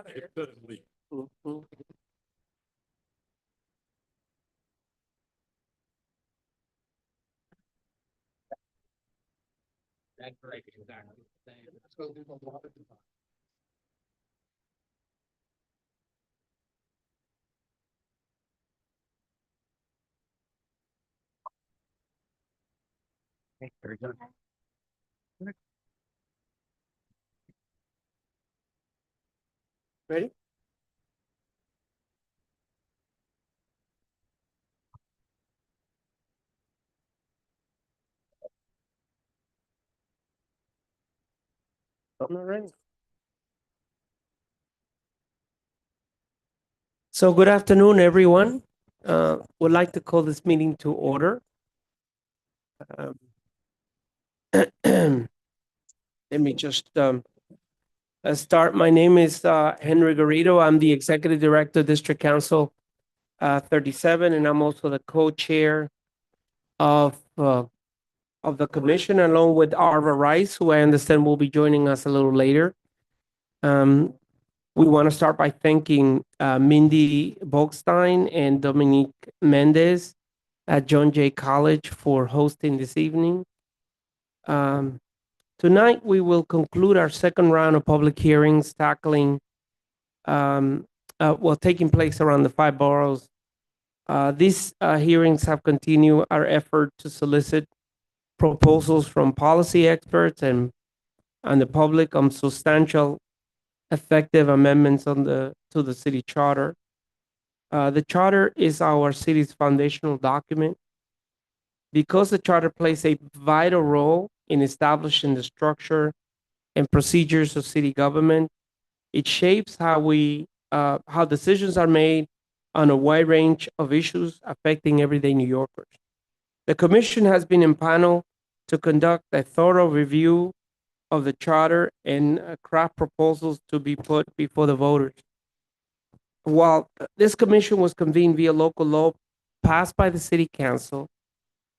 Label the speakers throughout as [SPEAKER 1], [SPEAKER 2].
[SPEAKER 1] It couldn't leak.
[SPEAKER 2] That's right, exactly. Okay, very good.
[SPEAKER 3] Ready? I'm not ready. So good afternoon, everyone. Would like to call this meeting to order. Let me just start. My name is Henry Garrido. I'm the Executive Director, District Council 37, and I'm also the co-chair of the commission, along with Arva Rice, who I understand will be joining us a little later. We want to start by thanking Mindy Volkstein and Dominique Mendez at John Jay College for hosting this evening. Tonight, we will conclude our second round of public hearings tackling, taking place around the 5 boroughs. These hearings have continued our effort to solicit proposals from policy experts and the public on substantial effective amendments to the city charter. The charter is our city's foundational document. Because the charter plays a vital role in establishing the structure and procedures of city government, it shapes how decisions are made on a wide range of issues affecting everyday New Yorkers. The commission has been empaneled to conduct a thorough review of the charter and craft proposals to be put before the voters. While this commission was convened via local law passed by the city council,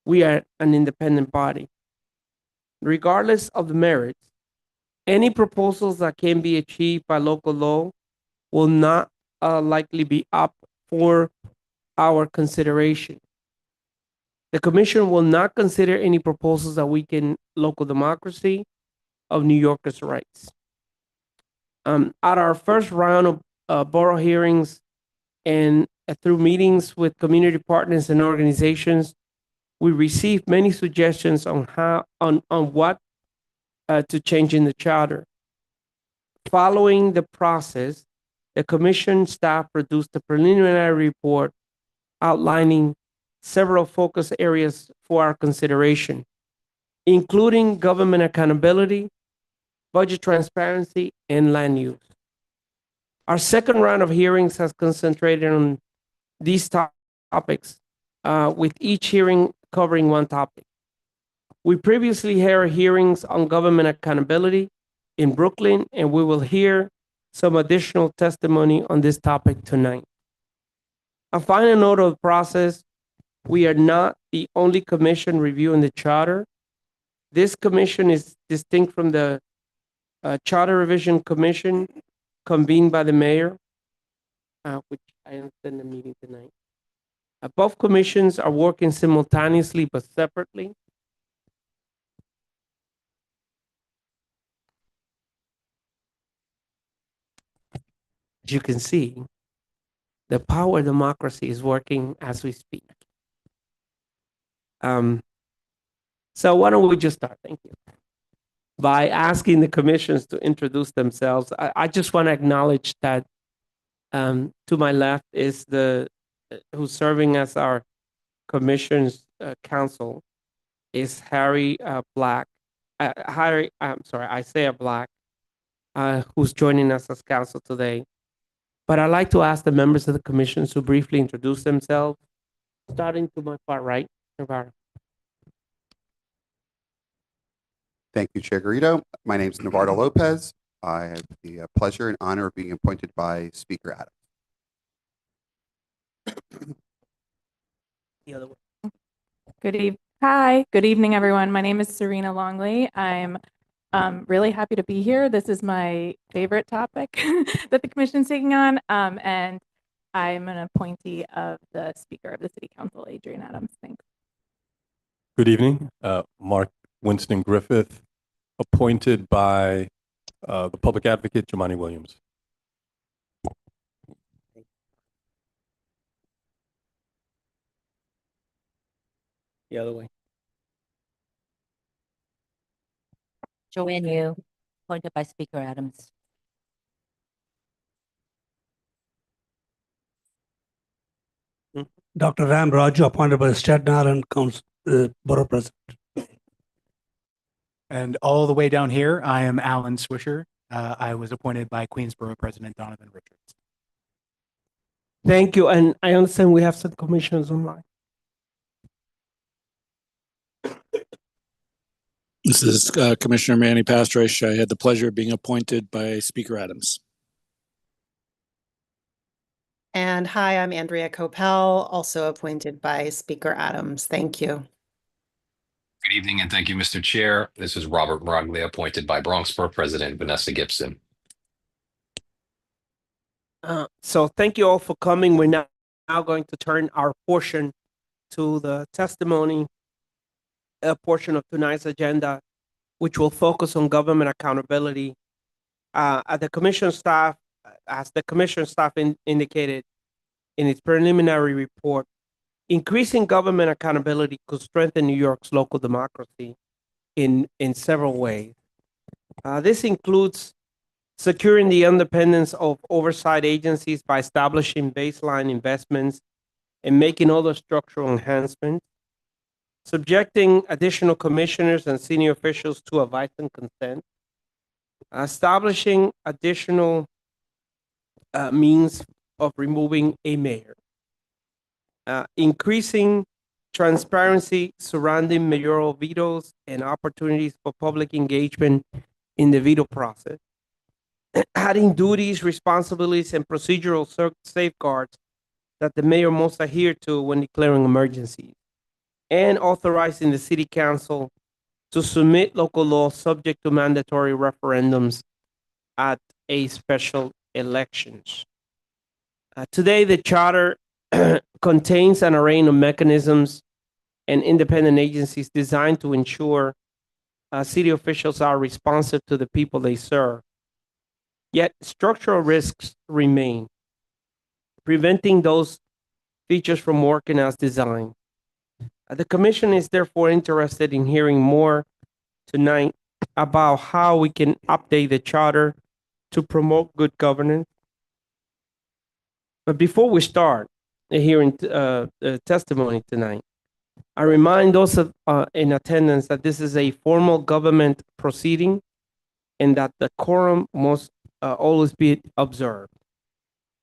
[SPEAKER 3] we are an independent body. Regardless of the merits, any proposals that can be achieved by local law will not likely be up for our consideration. The commission will not consider any proposals that weaken local democracy of New Yorkers' rights. At our first round of borough hearings and through meetings with community partners and organizations, we received many suggestions on what to change in the charter. Following the process, the commission staff produced a preliminary report outlining several focus areas for our consideration, including government accountability, budget transparency, and land use. Our second round of hearings has concentrated on these topics, with each hearing covering one topic. We previously held hearings on government accountability in Brooklyn, and we will hear some additional testimony on this topic tonight. A final note of the process: we are not the only commission reviewing the charter. This commission is distinct from the Charter Revision Commission convened by the mayor, which I understand the meeting tonight. Both commissions are working simultaneously but separately. As you can see, the power of democracy is working as we speak. So why don't we just start? Thank you. By asking the commissions to introduce themselves. I just want to acknowledge that to my left is who's serving as our commission's counsel is Harry Black. Isaiah Black, who's joining us as counsel today. But I'd like to ask the members of the commission to briefly introduce themselves, starting to my far right. Navarro.
[SPEAKER 4] Thank you, Chair Garrido. My name is Navarro Lopez. I have the pleasure and honor of being appointed by Speaker Adams.
[SPEAKER 3] The other way.
[SPEAKER 5] Good evening, everyone. My name is Serena Longley. I'm
[SPEAKER 1] Really happy to be here. This is my favorite topic that the commission's taking on. And I'm an appointee of the Speaker of the City Council, Adrienne Adams. Thanks.
[SPEAKER 5] Good evening. Mark Winston Griffith, appointed by the Public Advocate, Jemani Williams.
[SPEAKER 3] The other way.
[SPEAKER 6] Joanne Yu, appointed by Speaker Adams.
[SPEAKER 7] Dr. Ram Raju, appointed by the Staten Island Council, Borough President.
[SPEAKER 8] And all the way down here, I am Alan Swisher. I was appointed by Queensborough President Donovan Richards.
[SPEAKER 3] Thank you. And I understand we have some commissioners online.
[SPEAKER 9] This is Commissioner Manny Pastrish. I had the pleasure of being appointed by Speaker Adams.
[SPEAKER 10] And hi, I'm Andrea Copel, also appointed by Speaker Adams. Thank you.
[SPEAKER 11] Good evening, and thank you, Mr. Chair. This is Robert Maraglia, appointed by Bronxborough President Vanessa Gibson.
[SPEAKER 3] So thank you all for coming. We're now going to turn our portion to the testimony portion of tonight's agenda, which will focus on government accountability. As the commission staff indicated in its preliminary report, increasing government accountability could strengthen New York's local democracy in several ways. This includes securing the independence of oversight agencies by establishing baseline investments and making other structural enhancements, subjecting additional commissioners and senior officials to advice and consent, establishing additional means of removing a mayor, increasing transparency surrounding mayoral vetoes and opportunities for public engagement in the veto process, adding duties, responsibilities, and procedural safeguards that the mayor must adhere to when declaring emergencies, and authorizing the city council to submit local laws subject to mandatory referendums at a special elections. Today, the charter contains an array of mechanisms and independent agencies designed to ensure city officials are responsive to the people they serve. Yet structural risks remain, preventing those features from working as designed. The commission is therefore interested in hearing more tonight about how we can update the charter to promote good governance. But before we start hearing the testimony tonight, I remind those in attendance that this is a formal government proceeding and that the quorum must always be observed.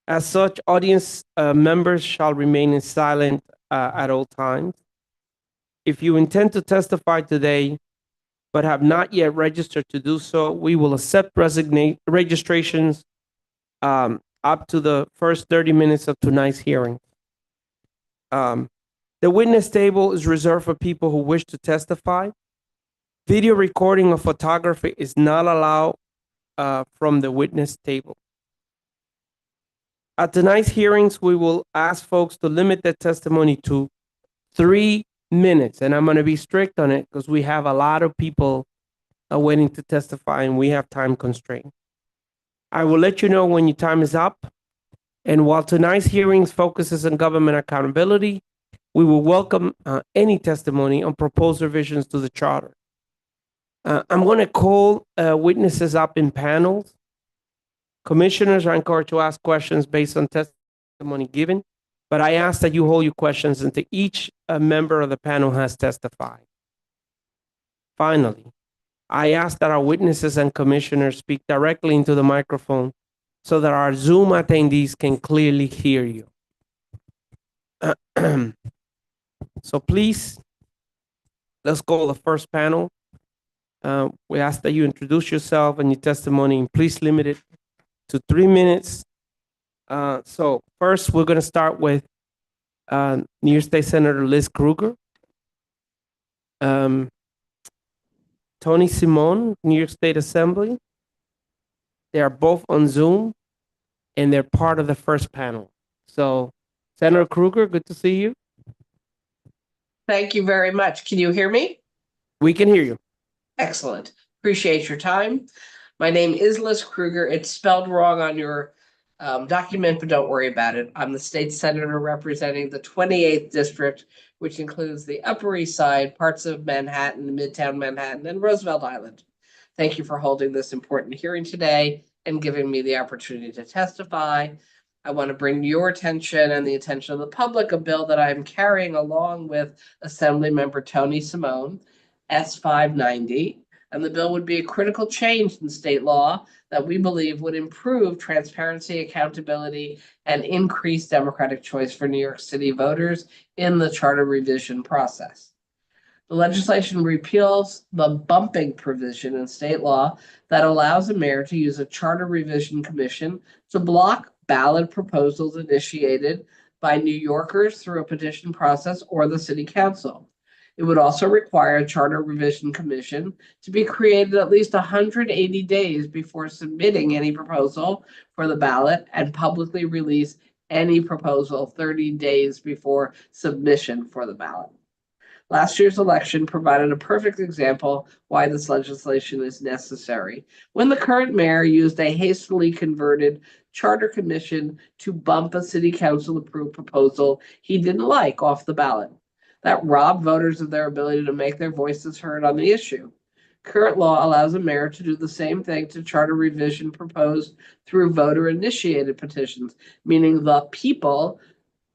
[SPEAKER 3] As such, audience members shall remain silent at all times. If you intend to testify today, but have not yet registered to do so, we will accept registrations up to the first 30 minutes of tonight's hearing. The witness table is reserved for people who wish to testify. Video recording or photography is not allowed from the witness table. At tonight's hearings, we will ask folks to limit their testimony to 3 minutes, and I'm going to be strict on it because we have a lot of people waiting to testify and we have time constraints. I will let you know when your time is up. And while tonight's hearings focuses on government accountability, we will welcome any testimony on proposed revisions to the charter. I'm going to call witnesses up in panels. Commissioners are encouraged to ask questions based on testimony given, but I ask that you hold your questions until each member of the panel has testified. Finally, I ask that our witnesses and commissioners speak directly into the microphone so that our Zoom attendees can clearly hear you. So please, let's go to the first panel. We ask that you introduce yourself and your testimony, and please limit it to 3 minutes. So first, we're going to start with New York State Senator Liz Krueger. To Tony Simone, New York State Assembly. They are both on Zoom, and they're part of the first panel. So, Senator Krueger, good to see you.
[SPEAKER 12] Thank you very much. Can you hear me?
[SPEAKER 3] We can hear you.
[SPEAKER 12] Excellent. Appreciate your time. My name is Liz Krueger. It's spelled wrong on your document, but don't worry about it. I'm the state senator representing the 28th district, which includes the Upper East Side, parts of Manhattan, Midtown Manhattan, and Roosevelt Island. Thank you for holding this important hearing today and giving me the opportunity to testify. I want to bring your attention and the attention of the public a bill that I'm carrying along with Assemblymember Tony Simone, S590. And the bill would be a critical change in state law that we believe would improve transparency, accountability, and increase democratic choice for New York City voters in the charter revision process. The legislation repeals the bumping provision in state law that allows a mayor to use a charter revision commission to block ballot proposals initiated by New Yorkers through a petition process or the city council. It would also require a charter revision commission to be created at least 180 days before submitting any proposal for the ballot and publicly release any proposal 30 days before submission for the ballot. Last year's election provided a perfect example why this legislation is necessary. When the current mayor used a hastily converted charter commission to bump a city council approved proposal he didn't like off the ballot. That robbed voters of their ability to make their voices heard on the issue. Current law allows a mayor to do the same thing to charter revision proposed through voter-initiated petitions, meaning the people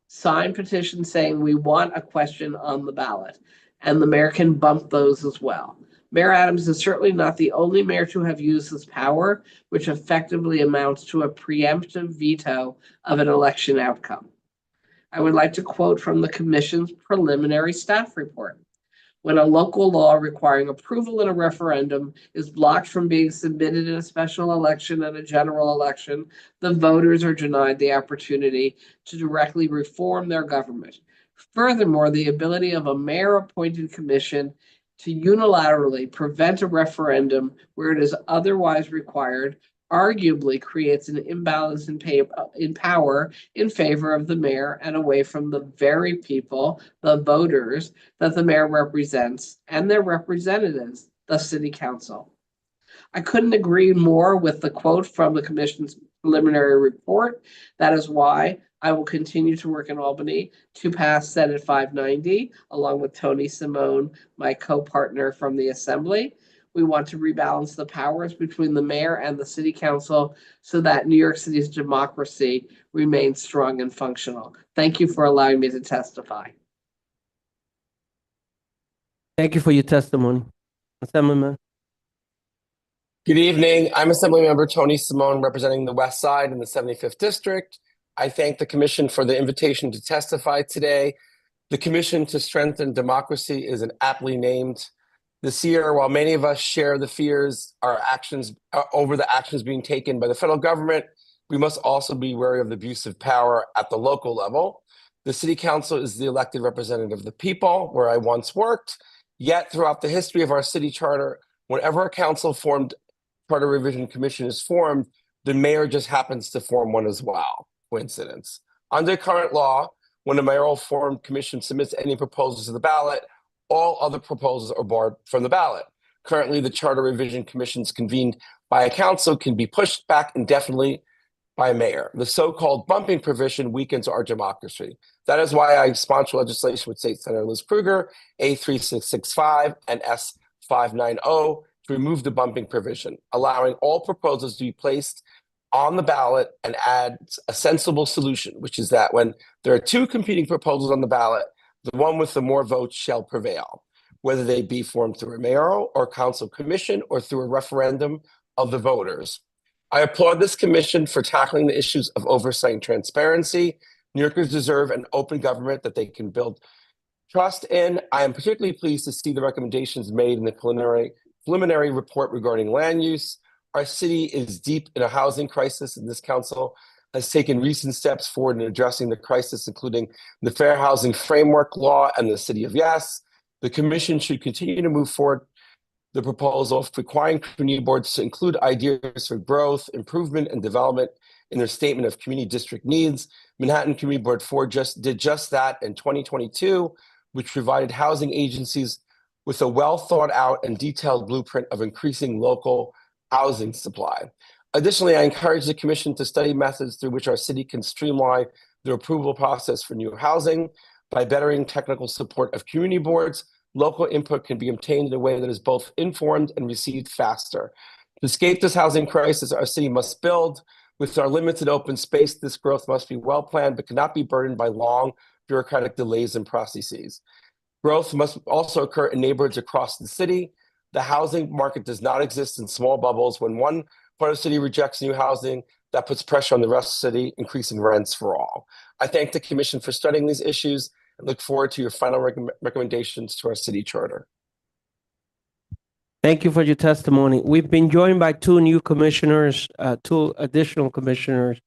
[SPEAKER 12] sign petitions saying we want a question on the ballot, and the mayor can bump those as well. Mayor Adams is certainly not the only mayor to have used this power, which effectively amounts to a preemptive veto of an election outcome. I would like to quote from the commission's preliminary staff report. When a local law requiring approval in a referendum is blocked from being submitted in a special election and a general election, the voters are denied the opportunity to directly reform their government. Furthermore, the ability of a mayor-appointed commission to unilaterally prevent a referendum where it is otherwise required arguably creates an imbalance in power in favor of the mayor and away from the very people, the voters, that the mayor represents and their representatives, the city council. I couldn't agree more with the quote from the commission's preliminary report. That is why I will continue to work in Albany to pass Senate 590, along with Tony Simone, my co-partner from the Assembly. We want to rebalance the powers between the mayor and the city council so that New York City's democracy remains strong and functional. Thank you for allowing me to testify.
[SPEAKER 3] Thank you for your testimony. Assemblyman.
[SPEAKER 13] Good evening. I'm Assemblymember Tony Simone, representing the West Side in the 75th District. I thank the Commission for the invitation to testify today. The Commission to Strengthen Democracy is an aptly named. This year, while many of us share the fears over the actions being taken by the federal government, we must also be wary of the abuse of power at the local level. The City Council is the elected representative of the people, where I once worked. Yet, throughout the history of our city charter, whenever a council-formed charter revision commission is formed, the mayor just happens to form one as well. Coincidence. Under current law, when a mayoral formed commission submits any proposals to the ballot, all other proposals are barred from the ballot. Currently, the charter revision commissions convened by a council can be pushed back indefinitely by a mayor. The so-called bumping provision weakens our democracy. That is why I sponsor legislation with State Senator Liz Krueger, A3665 and S590, to remove the bumping provision, allowing all proposals to be placed on the ballot and add a sensible solution, which is that when there are two competing proposals on the ballot, the one with the more votes shall prevail, whether they be formed through a mayoral or council commission or through a referendum of the voters. I applaud this commission for tackling the issues of oversight and transparency. New Yorkers deserve an open government that they can build trust in. I am particularly pleased to see the recommendations made in the preliminary report regarding land use. Our city is deep in a housing crisis, and this council has taken recent steps forward in addressing the crisis, including the Fair Housing Framework Law and the City of Yes. The Commission should continue to move forward the proposal of requiring community boards to include ideas for growth, improvement, and development in their statement of community district needs. Manhattan Community Board 4 did just that in 2022, which provided housing agencies with a well thought out and detailed blueprint of increasing local housing supply. Additionally, I encourage the Commission to study methods through which our city can streamline the approval process for new housing. By bettering technical support of community boards, local input can be obtained in a way that is both informed and received faster. To escape this housing crisis, our city must build. With our limited open space, this growth must be well planned, but cannot be burdened by long bureaucratic delays and processes. Growth must also occur in neighborhoods across the city. The housing market does not exist in small bubbles. When one part of the city rejects new housing, that puts pressure on the rest of the city, increasing rents for all. I thank the Commission for studying these issues and look forward to your final recommendations to our city charter.
[SPEAKER 3] Thank you for your testimony. We've been joined by two new commissioners, two additional commissioners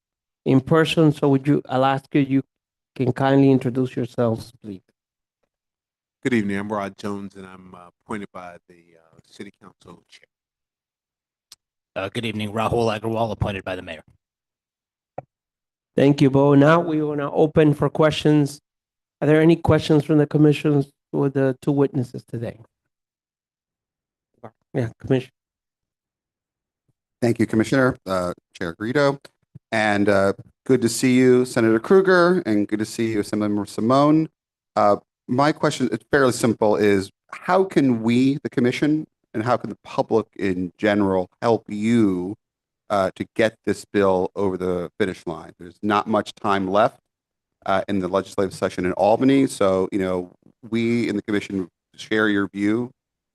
[SPEAKER 3] in person. So I'll ask you can kindly introduce yourselves, please.
[SPEAKER 14] Good evening. I'm Rod Jones, and I'm appointed by the City Council Chair.
[SPEAKER 2] Good evening, Rahul Agrawal, appointed by the mayor.
[SPEAKER 3] Thank you, Bo. Now we want to open for questions. Are there any questions from the commissions for the two witnesses today? Yeah, Commissioner.
[SPEAKER 4] Thank you, Commissioner, Chair Garrido. And good to see you, Senator Krueger, and good to see you, Assemblymember Simone. My question, it's fairly simple, is how can we, the Commission, and how can the public in general help you to get this bill over the finish line? There's not much time left in the legislative session in Albany. So, we in the Commission share your view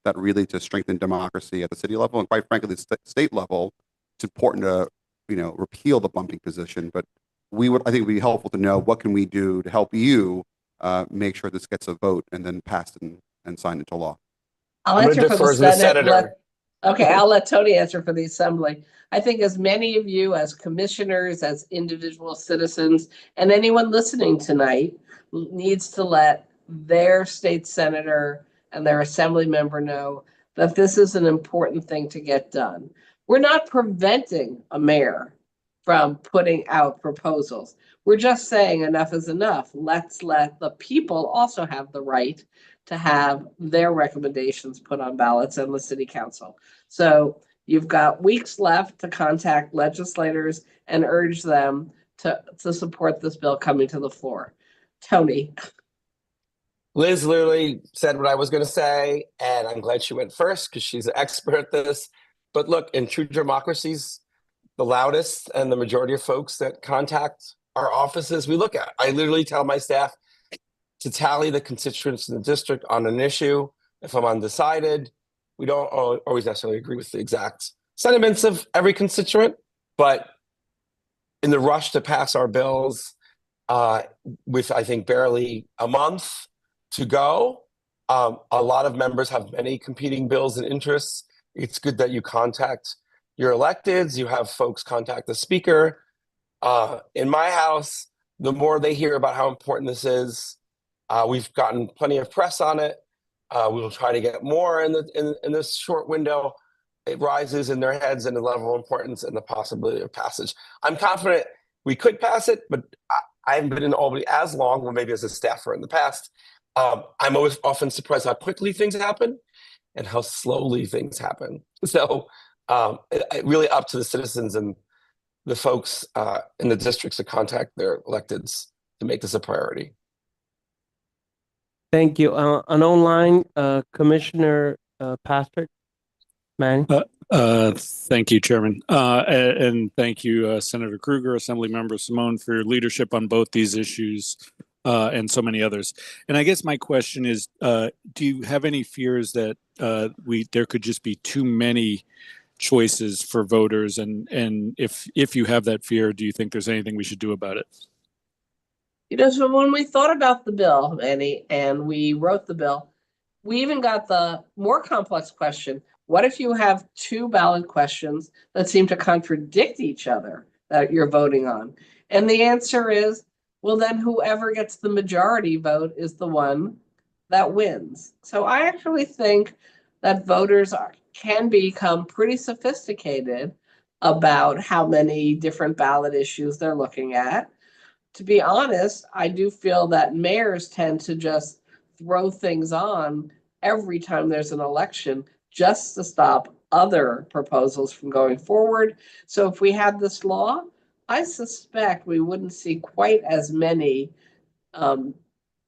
[SPEAKER 4] that really to strengthen democracy at the city level and quite frankly, the state level, it's important to, repeal the bumping position. But I think it would be helpful to know what can we do to help you make sure this gets a vote and then passed and signed into law.
[SPEAKER 12] I'll answer for the Senate. Okay, I'll let Tony answer for the Assembly. I think as many of you as commissioners, as individual citizens, and anyone listening tonight needs to let their state senator and their assembly member know that this is an important thing to get done. We're not preventing a mayor from putting out proposals. We're just saying enough is enough. Let's let the people also have the right to have their recommendations put on ballots in the city council. So you've got weeks left to contact legislators and urge them to support this bill coming to the floor. Tony.
[SPEAKER 13] Liz literally said what I was going to say, and I'm glad she went first because she's an expert at this. But look, in true democracies, the loudest and the majority of folks that contact our offices, we look at. I literally tell my staff to tally the constituents in the district on an issue. If I'm undecided, we don't always necessarily agree with the exact sentiments of every constituent, but in the rush to pass our bills with, I think, barely a month to go, a lot of members have many competing bills and interests. It's good that you contact your electeds, you have folks contact the speaker. In my house, the more they hear about how important this is, we've gotten plenty of press on it. We will try to get more in this short window. It rises in their heads and the level of importance and the possibility of passage. I'm confident we could pass it, but I haven't been in Albany as long, or maybe as a staffer in the past. I'm always often surprised how quickly things happen and how slowly things happen. So it really up to the citizens and the folks in the districts to contact their electeds to make this a priority.
[SPEAKER 3] Thank you. And online, Commissioner Patrick Manning.
[SPEAKER 9] Thank you, Chairman. And thank you, Senator Krueger, Assemblymember Simone, for your leadership on both these issues and so many others. And I guess my question is, do you have any fears that there could just be too many choices for voters? And if you have that fear, do you think there's anything we should do about it?
[SPEAKER 12] So when we thought about the bill, Annie, and we wrote the bill, we even got the more complex question. What if you have two ballot questions that seem to contradict each other that you're voting on? And the answer is, well, then whoever gets the majority vote is the one that wins. So I actually think that voters can become pretty sophisticated about how many different ballot issues they're looking at. To be honest, I do feel that mayors tend to just throw things on every time there's an election just to stop other proposals from going forward. So if we had this law, I suspect we wouldn't see quite as many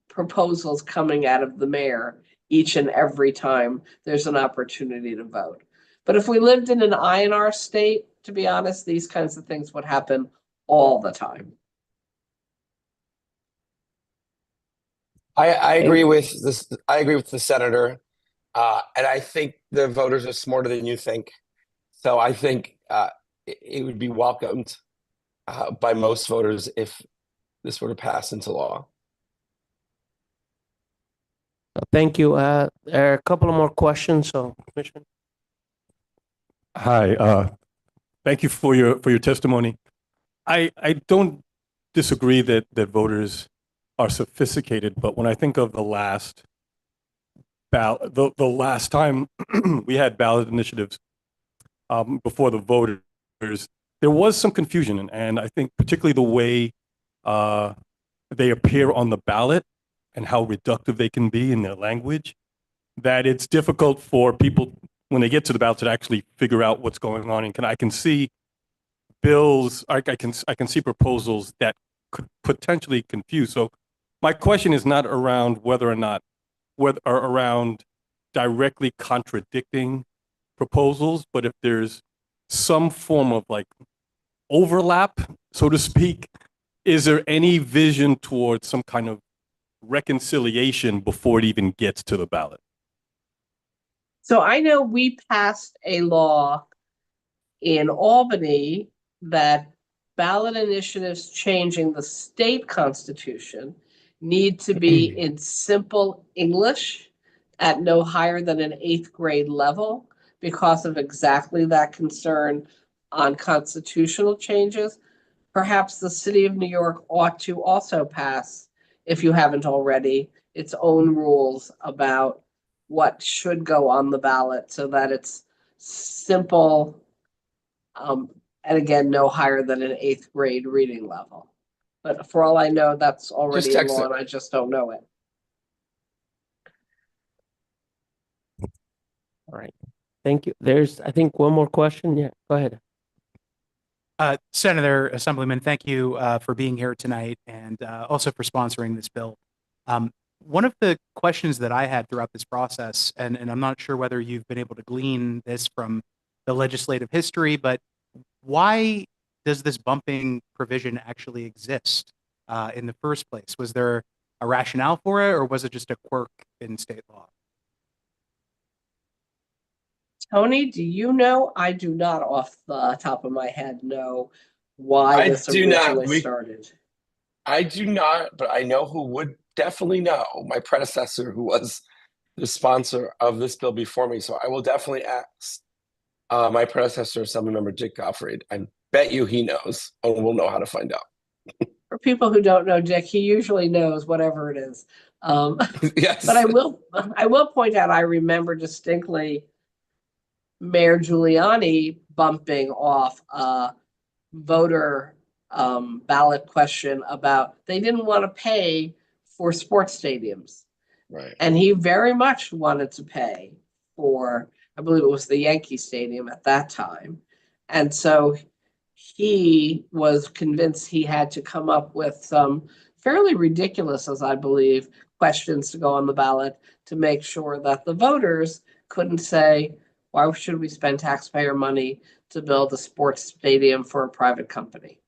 [SPEAKER 12] proposals coming out of the mayor each and every time there's an opportunity to vote. But if we lived in an INR state, to be honest, these kinds of things would happen all the time.
[SPEAKER 13] I agree with this. I agree with the senator, and I think the voters are smarter than you think. So I think it would be welcomed by most voters if this were to pass into law.
[SPEAKER 3] Thank you. There are a couple of more questions. So, Commissioner.
[SPEAKER 5] Hi, thank you for your testimony. I don't disagree that voters are sophisticated, but when I think of the last ballot, the last time we had ballot initiatives before the voters, there was some confusion, and I think particularly the way they appear on the ballot and how reductive they can be in their language, that it's difficult for people when they get to the ballot to actually figure out what's going on. And I can see bills, I can see proposals that could potentially confuse. So my question is not around around directly contradicting proposals, but if there's some form of like overlap, so to speak, is there any vision towards some kind of reconciliation before it even gets to the ballot?
[SPEAKER 12] So I know we passed a law in Albany that ballot initiatives changing the state constitution need to be in simple English at no higher than an 8th grade level because of exactly that concern on constitutional changes. Perhaps the city of New York ought to also pass, if you haven't already, its own rules about what should go on the ballot so that it's simple, and again, no higher than an 8th grade reading level. But for all I know, that's already in law and I just don't know it.
[SPEAKER 3] All right. Thank you. There's, I think, one more question. Yeah, go ahead.
[SPEAKER 8] Senator, Assemblyman, thank you for being here tonight and also for sponsoring this bill. One of the questions that I had throughout this process, and I'm not sure whether you've been able to glean this from the legislative history, but why does this bumping provision actually exist in the first place? Was there a rationale for it, or was it just a quirk in state law?
[SPEAKER 12] Tony, do you know? I do not off the top of my head know why this originally started.
[SPEAKER 13] I do not, but I know who would definitely know. My predecessor, who was the sponsor of this bill before me. So I will definitely ask my predecessor, Assemblymember Dick Gottfried. I bet you he knows, and we'll know how to find out.
[SPEAKER 12] For people who don't know Dick, he usually knows whatever it is.
[SPEAKER 13] Yes.
[SPEAKER 12] But I will point out, I remember distinctly Mayor Giuliani bumping off a voter ballot question about they didn't want to pay for sports stadiums.
[SPEAKER 13] Right.
[SPEAKER 12] And he very much wanted to pay for, I believe it was the Yankee Stadium at that time. And so he was convinced he had to come up with some fairly ridiculous, as I believe, questions to go on the ballot to make sure that the voters couldn't say, why should we spend taxpayer money to build a sports stadium for a private company?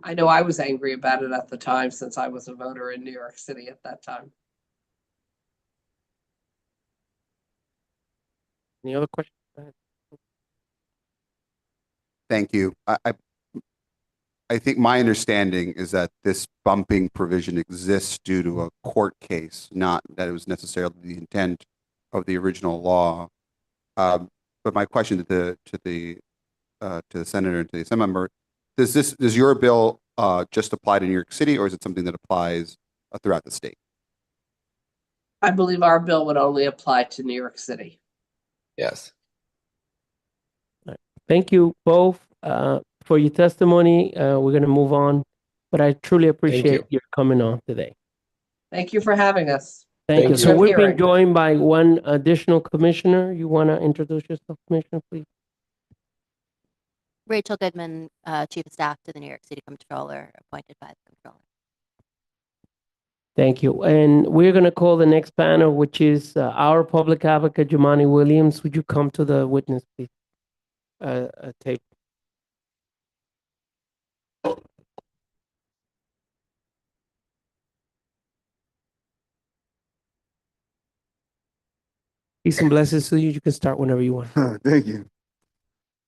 [SPEAKER 12] I know I was angry about it at the time since I was a voter in New York City at that time.
[SPEAKER 3] Any other questions?
[SPEAKER 4] Thank you. I think my understanding is that this bumping provision exists due to a court case, not that it was necessarily the intent of the original law. But my question to the senator and to the assembly member: does your bill just apply to New York City, or is it something that applies throughout the state?
[SPEAKER 12] I believe our bill would only apply to New York City.
[SPEAKER 13] Yes.
[SPEAKER 3] Thank you both for your testimony. We're going to move on, but I truly appreciate
[SPEAKER 13] you.
[SPEAKER 3] your coming on today.
[SPEAKER 12] Thank you for having us.
[SPEAKER 3] Thank you.
[SPEAKER 13] Thank
[SPEAKER 3] So
[SPEAKER 12] you.
[SPEAKER 3] we've been
[SPEAKER 12] Hearing.
[SPEAKER 3] joined by one additional commissioner. You want to introduce yourself, Commissioner, please?
[SPEAKER 6] Rachel Goodman, Chief of Staff to the New York City Comptroller, appointed by the Comptroller.
[SPEAKER 3] Thank you. And we're going to call the next panel, which is our public advocate, Jumani Williams. Would you come to the witness, please? Tape. Peace and blessings to you. You can start whenever you want.
[SPEAKER 15] Thank you.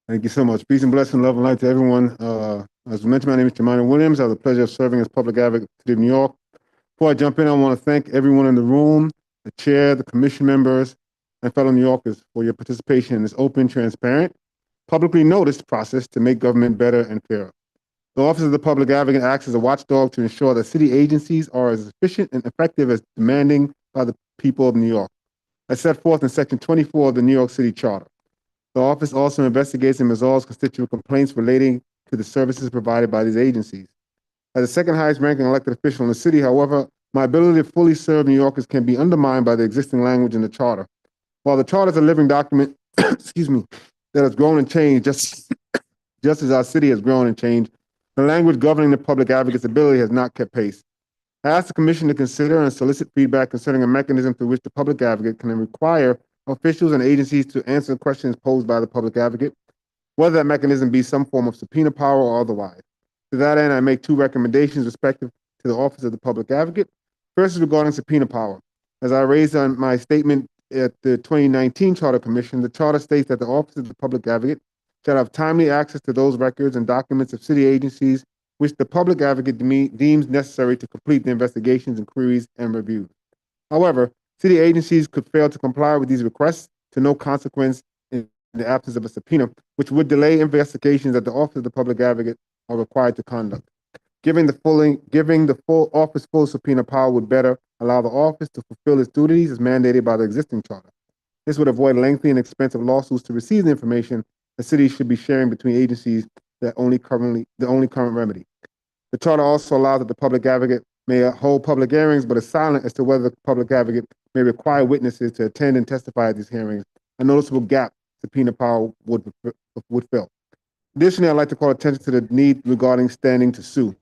[SPEAKER 15] Thank you so much. Peace and blessing, love and light to everyone. As mentioned, my name is Jemina Williams. I have the pleasure of serving as public advocate for the city of New York. Before I jump in, I want to thank everyone in the room, the chair, the commission members, and fellow New Yorkers for your participation in this open, transparent, publicly noticed process to make government better and fairer. The Office of the Public Advocate acts as a watchdog to ensure that city agencies are as efficient and effective as demanding by the people of New York, as set forth in Section 24 of the New York City Charter. The office also investigates and resolves constituent complaints relating to the services provided by these agencies. As the second highest ranking elected official in the city, however, my ability to fully serve New Yorkers can be undermined by the existing language in the charter. While the charter is a living document, excuse me, that has grown and changed just as our city has grown and changed, the language governing the public advocate's ability has not kept pace. I asked the Commission to consider and solicit feedback concerning a mechanism through which the public advocate can require officials and agencies to answer questions posed by the public advocate, whether that mechanism be some form of subpoena power or otherwise. To that end, I make two recommendations respective to the Office of the Public Advocate. First is regarding subpoena power. As I raised on my statement at the 2019 Charter Commission, the Charter states that the Office of the Public Advocate shall have timely access to those records and documents of city agencies which the public advocate deems necessary to complete the investigations, inquiries, and reviews. However, city agencies could fail to comply with these requests to no consequence in the absence of a subpoena, which would delay investigations that the Office of the Public Advocate are required to conduct. Giving the full office full subpoena power would better allow the office to fulfill its duties as mandated by the existing charter. This would avoid lengthy and expensive lawsuits to receive the information the city should be sharing between agencies the only current remedy. The charter also allows that the public advocate may hold public hearings, but is silent as to whether the public advocate may require witnesses to attend and testify at these hearings, a noticeable gap subpoena power would fill. Additionally, I'd like to call attention to the need regarding standing to sue.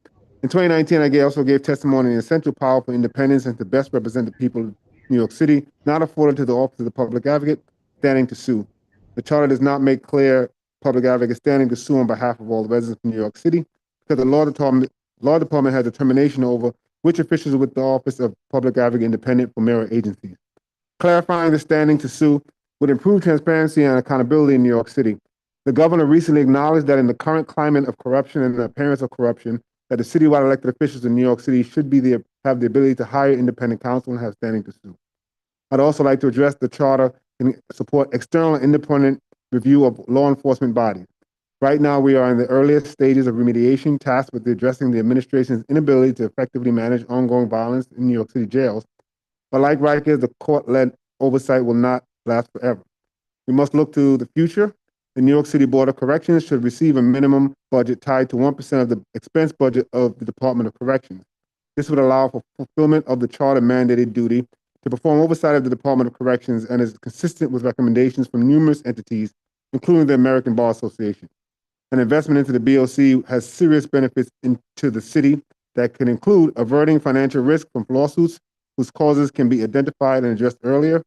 [SPEAKER 15] In 2019, I also gave testimony on the essential power for independence and to best represent the people of New York City, not afforded to the Office of the Public Advocate, standing to sue. The charter does not make clear public advocate standing to sue on behalf of all the residents of New York City, because the law department has determination over which officials with the Office of Public Advocate independent from mirror agencies. Clarifying the standing to sue would improve transparency and accountability in New York City. The governor recently acknowledged that in the current climate of corruption and the appearance of corruption, that the citywide elected officials in New York City should have the ability to hire independent counsel and have standing to sue. I'd also like to address the charter and support external and independent review of law enforcement bodies. Right now, we are in the earliest stages of remediation tasked with addressing the administration's inability to effectively manage ongoing violence in New York City jails. But like Rikers, the court-led oversight will not last forever. We must look to the future. The New York City Board of Corrections should receive a minimum budget tied to 1% of the expense budget of the Department of Corrections. This would allow for fulfillment of the charter mandated duty to perform oversight of the Department of Corrections and is consistent with recommendations from numerous entities, including the American Bar Association. An investment into the BOC has serious benefits into the city that can include averting financial risk from lawsuits whose causes can be identified and addressed earlier,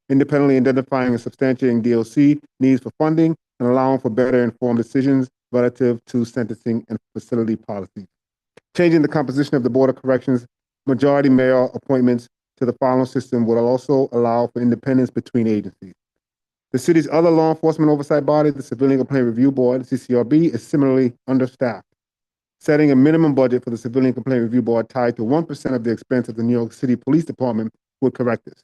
[SPEAKER 15] independently identifying and substantiating DOC needs for funding, and allowing for better informed decisions relative to sentencing and facility policies. Changing the composition of the Board of Corrections majority mayor appointments to the following system would also allow for independence between agencies. The city's other law enforcement oversight body, the Civilian Complaint Review Board, CCRB, is similarly understaffed. Setting a minimum budget for the Civilian Complaint Review Board tied to 1% of the expense of the New York City Police Department would correct this.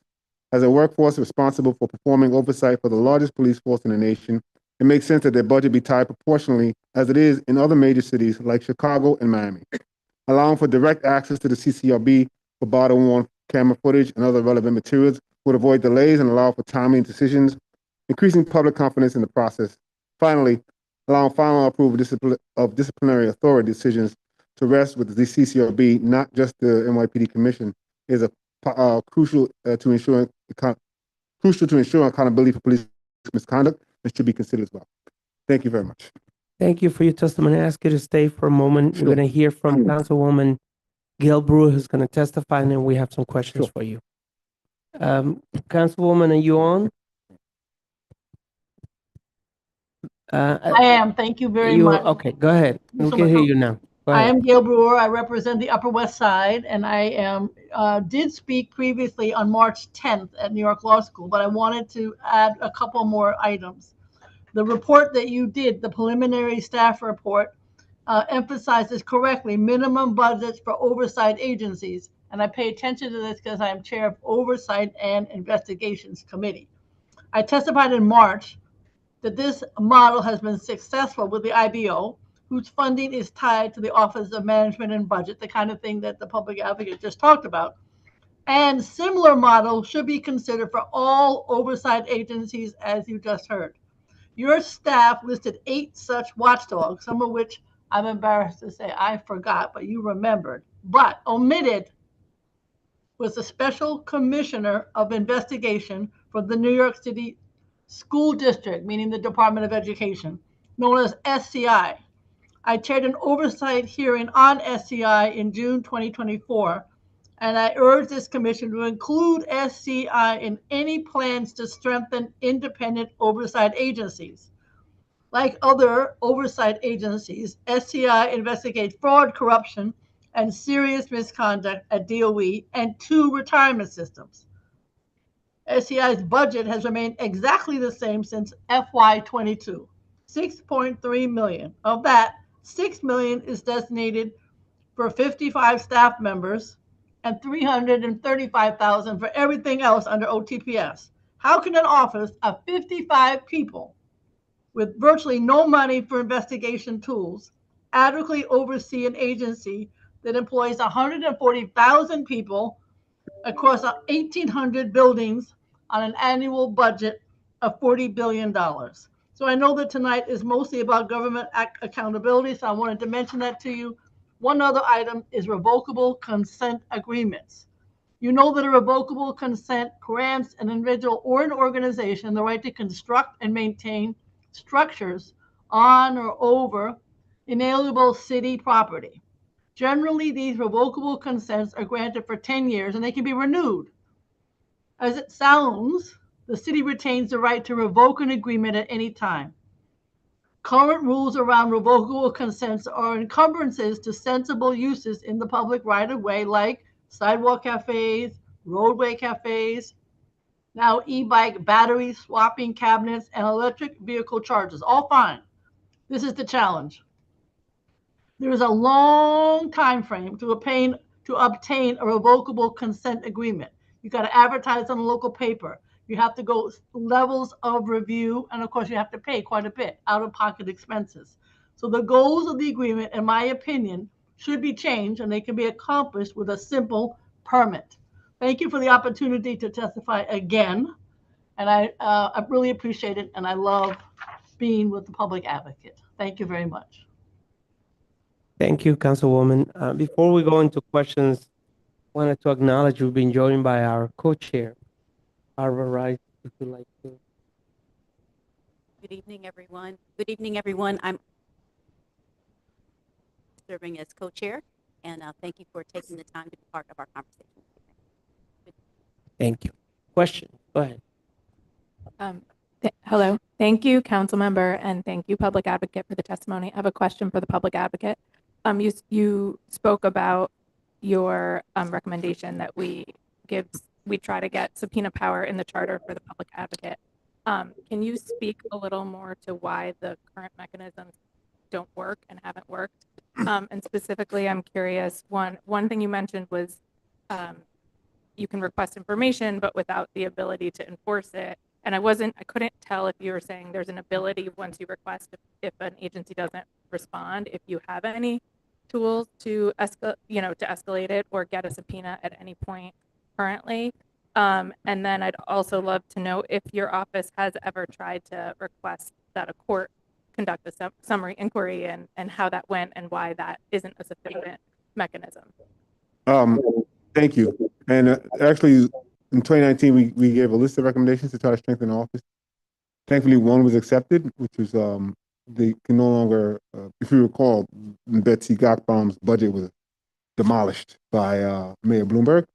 [SPEAKER 15] As a workforce responsible for performing oversight for the largest police force in the nation, it makes sense that their budget be tied proportionally as it is in other major cities like Chicago and Miami. Allowing for direct access to the CCRB for body-worn camera footage and other relevant materials would avoid delays and allow for timely decisions increasing public confidence in the process. Finally, allowing final approval of disciplinary authority decisions to rest with the CCRB, not just the NYPD Commission, is crucial to ensuring accountability for police misconduct and should be considered as well. Thank you very much.
[SPEAKER 3] Thank you for your testimony. I ask you to stay for a moment.
[SPEAKER 15] Sure.
[SPEAKER 3] We're going to hear from Councilwoman Gail Brewer, who's going to testify, and then we have some questions for you. Councilwoman, are you on?
[SPEAKER 16] I am. Thank you very
[SPEAKER 3] you,
[SPEAKER 16] much.
[SPEAKER 3] Okay, go ahead.
[SPEAKER 16] Thank you
[SPEAKER 3] We
[SPEAKER 16] so
[SPEAKER 3] can
[SPEAKER 16] much.
[SPEAKER 3] hear you now. Go
[SPEAKER 16] I
[SPEAKER 3] ahead.
[SPEAKER 16] am Gail Brewer. I represent the Upper West Side, and I am did speak previously on March 10th at New York Law School, but I wanted to add a couple more items. The report that you did, the preliminary staff report, emphasizes correctly minimum budgets for oversight agencies, and I pay attention to this because I am chair of Oversight and Investigations Committee. I testified in March that this model has been successful with the IBO, whose funding is tied to the Office of Management and Budget, the kind of thing that the public advocate just talked about. And similar models should be considered for all oversight agencies, as you just heard. Your staff listed 8 such watchdogs, some of which I'm embarrassed to say I forgot, but you remembered. But omitted was the Special Commissioner of Investigation for the New York City School District, meaning the Department of Education, known as SCI. I chaired an oversight hearing on SCI in June 2024, and I urged this commission to include SCI in any plans to strengthen independent oversight agencies. Like other oversight agencies, SCI investigates fraud, corruption, and serious misconduct at DOE and 2 retirement systems. SCI's budget has remained exactly the same since FY22, $6.3 million. Of that, $6 million is designated for 55 staff members and $335,000 for everything else under OTPS. How can an office of 55 people with virtually no money for investigation tools adequately oversee an agency that employs 140,000 people across 1,800 buildings on an annual budget of $40 billion? So I know that tonight is mostly about government accountability, so I wanted to mention that to you. One other item is revocable consent agreements. You know that a revocable consent grants an individual or an organization the right to construct and maintain structures on or over inalienable city property. Generally, these revocable consents are granted for 10 years and they can be renewed. As it sounds, the city retains the right to revoke an agreement at any time. Current rules around revocable consents are encumbrances to sensible uses in the public right-of-way, like sidewalk cafes, roadway cafes, now e-bike battery swapping cabinets, and electric vehicle chargers. All fine. This is the challenge. There is a long time frame to obtain a revocable consent agreement. You got to advertise on the local paper. You have to go levels of review, and of course you have to pay quite a bit out-of-pocket expenses. So the goals of the agreement, in my opinion, should be changed, and they can be accomplished with a simple permit. Thank you for the opportunity to testify again, and I really appreciate it, and I love being with the public advocate. Thank you very much.
[SPEAKER 3] Thank you, Councilwoman. Before we go into questions, I wanted to acknowledge we've been joined by our co-chair, Barbara Rice, if you'd like to.
[SPEAKER 17] Good evening, everyone. Good evening, everyone. I'm serving as co-chair, and thank you for taking the time to be part of our conversation.
[SPEAKER 3] Thank you. Question, go ahead.
[SPEAKER 1] Hello. Thank you, council member, and thank you, public advocate, for the testimony. I have a question for the public advocate. You spoke about your recommendation that we try to get subpoena power in the charter for the public advocate. Can you speak a little more to why the current mechanisms don't work and haven't worked? And specifically, I'm curious, one thing you mentioned was you can request information, but without the ability to enforce it. And I couldn't tell if you were saying there's an ability once you request, if an agency doesn't respond, if you have any tools to escalate it or get a subpoena at any point currently. And then I'd also love to know if your office has ever tried to request that a court conduct a summary inquiry and how that went and why that isn't a sufficient mechanism.
[SPEAKER 15] Um, Thank you. And actually, in 2019, we gave a list of recommendations to try to strengthen the office. Thankfully, one was accepted, which was they can no longer, if you recall, Betsy Gachbaum's budget was demolished by Mayor Bloomberg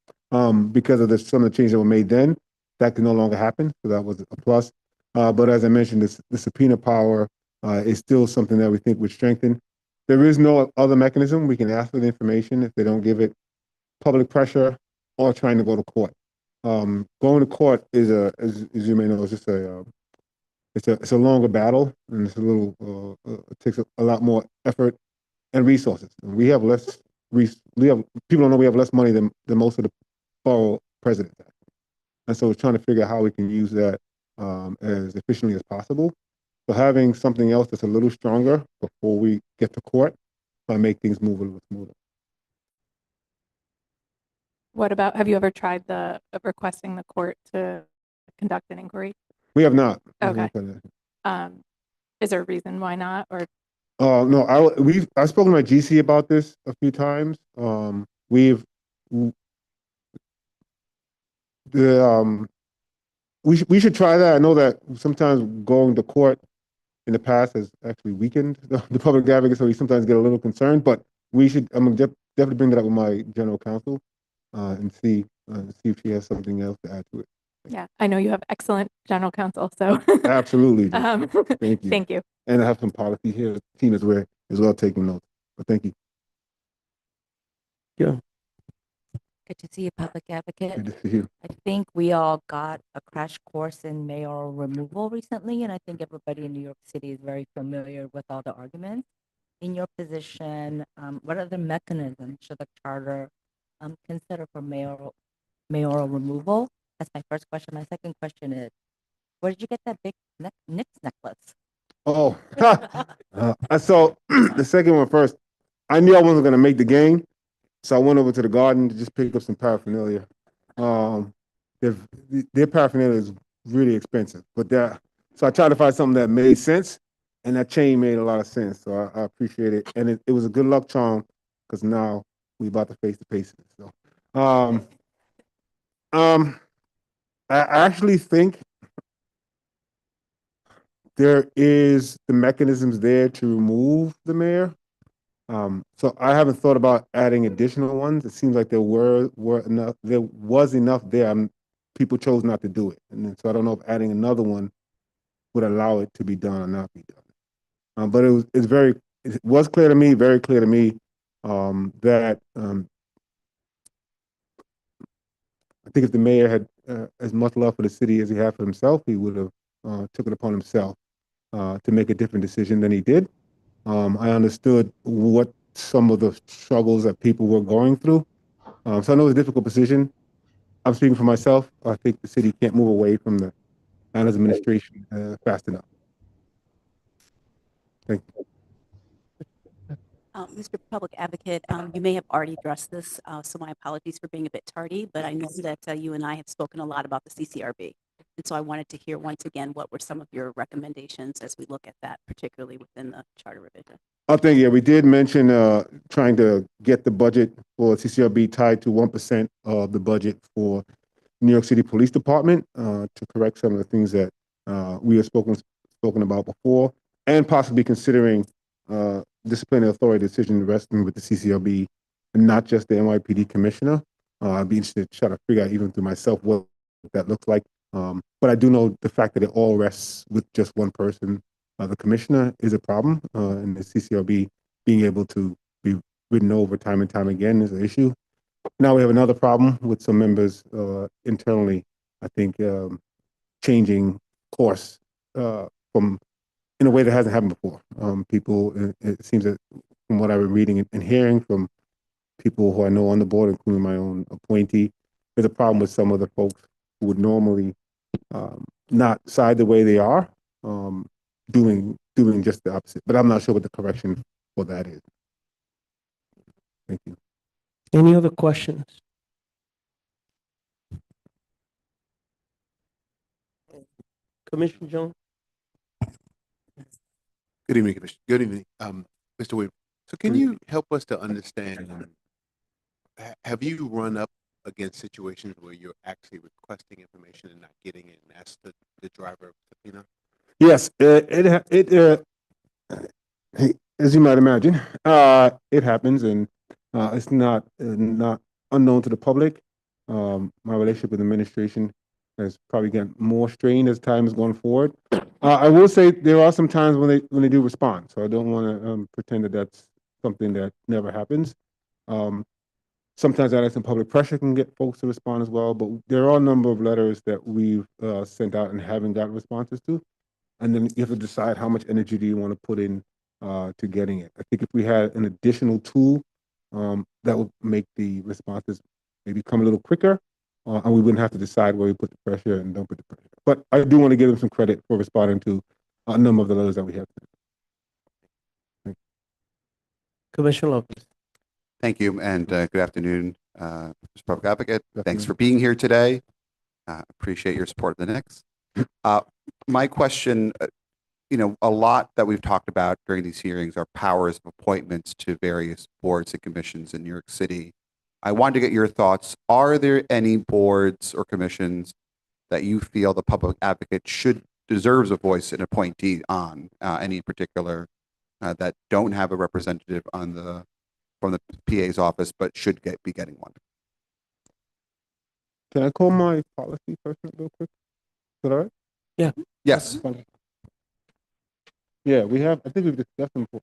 [SPEAKER 15] because of some of the changes that were made then. That can no longer happen, so that was a plus. But as I mentioned, the subpoena power is still something that we think would strengthen. There is no other mechanism. We can ask for the information if they don't give it. Public pressure or trying to go to court. Going to court is as you may know, it's just it's a longer battle, and it's a little it takes a lot more effort and resources. And we have less people don't know we have less money than most of the borough presidents have. And so we're trying to figure out how we can use that as efficiently as possible. So having something else that's a little stronger before we get to court might make things move a little smoother.
[SPEAKER 1] What about, have you ever tried requesting the court to conduct an inquiry?
[SPEAKER 15] We have not.
[SPEAKER 1] Okay. Is there a reason why not, or?
[SPEAKER 15] No, I've spoken to my GC about this a few times. We should try that. I know that sometimes going to court in the past has actually weakened the public advocate, so we sometimes get a little concerned. But I'm gonna definitely bring that up with my general counsel and see if she has something else to add to it.
[SPEAKER 1] Yeah, I know you have excellent general counsel, so.
[SPEAKER 15] Absolutely. Thank you.
[SPEAKER 1] Thank you.
[SPEAKER 15] And I have some policy here. The team is as well taking notes. But thank you.
[SPEAKER 3] Yeah.
[SPEAKER 18] Good to see you, Public Advocate.
[SPEAKER 15] Good to see you.
[SPEAKER 18] I think we all got a crash course in mayoral removal recently, and I think everybody in New York City is very familiar with all the arguments. In your position, what other mechanisms should the charter consider for mayoral removal? That's my first question. My second question is, where did you get that big Knicks necklace?
[SPEAKER 15] Oh, so the second one first. I knew I wasn't going to make the game, so I went over to the garden to just pick up some paraphernalia. Their paraphernalia is really expensive, so I tried to find something that made sense, and that chain made a lot of sense. So I appreciate it, and it was a good luck charm because now we about to face the Pacers. So, I actually think there is the mechanisms there to remove the mayor. So I haven't thought about adding additional ones. It seems like there was enough there. People chose not to do it. And then, so I don't know if adding another one would allow it to be done or not be done. But it was clear to me, very clear to me, that I think if the mayor had as much love for the city as he had for himself, he would have took it upon himself to make a different decision than he did. I understood what some of the struggles that people were going through. So I know it's a difficult position. I'm speaking for myself. I think the city can't move away from the Adams administration fast enough. Thank you.
[SPEAKER 17] Mr. Public Advocate, you may have already addressed this, so my apologies for being a bit tardy, but I know that you and I have spoken a lot about the CCRB. And so I wanted to hear once again, what were some of your recommendations as we look at that, particularly within the charter revision?
[SPEAKER 15] I think, yeah, we did mention trying to get the budget for CCRB tied to 1% of the budget for New York City Police Department to correct some of the things that we have spoken about before, and possibly considering disciplinary authority decision resting with the CCRB and not just the NYPD commissioner. I'd be interested to try to figure out even through myself what that looks like. But I do know the fact that it all rests with just one person, the commissioner, is a problem, and the CCRB being able to be ridden over time and time again is an issue. Now we have another problem with some members internally, I think, changing course from in a way that hasn't happened before. People, it seems that from what I've been reading and hearing from people who I know on the board, including my own appointee, there's a problem with some of the folks who would normally not side the way they are, doing just the opposite. But I'm not sure what the correction for that is. Thank you.
[SPEAKER 3] Any other questions? Commissioner Jones.
[SPEAKER 14] Good evening, Commissioner. Good evening, Mr. Williams. So can you help us to understand, have you run up against situations where you're actually requesting information and not getting it, and that's the driver of subpoena?
[SPEAKER 15] Yes, as you might imagine, it happens, and it's not unknown to the public. My relationship with the administration has probably gotten more strained as time has gone forward. I will say there are some times when they do respond, so I don't want to pretend that that's something that never happens. Sometimes that some public pressure can get folks to respond as well, but there are a number of letters that we've sent out and haven't gotten responses to. And then you have to decide how much energy do you want to put in to getting it. I think if we had an additional tool, that would make the responses maybe come a little quicker, and we wouldn't have to decide where we put the pressure and don't put the pressure. But I do want to give them some credit for responding to a number of the letters that we have.
[SPEAKER 3] Commissioner Lopez.
[SPEAKER 4] Thank you, and good afternoon, Mr. Public Advocate. Thanks for being here today. Appreciate your support of the Knicks. My question, a lot that we've talked about during these hearings are powers of appointments to various boards and commissions in New York City. I wanted to get your thoughts. Are there any boards or commissions that you feel the public advocate deserves a voice and appointee on, any in particular, that don't have a representative from the PA's office, but should be getting one?
[SPEAKER 15] Can I call my policy person real quick? Is that all right?
[SPEAKER 3] Yeah.
[SPEAKER 4] Yes.
[SPEAKER 15] Yeah, we have. I think we've discussed them before.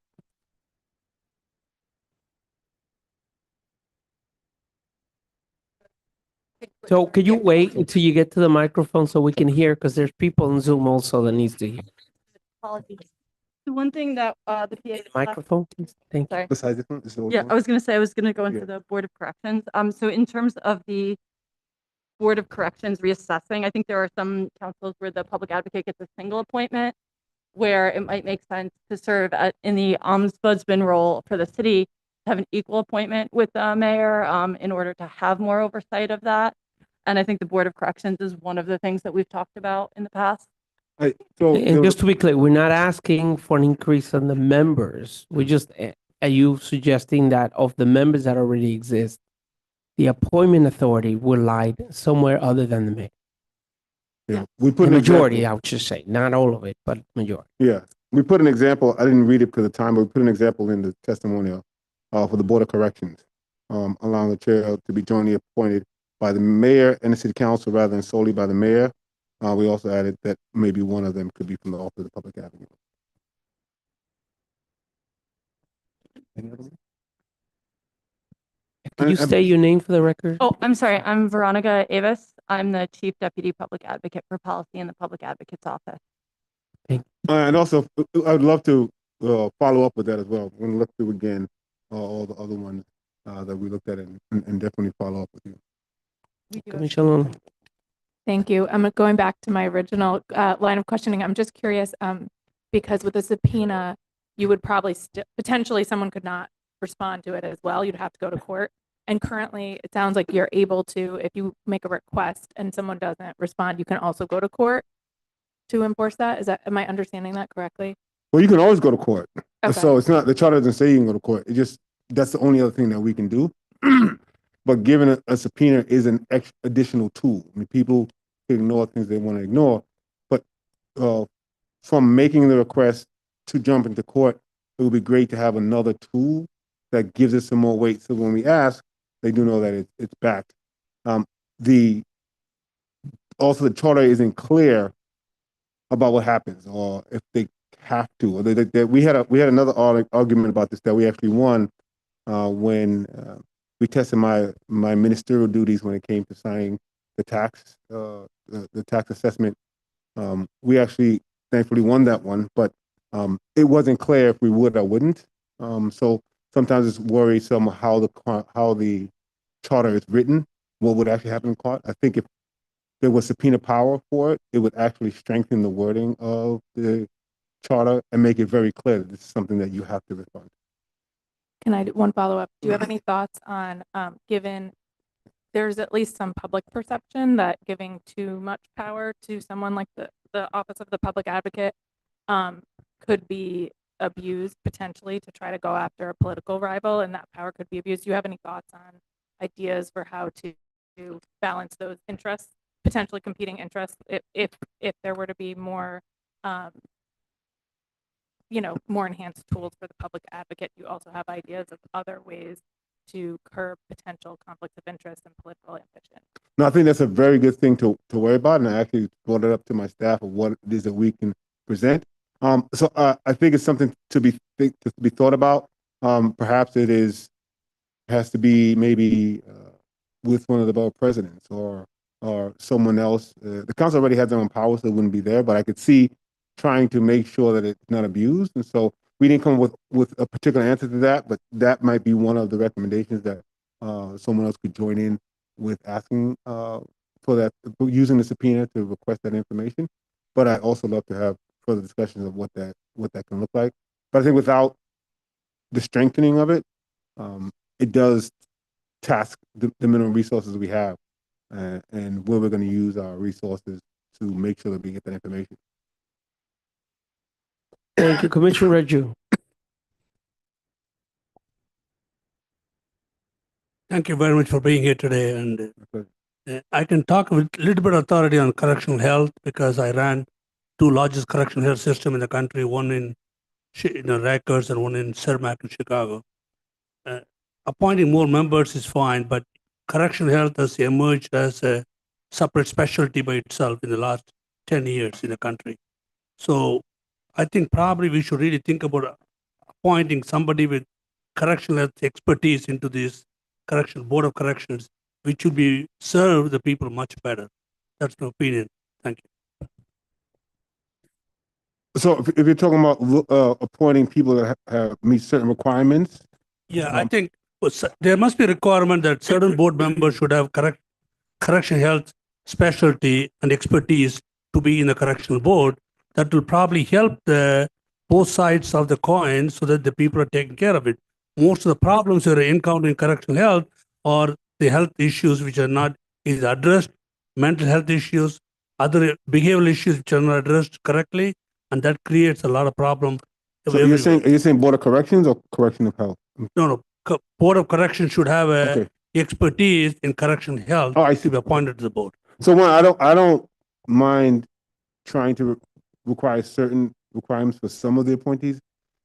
[SPEAKER 3] So could you wait until you get to the microphone so we can hear? Because there's people on Zoom also that needs to hear.
[SPEAKER 19] Apologies. The one thing that the PA
[SPEAKER 3] Microphone, please. Thank you.
[SPEAKER 19] Sorry.
[SPEAKER 15] Besides this one, this is the old
[SPEAKER 19] Yeah,
[SPEAKER 15] one?
[SPEAKER 19] I was going to say I was going to go into
[SPEAKER 15] Yeah.
[SPEAKER 19] the Board of Corrections. So in terms of the Board of Corrections reassessing, I think there are some councils where the public advocate gets a single appointment, where it might make sense to serve in the ombudsman role for the city, have an equal appointment with the mayor in order to have more oversight of that. And I think the Board of Corrections is one of the things that we've talked about in the past.
[SPEAKER 3] And just to be clear, we're not asking for an increase on the members. We just, are you suggesting that of the members that already exist, the appointment authority will lie somewhere other than the mayor?
[SPEAKER 15] Yeah, we put
[SPEAKER 3] The
[SPEAKER 15] an
[SPEAKER 3] majority,
[SPEAKER 15] example.
[SPEAKER 3] I would just say, not all of it, but majority.
[SPEAKER 15] Yeah, we put an example. I didn't read it because of time, but we put an example in the testimonial for the Board of Corrections, allowing the chair to be jointly appointed by the mayor and the city council rather than solely by the mayor. We also added that maybe one of them could be from the office of the public advocate. Any other one?
[SPEAKER 3] Can you state your name for the record?
[SPEAKER 19] Oh, I'm sorry. I'm Veronica Avis. I'm the Chief Deputy Public Advocate for Policy in the Public Advocate's Office.
[SPEAKER 15] And also, I would love to follow up with that as well. We're going to look through again all the other ones that we looked at and definitely follow up with you.
[SPEAKER 3] Commissioner Long.
[SPEAKER 1] Thank you. I'm going back to my original line of questioning. I'm just curious, because with a subpoena, you would probably potentially someone could not respond to it as well. You'd have to go to court. And currently, it sounds like you're able to, if you make a request and someone doesn't respond, you can also go to court to enforce that. Am I understanding that correctly?
[SPEAKER 15] Well, you can always go to court.
[SPEAKER 1] Okay.
[SPEAKER 15] So it's not, the charter doesn't say you can go to court. That's the only other thing that we can do. But giving a subpoena is an additional tool. I mean, people can ignore things they want to ignore. But from making the request to jump into court, it would be great to have another tool that gives us some more weight. So when we ask, they do know that it's backed. Also, the charter isn't clear about what happens, or if they have to. Or we had another argument about this that we actually won when we tested my ministerial duties when it came to signing the tax assessment. We actually thankfully won that one, but it wasn't clear if we would or wouldn't. So sometimes it's worrisome how the charter is written, what would actually happen in court. I think if there was subpoena power for it, it would actually strengthen the wording of the charter and make it very clear that this is something that you have to respond to.
[SPEAKER 1] Can I do one follow-up? Do you have any thoughts on, given there's at least some public perception that giving too much power to someone like the the Office of the Public Advocate could be abused potentially to try to go after a political rival, and that power could be abused. Do you have any thoughts on ideas for how to balance those interests, potentially competing interests, if there were to be more, more enhanced tools for the public advocate? You also have ideas of other ways to curb potential conflicts of interest and political ambition.
[SPEAKER 15] No, I think that's a very good thing to worry about, and I actually brought it up to my staff of what it is that we can present. So I think it's something to be thought about. Perhaps it has to be maybe with one of the borough presidents or someone else. The council already has their own powers, so it wouldn't be there. But I could see trying to make sure that it's not abused, and so we didn't come with a particular answer to that. But that might be one of the recommendations that someone else could join in with asking for that, using the subpoena to request that information. But I also love to have further discussions of what that can look like. But I think without the strengthening of it, it does task the minimum resources we have and where we're going to use our resources to make sure that we get that information.
[SPEAKER 3] Thank you, Commissioner Raju.
[SPEAKER 7] Thank you very much for being here today. And I can talk with a little bit of authority on correctional health because I ran two largest correctional health systems in the country, one in Rikers and one in Cermak in Chicago. Appointing more members is fine, but correctional health has emerged as a separate specialty by itself in the last 10 years in the country. So I think probably we should really think about appointing somebody with correctional health expertise into this correction board of corrections, which would be serve the people much better. That's my opinion. Thank you.
[SPEAKER 15] So if you're talking about appointing people that have meet certain requirements.
[SPEAKER 7] Yeah, I think there must be a requirement that certain board members should have correction health specialty and expertise to be in the correctional board. That will probably help the both sides of the coin so that the people are taking care of it. Most of the problems that are encountering correctional health are the health issues which are not is addressed, mental health issues, other behavioral issues which are not addressed correctly, and that creates a lot of problem.
[SPEAKER 15] So are you saying Board of Corrections or Correction of Health?
[SPEAKER 7] No. Board of Corrections should have a expertise in correction health to be appointed to the board.
[SPEAKER 15] So one, I don't mind trying to require certain requirements for some of the appointees.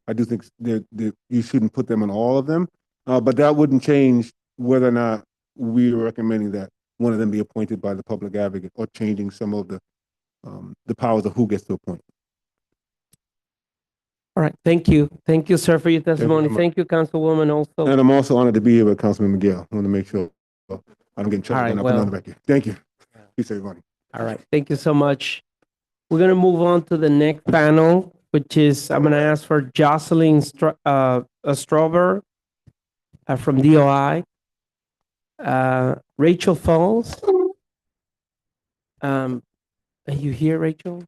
[SPEAKER 15] I do think that you shouldn't put them on all of them, but that wouldn't change whether or not we are recommending that one of them be appointed by the public advocate or changing some of the powers of who gets to appoint.
[SPEAKER 3] All right, thank you, sir, for your testimony. Thank you, Councilwoman. Also,
[SPEAKER 15] and I'm also honored to be here with Councilman Miguel. I want to make sure I don't get in trouble.
[SPEAKER 3] All right, well,
[SPEAKER 15] back here. Thank you. Peace, everybody.
[SPEAKER 3] All right, thank you so much. We're gonna move on to the next panel, which is I'm gonna ask for Jocelyn Strawber from DOI, Rachel Falls. Are you here, Rachel?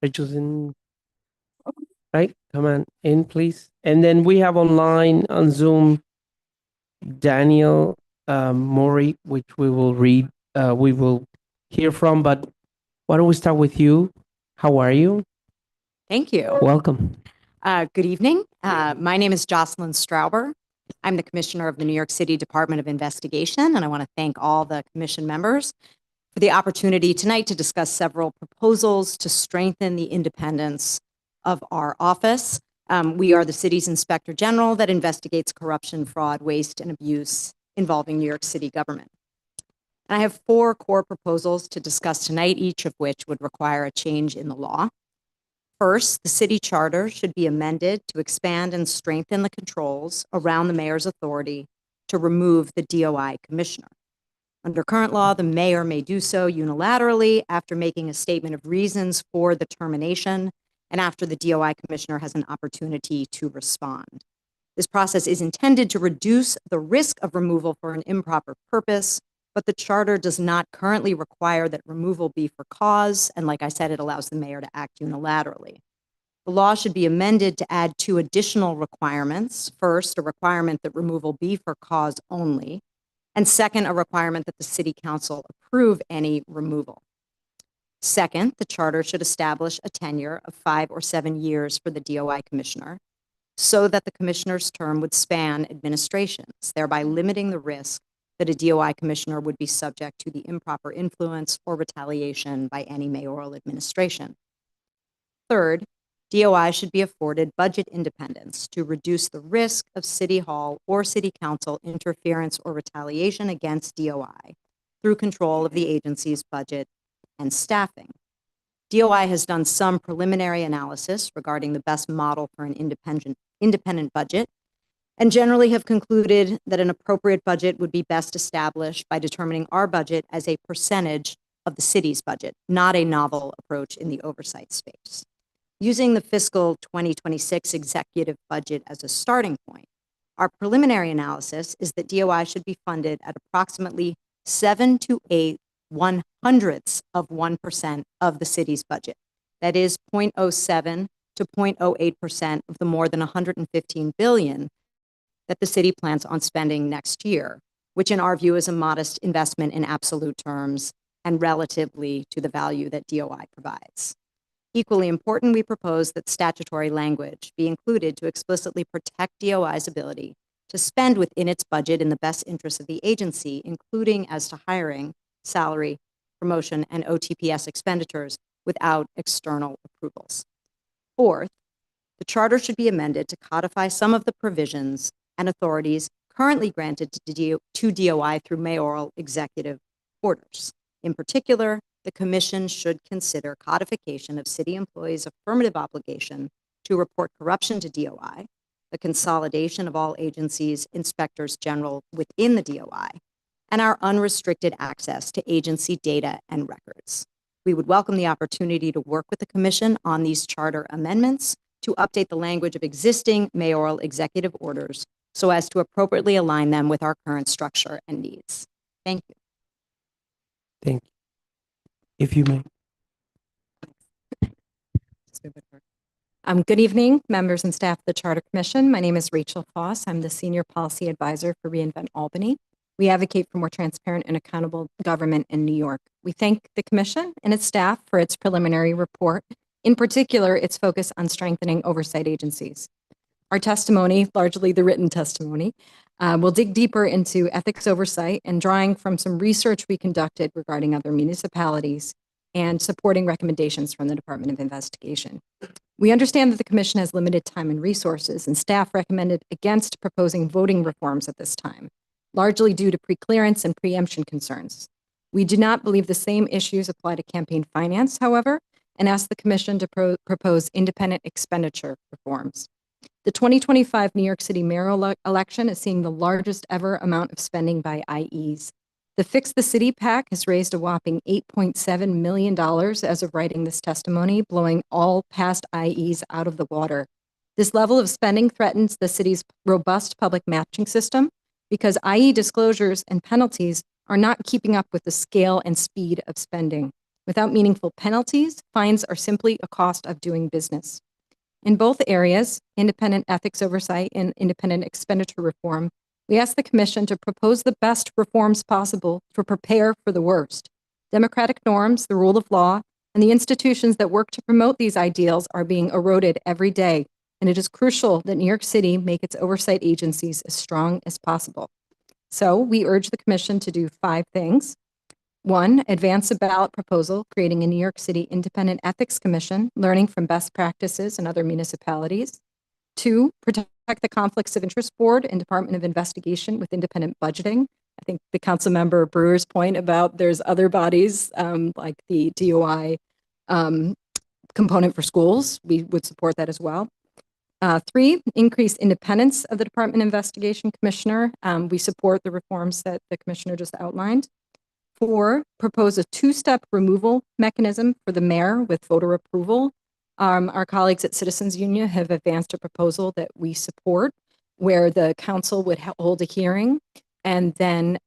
[SPEAKER 3] Rachel's in, right? Come on in, please. And then we have online on Zoom, Daniel Mori, which we will hear from, but why don't we start with you? How are you?
[SPEAKER 20] Thank you.
[SPEAKER 3] Welcome.
[SPEAKER 20] Good evening. My name is Jocelyn Strawber. I'm the Commissioner of the New York City Department of Investigation, and I want to thank all the commission members for the opportunity tonight to discuss several proposals to strengthen the independence of our office. We are the city's Inspector General that investigates corruption, fraud, waste, and abuse involving New York City government. And I have 4 core proposals to discuss tonight, each of which would require a change in the law. First, the city charter should be amended to expand and strengthen the controls around the mayor's authority to remove the DOI commissioner. Under current law, the mayor may do so unilaterally after making a statement of reasons for the termination and after the DOI commissioner has an opportunity to respond. This process is intended to reduce the risk of removal for an improper purpose, but the charter does not currently require that removal be for cause, and like I said, it allows the mayor to act unilaterally. The law should be amended to add 2 additional requirements. First, a requirement that removal be for cause only, And second, a requirement that the city council approve any removal. Second, the charter should establish a tenure of 5 or 7 years for the DOI commissioner so that the commissioner's term would span administrations, thereby limiting the risk that a DOI commissioner would be subject to the improper influence or retaliation by any mayoral administration. Third, DOI should be afforded budget independence to reduce the risk of City Hall or City Council interference or retaliation against DOI through control of the agency's budget and staffing. DOI has done some preliminary analysis regarding the best model for an independent budget, and generally have concluded that an appropriate budget would be best established by determining our budget as a percentage of the city's budget, not a novel approach in the oversight space. Using the fiscal 2026 executive budget as a starting point, our preliminary analysis is that DOI should be funded at approximately 7 to 8 1/100% of the city's budget. That is 0.07 to 0.08% of the more than $115 billion that the city plans on spending next year, which in our view is a modest investment in absolute terms and relatively to the value that DOI provides. Equally important, we propose that statutory language be included to explicitly protect DOI's ability to spend within its budget in the best interest of the agency, including as to hiring, salary, promotion, and OTPS expenditures without external approvals. Fourth, the charter should be amended to codify some of the provisions and authorities currently granted to DOI through mayoral executive orders. In particular, the commission should consider codification of city employees' affirmative obligation to report corruption to DOI, the consolidation of all agencies' inspectors general within the DOI, and our unrestricted access to agency data and records. We would welcome the opportunity to work with the commission on these charter amendments to update the language of existing mayoral executive orders so as to appropriately align them with our current structure and needs. Thank you.
[SPEAKER 3] Thank you. If you may.
[SPEAKER 21] Good evening, members and staff of the Charter Commission. My name is Rachel Foss. I'm the Senior Policy Advisor for reInvent Albany. We advocate for more transparent and accountable government in New York. We thank the Commission and its staff for its preliminary report, in particular, its focus on strengthening oversight agencies. Our testimony, largely the written testimony, will dig deeper into ethics oversight and drawing from some research we conducted regarding other municipalities and supporting recommendations from the Department of Investigation. We understand that the Commission has limited time and resources, and staff recommended against proposing voting reforms at this time, largely due to preclearance and preemption concerns. We do not believe the same issues apply to campaign finance, however, and ask the Commission to propose independent expenditure reforms. The 2025 New York City mayoral election is seeing the largest ever amount of spending by IEs. The Fix the City PAC has raised a whopping $8.7 million as of writing this testimony, blowing all past IEs out of the water. This level of spending threatens the city's robust public matching system because IE disclosures and penalties are not keeping up with the scale and speed of spending. Without meaningful penalties, fines are simply a cost of doing business. In both areas, independent ethics oversight and independent expenditure reform, we ask the Commission to propose the best reforms possible to prepare for the worst. Democratic norms, the rule of law, and the institutions that work to promote these ideals are being eroded every day, and it is crucial that New York City make its oversight agencies as strong as possible. So we urge the Commission to do 5 things. 1, advance a ballot proposal creating a New York City Independent Ethics Commission, learning from best practices in other municipalities. 2, protect the Conflicts of Interest Board and Department of Investigation with independent budgeting. I think the Councilmember Brewer's point about there's other bodies like the DOI component for schools, we would support that as well. 3, increase independence of the Department of Investigation Commissioner. We support the reforms that the Commissioner just outlined. 4, propose a 2-step removal mechanism for the mayor with voter approval. Our colleagues at Citizens Union have advanced a proposal that we support where the council would hold a hearing and then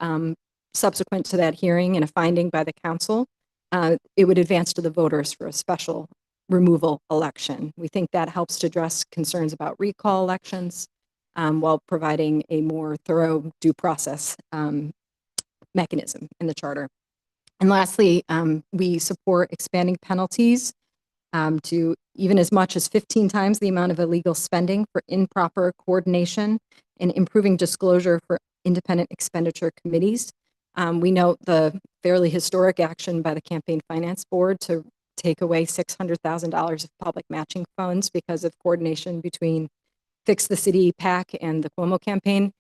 [SPEAKER 21] subsequent to that hearing and a finding by the council, it would advance to the voters for a special removal election. We think that helps to address concerns about recall elections while providing a more thorough due process mechanism in the charter. And lastly, we support expanding penalties to even as much as 15 times the amount of illegal spending for improper coordination and improving disclosure for independent expenditure committees. We note the fairly historic action by the Campaign Finance Board to take away $600,000 of public matching funds because of coordination between Fix the City PAC and the Cuomo campaign.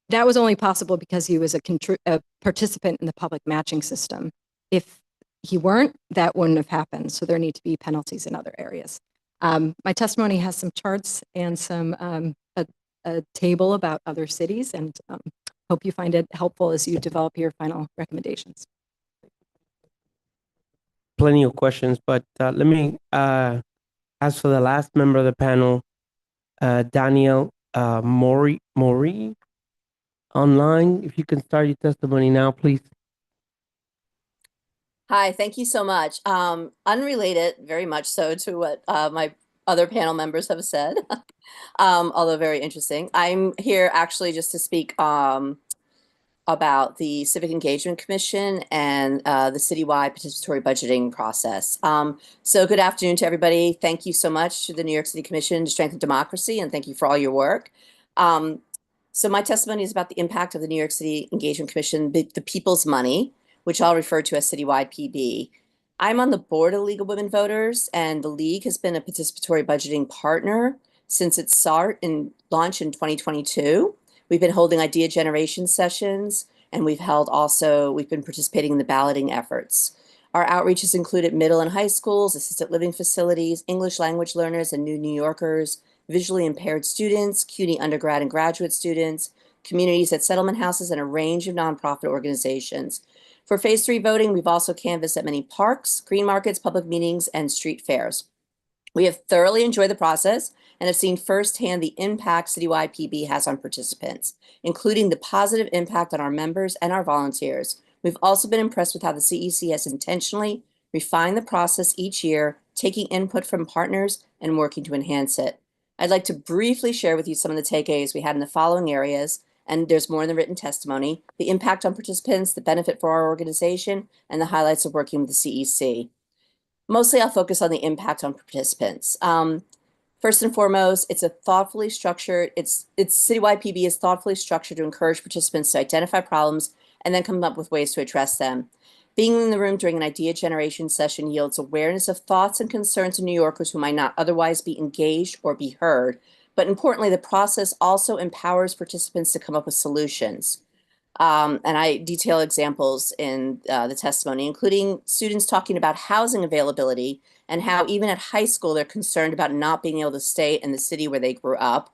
[SPEAKER 21] That was only possible because he was a participant in the public matching system. If he weren't, that wouldn't have happened. So there need to be penalties in other areas. My testimony has some charts and some a table about other cities, and hope you find it helpful as you develop your final recommendations.
[SPEAKER 3] Plenty of questions, but let me ask for the last member of the panel, Daniel Mori online. If you can start your testimony now, please.
[SPEAKER 10] Hi, thank you so much. Unrelated, very much so, to what my other panel members have said, although very interesting. I'm here actually just to speak about the Civic Engagement Commission and the citywide participatory budgeting process. So good afternoon to everybody. Thank you so much to the New York City Commission to Strengthen Democracy, and thank you for all your work. So my testimony is about the impact of the New York City Engagement Commission, the people's money, which I'll refer to as Citywide PB. I'm on the board of League of Women Voters, and the League has been a participatory budgeting partner since its start and launch in 2022. We've been holding idea generation sessions, and we've been participating in the balloting efforts. Our outreach has included middle and high schools, assisted living facilities, English language learners and new New Yorkers, visually impaired students, CUNY undergrad and graduate students, communities at settlement houses, and a range of nonprofit organizations. For Phase 3 voting, we've also canvassed at many parks, green markets, public meetings, and street fairs. We have thoroughly enjoyed the process and have seen firsthand the impact Citywide PB has on participants, including the positive impact on our members and our volunteers. We've also been impressed with how the CEC has intentionally refined the process each year, taking input from partners and working to enhance it. I'd like to briefly share with you some of the takeaways we had in the following areas, and there's more in the written testimony: the impact on participants, the benefit for our organization, and the highlights of working with the CEC. Mostly I'll focus on the impact on participants. First and foremost, it's a thoughtfully structured, Citywide PB is thoughtfully structured to encourage participants to identify problems and then come up with ways to address them. Being in the room during an idea generation session yields awareness of thoughts and concerns of New Yorkers who might not otherwise be engaged or be heard. But importantly, the process also empowers participants to come up with solutions. And I detail examples in the testimony, including students talking about housing availability and how even at high school, they're concerned about not being able to stay in the city where they grew up.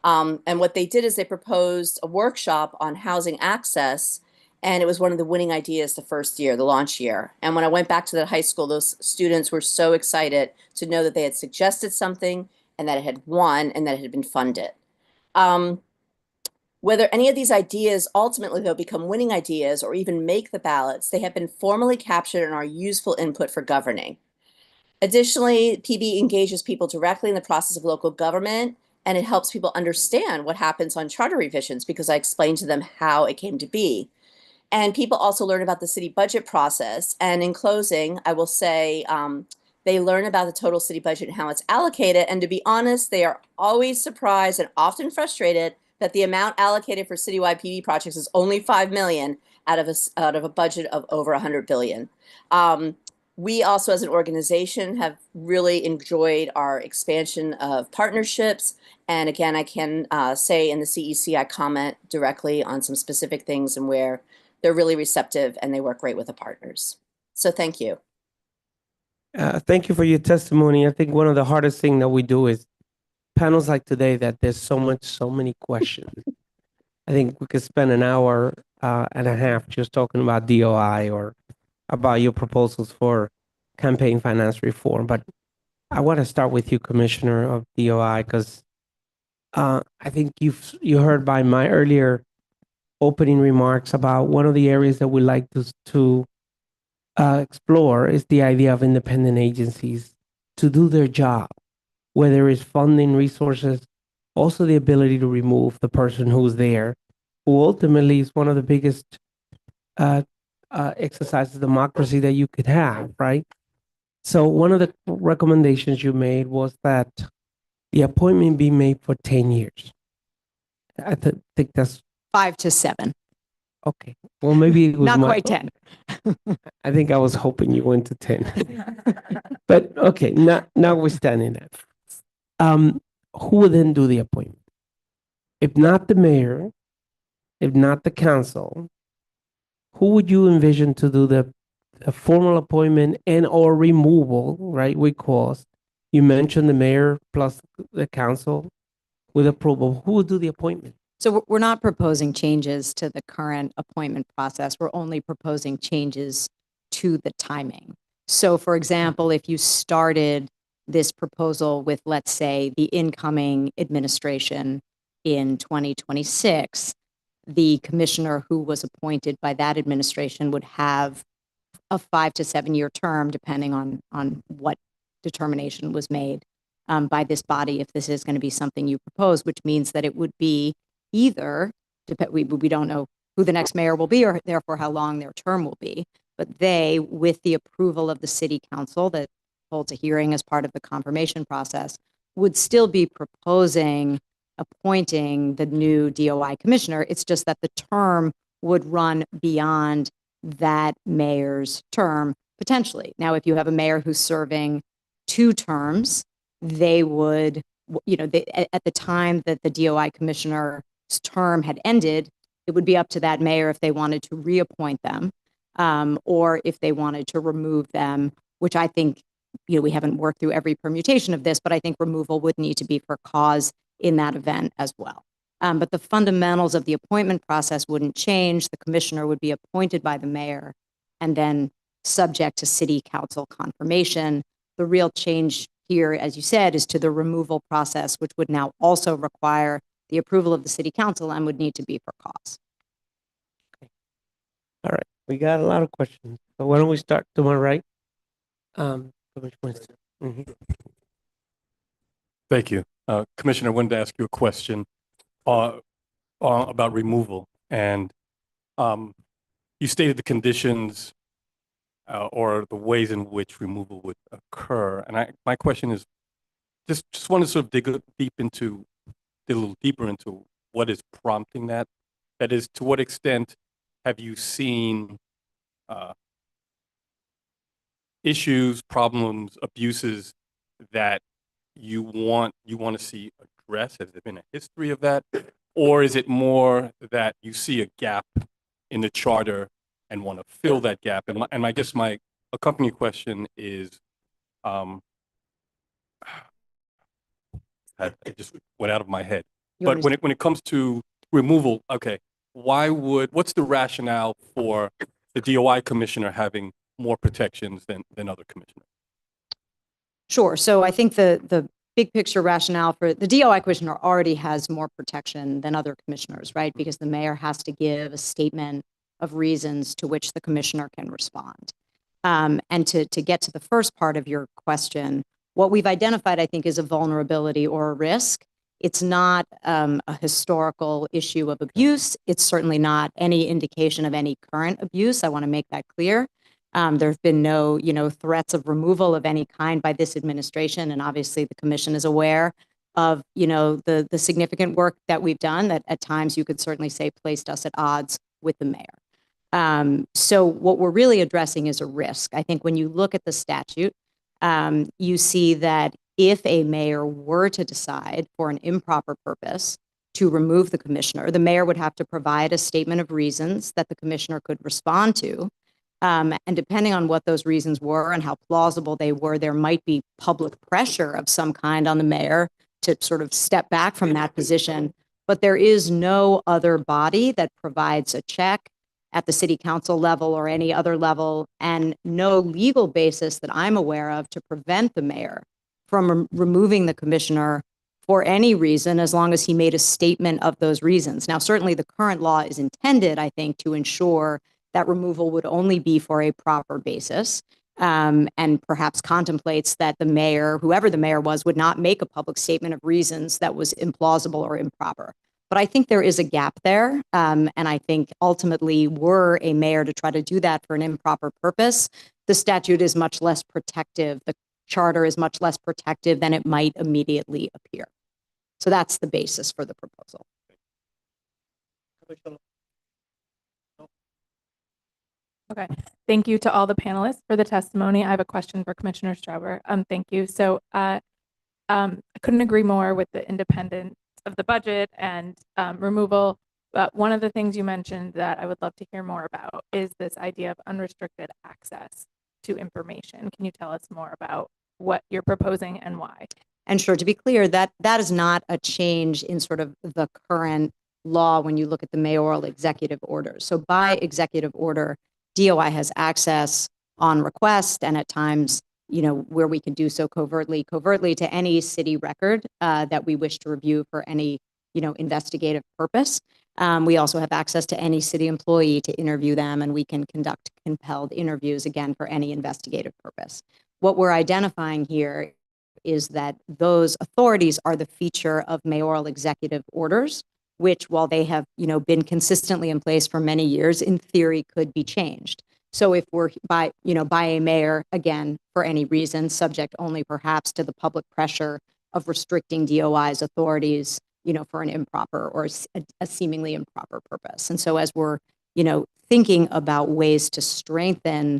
[SPEAKER 10] And what they did is they proposed a workshop on housing access, and it was one of the winning ideas the first year, the launch year. And when I went back to that high school, those students were so excited to know that they had suggested something and that it had won and that it had been funded. Whether any of these ideas ultimately they'll become winning ideas or even make the ballots, they have been formally captured and are useful input for governing. Additionally, PB engages people directly in the process of local government, and it helps people understand what happens on charter revisions because I explained to them how it came to be. And people also learn about the city budget process. And in closing, I will say they learn about the total city budget and how it's allocated. And to be honest, they are always surprised and often frustrated that the amount allocated for citywide PB projects is only $5 million out of a budget of over $100 billion. We also, as an organization, have really enjoyed our expansion of partnerships. And again, I can say in the CEC, I comment directly on some specific things and where they're really receptive and they work great with the partners. So thank you.
[SPEAKER 3] Thank you for your testimony. I think one of the hardest things that we do is panels like today that there's so many questions. I think we could spend an hour and a half just talking about DOI or about your proposals for campaign finance reform. But I want to start with you, Commissioner of DOI, because I think you heard by my earlier opening remarks about one of the areas that we like to explore is the idea of independent agencies to do their job, whether it's funding, resources, also the ability to remove the person who's there, who ultimately is one of the biggest exercise of democracy that you could have, right? So one of the recommendations you made was that the appointment be made for 10 years. I think that's
[SPEAKER 20] 5 to 7,
[SPEAKER 3] okay. Well, maybe it was
[SPEAKER 20] not
[SPEAKER 3] my-
[SPEAKER 20] quite 10.
[SPEAKER 3] I think I was hoping you went to 10. But okay, notwithstanding that, who would then do the appointment? If not the mayor, if not the council, who would you envision to do the formal appointment and or removal, right, with cost? You mentioned the mayor plus the council with approval. Who would do the appointment?
[SPEAKER 20] So we're not proposing changes to the current appointment process. We're only proposing changes to the timing. So for example, if you started this proposal with, let's say, the incoming administration in 2026, the commissioner who was appointed by that administration would have a 5 to 7 year term, depending on what determination was made by this body, if this is going to be something you propose, which means that it would be either, we don't know who the next mayor will be or therefore how long their term will be, but they, with the approval of the city council that holds a hearing as part of the confirmation process, would still be proposing appointing the new DOI commissioner. It's just that the term would run beyond that mayor's term potentially. Now, if you have a mayor who's serving 2 terms, they would, at the time that the DOI commissioner's term had ended, it would be up to that mayor if they wanted to reappoint them or if they wanted to remove them, which I think, we haven't worked through every permutation of this, but I think removal would need to be for cause in that event as well. But the fundamentals of the appointment process wouldn't change. The commissioner would be appointed by the mayor and then subject to city council confirmation. The real change here, as you said, is to the removal process, which would now also require the approval of the city council and would need to be for cause.
[SPEAKER 3] All right, we got a lot of questions. So why don't we start to my right?
[SPEAKER 5] Thank you. Commissioner, I wanted to ask you a question about removal. And you stated the conditions or the ways in which removal would occur. And my question is, just want to sort of dig a little deeper into what is prompting that. That is, to what extent have you seen issues, problems, abuses that you want to see addressed? Has there been a history of that? Or is it more that you see a gap in the charter and want to fill that gap? And I guess my accompanying question is, it just went out of my head. But when it comes to removal, okay, what's the rationale for the DOI commissioner having more protections than other commissioners?
[SPEAKER 20] Sure. So I think the big picture rationale for the DOI commissioner already has more protection than other commissioners, right? Because the mayor has to give a statement of reasons to which the commissioner can respond. And to get to the first part of your question, what we've identified, I think, is a vulnerability or a risk. It's not a historical issue of abuse. It's certainly not any indication of any current abuse. I want to make that clear. There have been no, threats of removal of any kind by this administration, and obviously the commission is aware of, the significant work that we've done that at times you could certainly say placed us at odds with the mayor. So what we're really addressing is a risk. I think when you look at the statute, you see that if a mayor were to decide for an improper purpose to remove the commissioner, the mayor would have to provide a statement of reasons that the commissioner could respond to. And depending on what those reasons were and how plausible they were, there might be public pressure of some kind on the mayor to sort of step back from that position. But there is no other body that provides a check at the city council level or any other level, and no legal basis that I'm aware of to prevent the mayor from removing the commissioner for any reason, as long as he made a statement of those reasons. Now, certainly the current law is intended, I think, to ensure that removal would only be for a proper basis, and perhaps contemplates that the mayor, whoever the mayor was, would not make a public statement of reasons that was implausible or improper. But I think there is a gap there. And I think ultimately, were a mayor to try to do that for an improper purpose, the statute is much less protective. The charter is much less protective than it might immediately appear. So that's the basis for the proposal.
[SPEAKER 1] Okay. Thank you to all the panelists for the testimony. I have a question for Commissioner Strouber. Thank you. So I couldn't agree more with the independence of the budget and removal. But one of the things you mentioned that I would love to hear more about is this idea of unrestricted access to information. Can you tell us more about what you're proposing and why?
[SPEAKER 20] And sure, to be clear, that is not a change in sort of the current law when you look at the mayoral executive orders. So by executive order, DOI has access on request and at times, where we can do so covertly to any city record that we wish to review for any, investigative purpose. We also have access to any city employee to interview them, and we can conduct compelled interviews again for any investigative purpose. What we're identifying here is that those authorities are the feature of mayoral executive orders, which, while they have, been consistently in place for many years, in theory could be changed. So if we're by a mayor, again, for any reason, subject only perhaps to the public pressure of restricting DOI's authorities, for an improper or a seemingly improper purpose. And so as we're, thinking about ways to strengthen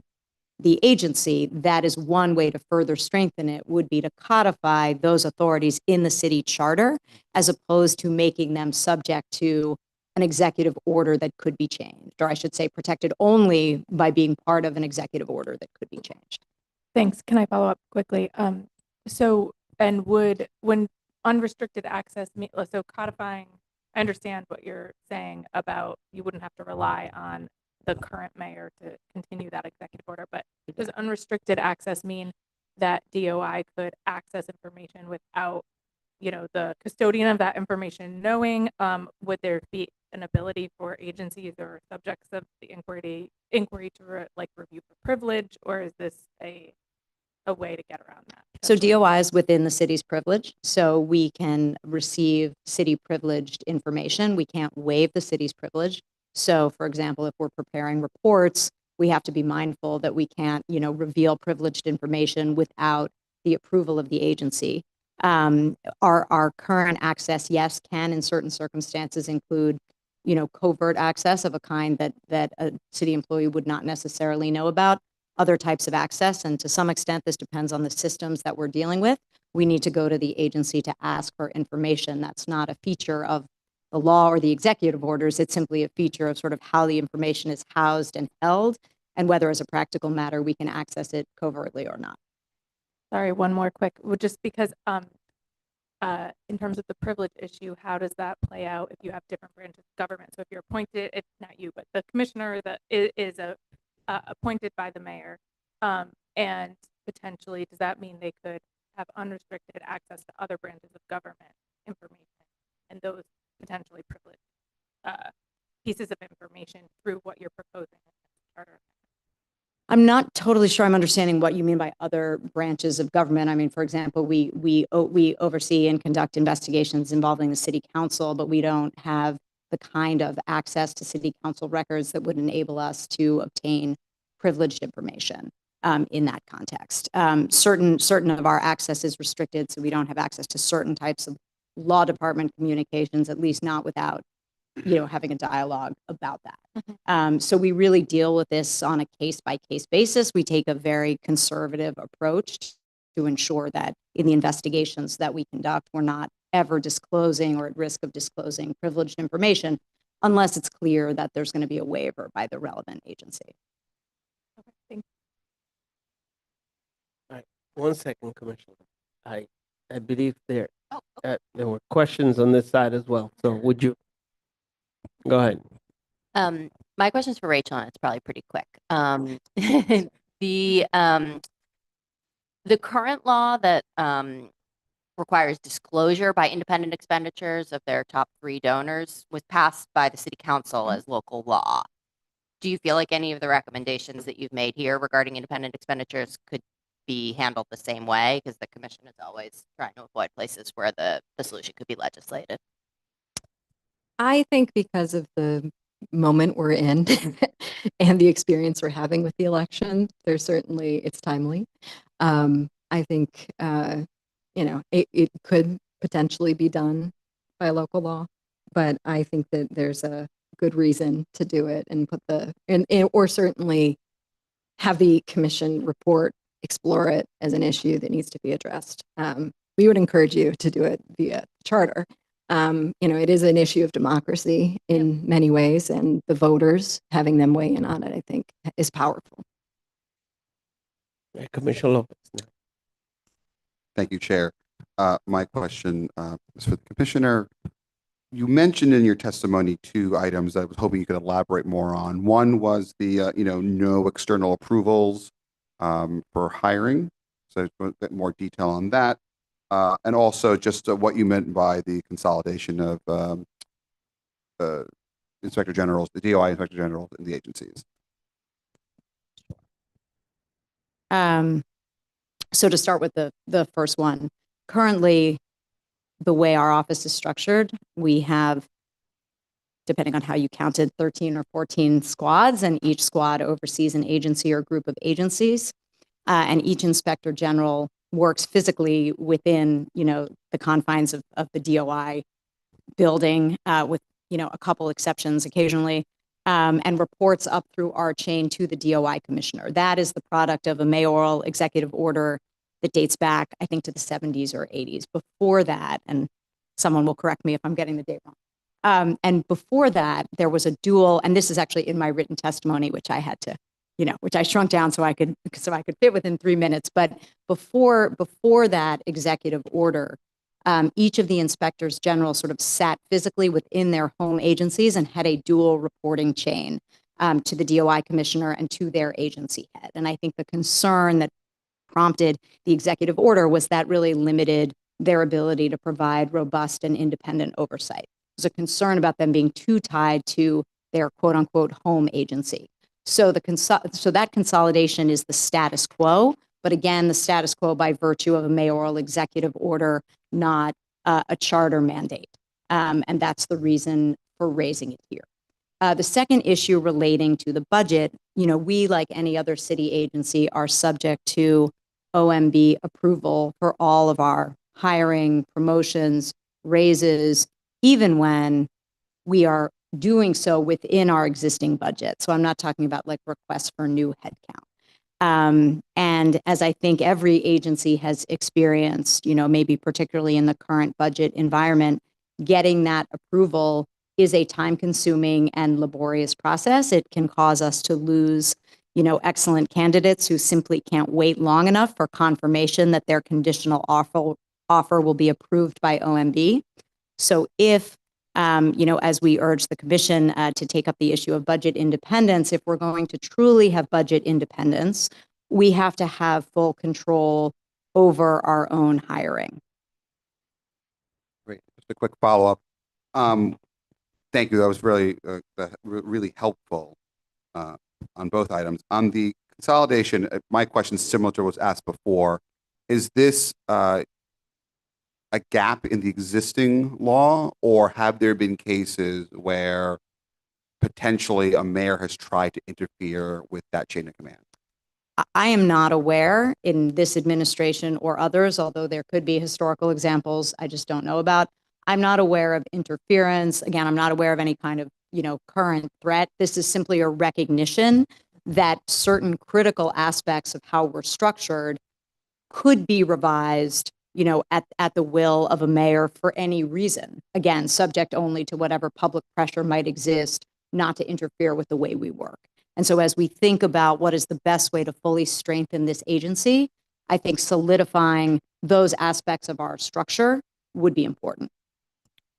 [SPEAKER 20] the agency, that is one way to further strengthen it would be to codify those authorities in the city charter, as opposed to making them subject to an executive order that could be changed, or I should say protected only by being part of an executive order that could be changed.
[SPEAKER 1] Thanks. Can I follow up quickly? When unrestricted access, so codifying, I understand what you're saying about you wouldn't have to rely on the current mayor to continue that executive order, but does unrestricted access mean that DOI could access information without, the custodian of that information knowing? Would there be an ability for agencies or subjects of the inquiry to review for privilege, or is this a way to get around that?
[SPEAKER 20] So DOI is within the city's privilege, so we can receive city privileged information. We can't waive the city's privilege. So, for example, if we're preparing reports, we have to be mindful that we can't, reveal privileged information without the approval of the agency. Our current access, yes, can in certain circumstances include, covert access of a kind that a city employee would not necessarily know about. Other types of access, and to some extent, this depends on the systems that we're dealing with. We need to go to the agency to ask for information. That's not a feature of the law or the executive orders. It's simply a feature of sort of how the information is housed and held, and whether as a practical matter we can access it covertly or not.
[SPEAKER 1] Sorry, one more quick, just because in terms of the privilege issue, how does that play out if you have different branches of government? So if you're appointed, it's not you, but the commissioner that is appointed by the mayor, and potentially, does that mean they could have unrestricted access to other branches of government information and those potentially privileged pieces of information through what you're proposing in the charter?
[SPEAKER 20] I'm not totally sure I'm understanding what you mean by other branches of government. I mean, for example, we oversee and conduct investigations involving the city council, but we don't have the kind of access to city council records that would enable us to obtain privileged information in that context. Certain of our access is restricted, so we don't have access to certain types of law department communications, at least not without, having a dialogue about that. So we really deal with this on a case-by-case basis. We take a very conservative approach to ensure that in the investigations that we conduct, we're not ever disclosing or at risk of disclosing privileged information unless it's clear that there's going to be a waiver by the relevant agency.
[SPEAKER 1] Okay, thank
[SPEAKER 3] All right, 1 second, Commissioner. I believe there were questions on this side as well. So would you go ahead?
[SPEAKER 6] My question's for Rachel, and it's probably pretty quick. The current law that requires disclosure by independent expenditures of their top 3 donors was passed by the city council as local law. Do you feel like any of the recommendations that you've made here regarding independent expenditures could be handled the same way? Because the commission is always trying to avoid places where the solution could be legislated.
[SPEAKER 21] I think because of the moment we're in and the experience we're having with the election, it's timely. I think, it could potentially be done by local law, but I think that there's a good reason to do it and or certainly have the commission report, explore it as an issue that needs to be addressed. We would encourage you to do it via charter. It is an issue of democracy in many ways, and the voters having them weigh in on it, I think, is powerful.
[SPEAKER 3] Commissioner Lopez.
[SPEAKER 4] Thank you, Chair. My question is for the Commissioner. You mentioned in your testimony 2 items that I was hoping you could elaborate more on. One was the, no external approvals for hiring. So a bit more detail on that. And also just what you meant by the consolidation of inspector generals, the DOI inspector generals in the agencies.
[SPEAKER 20] So to start with the first one, currently, the way our office is structured, we have, depending on how you counted, 13 or 14 squads, and each squad oversees an agency or group of agencies. And each inspector general works physically within, the confines of the DOI building, with, a couple exceptions occasionally, and reports up through our chain to the DOI commissioner. That is the product of a mayoral executive order that dates back, I think, to the 70s or 80s. Before that, and someone will correct me if I'm getting the date wrong. And before that, there was a dual, and this is actually in my written testimony, which I had to, which I shrunk down so I could fit within 3 minutes. But before that executive order, each of the inspectors general sort of sat physically within their home agencies and had a dual reporting chain to the DOI commissioner and to their agency head. And I think the concern that prompted the executive order was that really limited their ability to provide robust and independent oversight. There's a concern about them being too tied to their quote unquote home agency. So that consolidation is the status quo, but again, the status quo by virtue of a mayoral executive order, not a charter mandate. And that's the reason for raising it here. The second issue relating to the budget, we, like any other city agency, are subject to OMB approval for all of our hiring, promotions, raises, even when we are doing so within our existing budget. So I'm not talking about like requests for new headcount. And as I think every agency has experienced, maybe particularly in the current budget environment, getting that approval is a time-consuming and laborious process. It can cause us to lose, excellent candidates who simply can't wait long enough for confirmation that their conditional offer will be approved by OMB. So if, as we urge the commission to take up the issue of budget independence, if we're going to truly have budget independence, we have to have full control over our own hiring.
[SPEAKER 4] Great. Just a quick follow-up. Thank you. That was really, really helpful on both items. On the consolidation, my question is similar to what was asked before. Is this a gap in the existing law, or have there been cases where potentially a mayor has tried to interfere with that chain of command?
[SPEAKER 20] I am not aware in this administration or others, although there could be historical examples I just don't know about. I'm not aware of interference. Again, I'm not aware of any kind of, current threat. This is simply a recognition that certain critical aspects of how we're structured could be revised, at the will of a mayor for any reason. Again, subject only to whatever public pressure might exist, not to interfere with the way we work. And so as we think about what is the best way to fully strengthen this agency, I think solidifying those aspects of our structure would be important.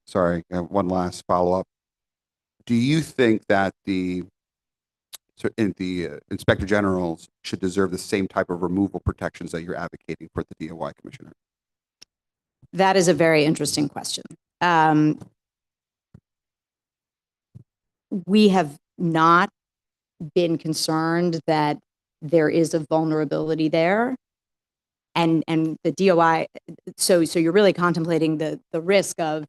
[SPEAKER 4] Sorry, one last follow-up. Do you think that the inspector generals should deserve the same type of removal protections that you're advocating for the DOI commissioner?
[SPEAKER 20] That is a very interesting question. We have not been concerned that there is a vulnerability there. And the DOI, so you're really contemplating the risk of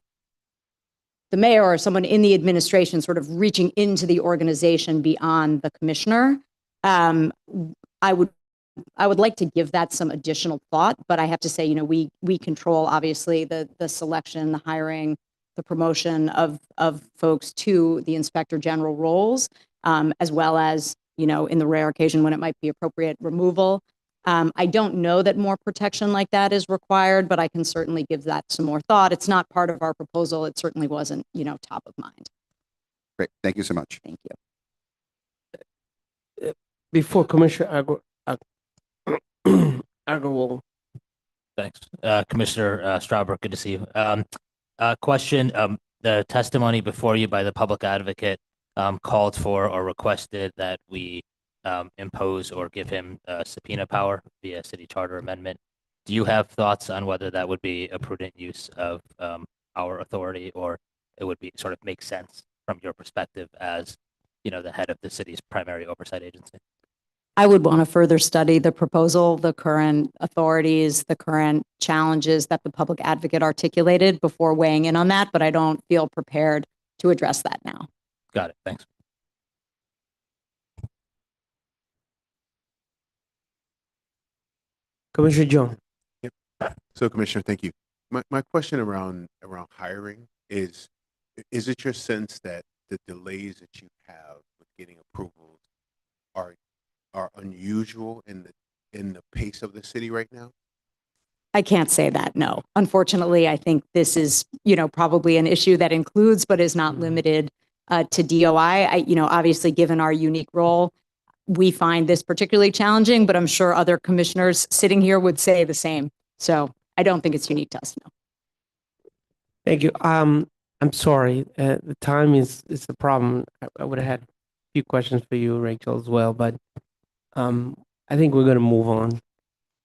[SPEAKER 20] the mayor or someone in the administration sort of reaching into the organization beyond the commissioner. I would like to give that some additional thought, but I have to say, we control obviously the selection, the hiring, the promotion of folks to the inspector general roles, as well as, in the rare occasion when it might be appropriate, removal. I don't know that more protection like that is required, but I can certainly give that some more thought. It's not part of our proposal. It certainly wasn't, top of mind.
[SPEAKER 4] Great. Thank you so much.
[SPEAKER 20] Thank you.
[SPEAKER 3] Before Commissioner Agarwal.
[SPEAKER 2] Thanks. Commissioner Strouber, good to see you. Question, the testimony before you by the public advocate called for or requested that we impose or give him subpoena power via city charter amendment. Do you have thoughts on whether that would be a prudent use of our authority, or it would be sort of make sense from your perspective as, the head of the city's primary oversight agency?
[SPEAKER 20] I would want to further study the proposal, the current authorities, the current challenges that the public advocate articulated before weighing in on that, but I don't feel prepared to address that now.
[SPEAKER 2] Got it. Thanks.
[SPEAKER 3] Commissioner John.
[SPEAKER 14] So, Commissioner, thank you. My question around hiring is it your sense that the delays that you have with getting approvals are unusual in the pace of the city right now?
[SPEAKER 20] I can't say that, no. Unfortunately, I think this is, probably an issue that includes but is not limited to DOI. Obviously, given our unique role, we find this particularly challenging, but I'm sure other commissioners sitting here would say the same. So I don't think it's unique to us, no.
[SPEAKER 3] Thank you. I'm sorry. The time is the problem. I would have had a few questions for you, Rachel, as well, but I think we're going to move on.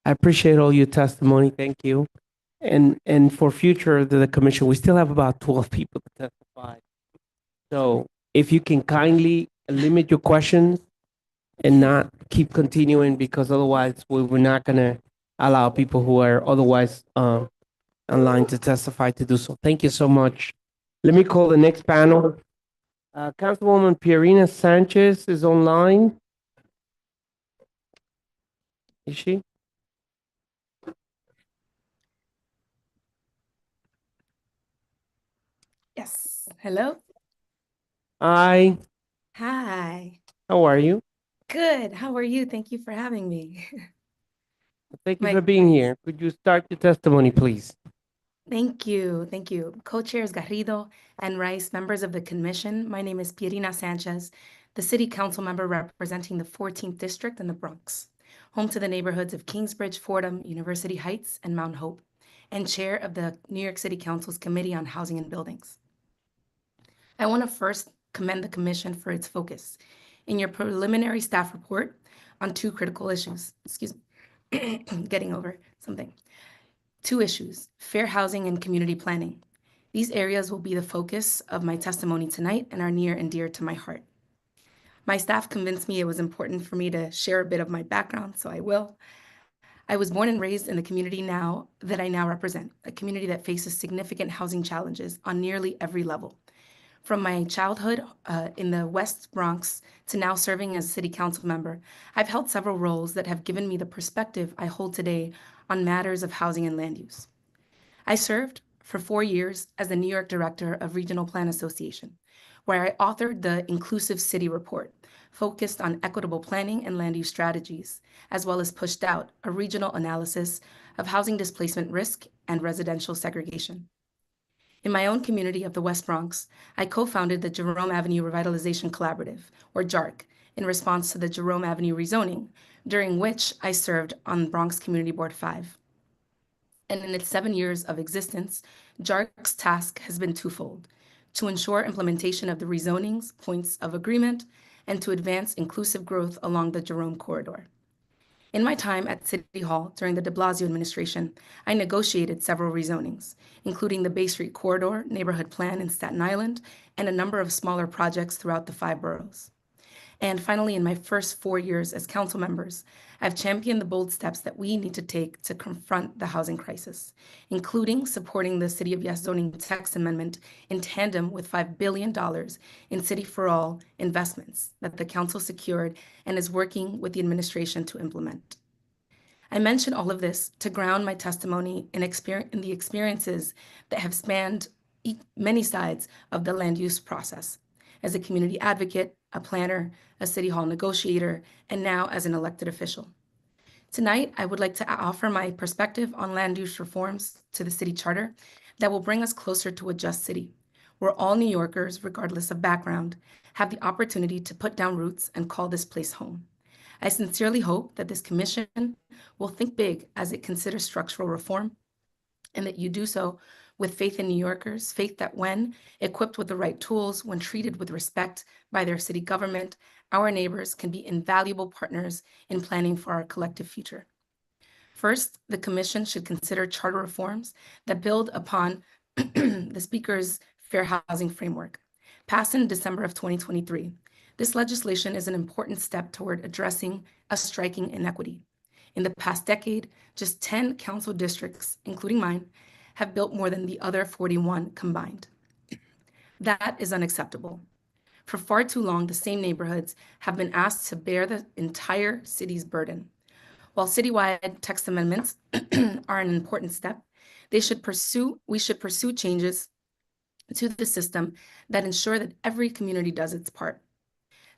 [SPEAKER 3] I appreciate all your testimony. Thank you. And for future the commission, we still have about 12 people to testify. So if you can kindly limit your questions and not keep continuing, because otherwise we're not going to allow people who are otherwise online to testify to do so. Thank you so much. Let me call the next panel. Councilwoman Pierina Sanchez is online. Is she?
[SPEAKER 11] Yes. Hello.
[SPEAKER 3] Hi.
[SPEAKER 11] Hi.
[SPEAKER 3] How are you?
[SPEAKER 11] Good. How are you? Thank you for having me.
[SPEAKER 3] Thank you for being here. Could you start your testimony, please?
[SPEAKER 11] Thank you. Thank you. Co-chairs Garrido and Rice, members of the commission. My name is Pierina Sanchez, the city council member representing the 14th district in the Bronx, home to the neighborhoods of Kingsbridge, Fordham, University Heights, and Mount Hope, and chair of the New York City Council's Committee on Housing and Buildings. I want to first commend the commission for its focus in your preliminary staff report on two critical issues. Excuse me, getting over something. Two issues, fair housing and community planning. These areas will be the focus of my testimony tonight and are near and dear to my heart. My staff convinced me it was important for me to share a bit of my background, so I will. I was born and raised in the community that I now represent, a community that faces significant housing challenges on nearly every level. From my childhood in the West Bronx to now serving as a city council member, I've held several roles that have given me the perspective I hold today on matters of housing and land use. I served for 4 years as the New York Director of Regional Plan Association, where I authored the Inclusive City Report, focused on equitable planning and land use strategies, as well as pushed out a regional analysis of housing displacement risk and residential segregation. In my own community of the West Bronx, I co-founded the Jerome Avenue Revitalization Collaborative, or JARC, in response to the Jerome Avenue rezoning, during which I served on Bronx Community Board 5. And in its 7 years of existence, JARC's task has been twofold: to ensure implementation of the rezoning's points of agreement and to advance inclusive growth along the Jerome corridor. In my time at City Hall during the de Blasio administration, I negotiated several rezonings, including the Bay Street Corridor neighborhood plan in Staten Island and a number of smaller projects throughout the 5 boroughs. And finally, in my first 4 years as council members, I've championed the bold steps that we need to take to confront the housing crisis, including supporting the City of Yes zoning text amendment in tandem with $5 billion in City for All investments that the council secured and is working with the administration to implement. I mention all of this to ground my testimony in the experiences that have spanned many sides of the land use process as a community advocate, a planner, a city hall negotiator, and now as an elected official. Tonight, I would like to offer my perspective on land use reforms to the city charter that will bring us closer to a just city, where all New Yorkers, regardless of background, have the opportunity to put down roots and call this place home. I sincerely hope that this commission will think big as it considers structural reform, and that you do so with faith in New Yorkers, faith that when equipped with the right tools, when treated with respect by their city government, our neighbors can be invaluable partners in planning for our collective future. First, the commission should consider charter reforms that build upon the Speaker's Fair Housing Framework, passed in December of 2023. This legislation is an important step toward addressing a striking inequity. In the past decade, just 10 council districts, including mine, have built more than the other 41 combined. That is unacceptable. For far too long, the same neighborhoods have been asked to bear the entire city's burden. While citywide text amendments are an important step, we should pursue changes to the system that ensure that every community does its part.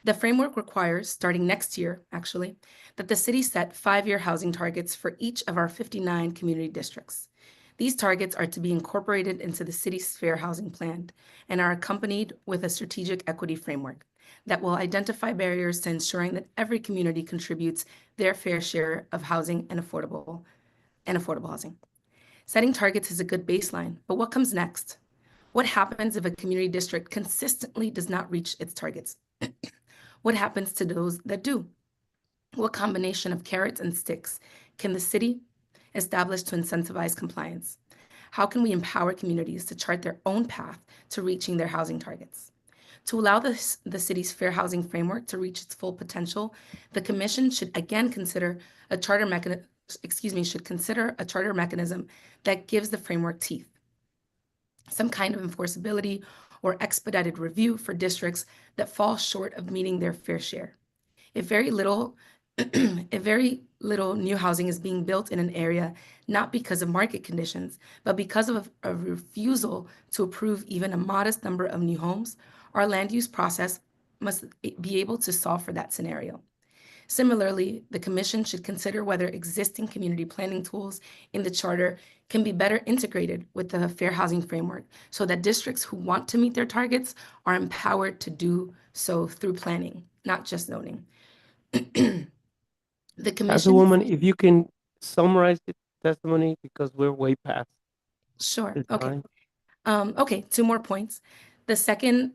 [SPEAKER 11] The framework requires, starting next year, actually, that the city set 5-year housing targets for each of our 59 community districts. These targets are to be incorporated into the city's fair housing plan and are accompanied with a strategic equity framework that will identify barriers to ensuring that every community contributes their fair share of housing and affordable housing. Setting targets is a good baseline, but what comes next? What happens if a community district consistently does not reach its targets? What happens to those that do? What combination of carrots and sticks can the city establish to incentivize compliance? How can we empower communities to chart their own path to reaching their housing targets? To allow the city's fair housing framework to reach its full potential, the commission should again consider a charter mechanism that gives the framework teeth. Some kind of enforceability or expedited review for districts that fall short of meeting their fair share. If very little new housing is being built in an area, not because of market conditions, but because of a refusal to approve even a modest number of new homes, our land use process must be able to solve for that scenario. Similarly, the commission should consider whether existing community planning tools in the charter can be better integrated with the fair housing framework so that districts who want to meet their targets are empowered to do so through planning, not just zoning. The commission.
[SPEAKER 3] Councilwoman, if you can summarize the testimony because we're way past.
[SPEAKER 11] Sure.
[SPEAKER 3] the
[SPEAKER 11] Okay.
[SPEAKER 3] time.
[SPEAKER 11] Okay, 2 more points. The second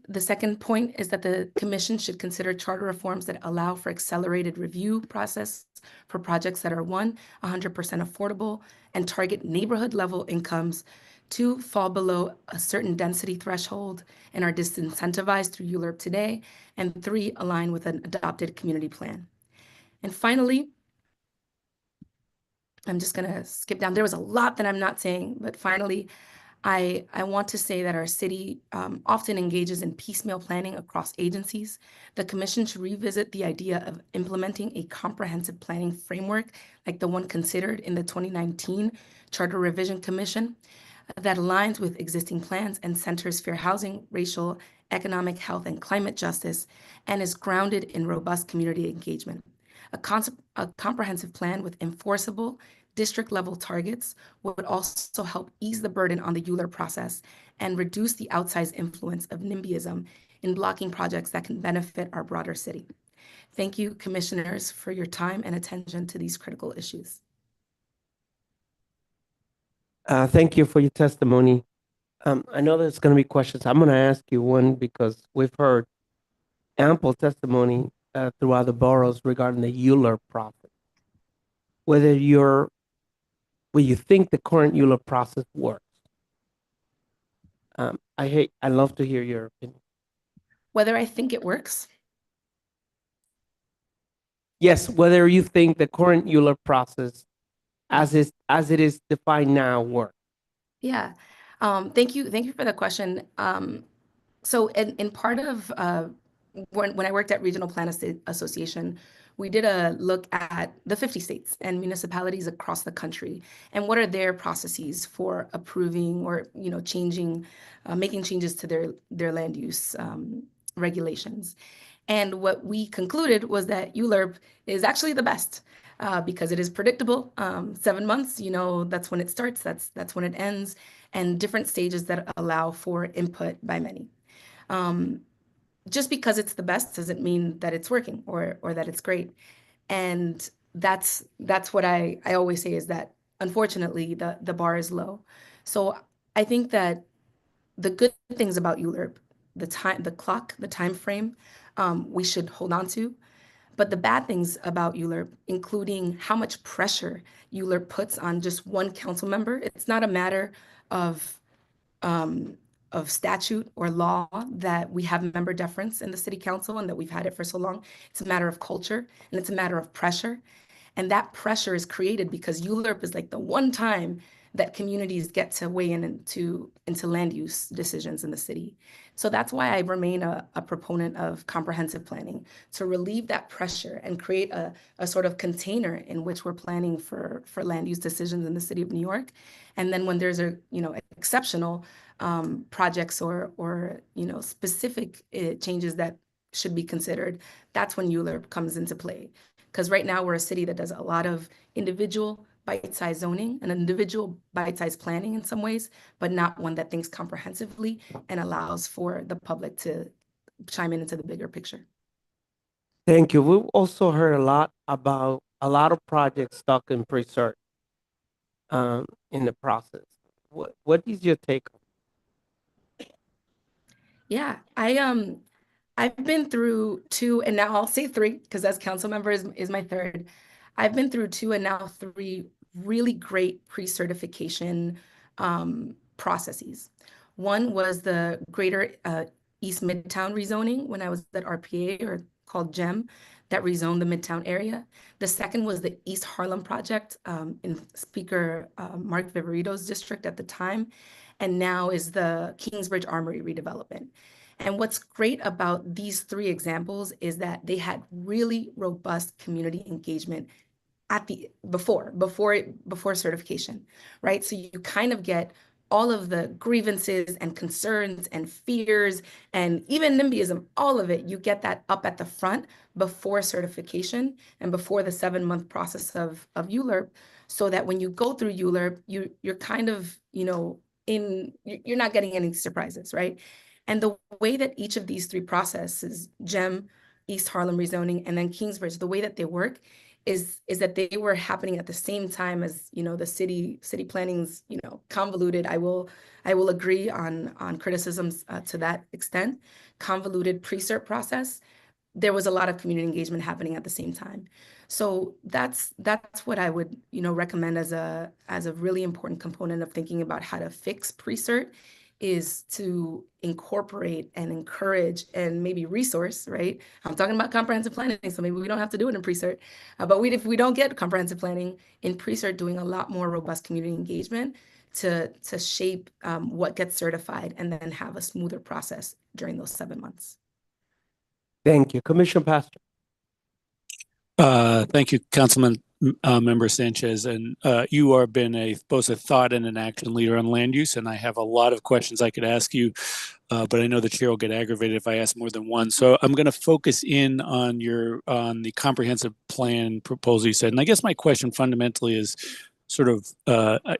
[SPEAKER 11] point is that the commission should consider charter reforms that allow for accelerated review process for projects that are 100% affordable and target neighborhood level incomes, 2, fall below a certain density threshold and are disincentivized through ULURP today, and 3, align with an adopted community plan. And finally, I'm just gonna skip down. There was a lot that I'm not saying, but finally, I want to say that our city often engages in piecemeal planning across agencies. The commission should revisit the idea of implementing a comprehensive planning framework like the one considered in the 2019 Charter Revision Commission that aligns with existing plans and centers fair housing, racial, economic, health, and climate justice, and is grounded in robust community engagement. A comprehensive plan with enforceable district-level targets would also help ease the burden on the ULURP process and reduce the outsized influence of NIMBYism in blocking projects that can benefit our broader city. Thank you, commissioners, for your time and attention to these critical issues.
[SPEAKER 3] Thank you for your testimony. I know there's going to be questions. I'm going to ask you one because we've heard ample testimony throughout the boroughs regarding the ULURP process. Whether you think the current ULURP process works. I'd love to hear your opinion.
[SPEAKER 11] Whether I think it works?
[SPEAKER 3] Yes, whether you think the current ULURP process as it is defined now works.
[SPEAKER 11] Yeah. Thank you for the question. So in part of when I worked at Regional Plan Association, we did a look at the 50 states and municipalities across the country and what are their processes for approving or changing, making changes to their land use regulations. And what we concluded was that ULURP is actually the best because it is predictable. 7 months, that's when it starts, that's when it ends, and different stages that allow for input by many. Just because it's the best doesn't mean that it's working or that it's great. And that's what I always say is that unfortunately the bar is low. So I think that the good things about ULURP, the time frame, we should hold on to. But the bad things about ULURP, including how much pressure ULURP puts on just one council member, it's not a matter of statute or law that we have member deference in the city council and that we've had it for so long. It's a matter of culture and it's a matter of pressure. And that pressure is created because ULURP is like the one time that communities get to weigh in into land use decisions in the city. So that's why I remain a proponent of comprehensive planning, to relieve that pressure and create a sort of container in which we're planning for land use decisions in the city of New York. And then when there's exceptional projects or specific changes that should be considered, that's when ULURP comes into play. Because right now we're a city that does a lot of individual bite-sized zoning and individual bite-sized planning in some ways, but not one that thinks comprehensively and allows for the public to chime in into the bigger picture.
[SPEAKER 3] Thank you. We've also heard a lot about a lot of projects stuck in pre-cert in the process. What is your take on it?
[SPEAKER 11] Yeah, I've been through 2, and now I'll say 3, because as council member is my 3rd. I've been through 2 and now 3 really great pre-certification processes. One was the Greater East Midtown rezoning when I was at RPA, or called GEM, that rezoned the Midtown area. The second was the East Harlem project in Speaker Mark Viverito's district at the time, and now is the Kingsbridge Armory redevelopment. And what's great about these 3 examples is that they had really robust community engagement at the before certification, right? So you kind of get all of the grievances and concerns and fears and even NIMBYism, all of it, you get that up at the front before certification and before the 7-month process of ULURP, so that when you go through ULURP, you're kind of, you're not getting any surprises, right? And the way that each of these 3 processes, GEM, East Harlem rezoning, and then Kingsbridge, the way that they work is that they were happening at the same time as, the city planning's, convoluted. I will agree on criticisms to that extent. Convoluted pre-cert process. There was a lot of community engagement happening at the same time. So that's what I would, recommend as a really important component of thinking about how to fix pre-cert, is to incorporate and encourage and maybe resource, right? I'm talking about comprehensive planning, so maybe we don't have to do it in pre-cert, but if we don't get comprehensive planning in pre-cert, doing a lot more robust community engagement to shape what gets certified and then have a smoother process during those 7 months.
[SPEAKER 3] Thank you. Commissioner Pastor.
[SPEAKER 9] Thank you, Councilman Member Sanchez, and you are been both a thought and an action leader on land use, and I have a lot of questions I could ask you, but I know the chair will get aggravated if I ask more than one. So I'm going to focus in on the comprehensive plan proposal you said, and I guess my question fundamentally is sort of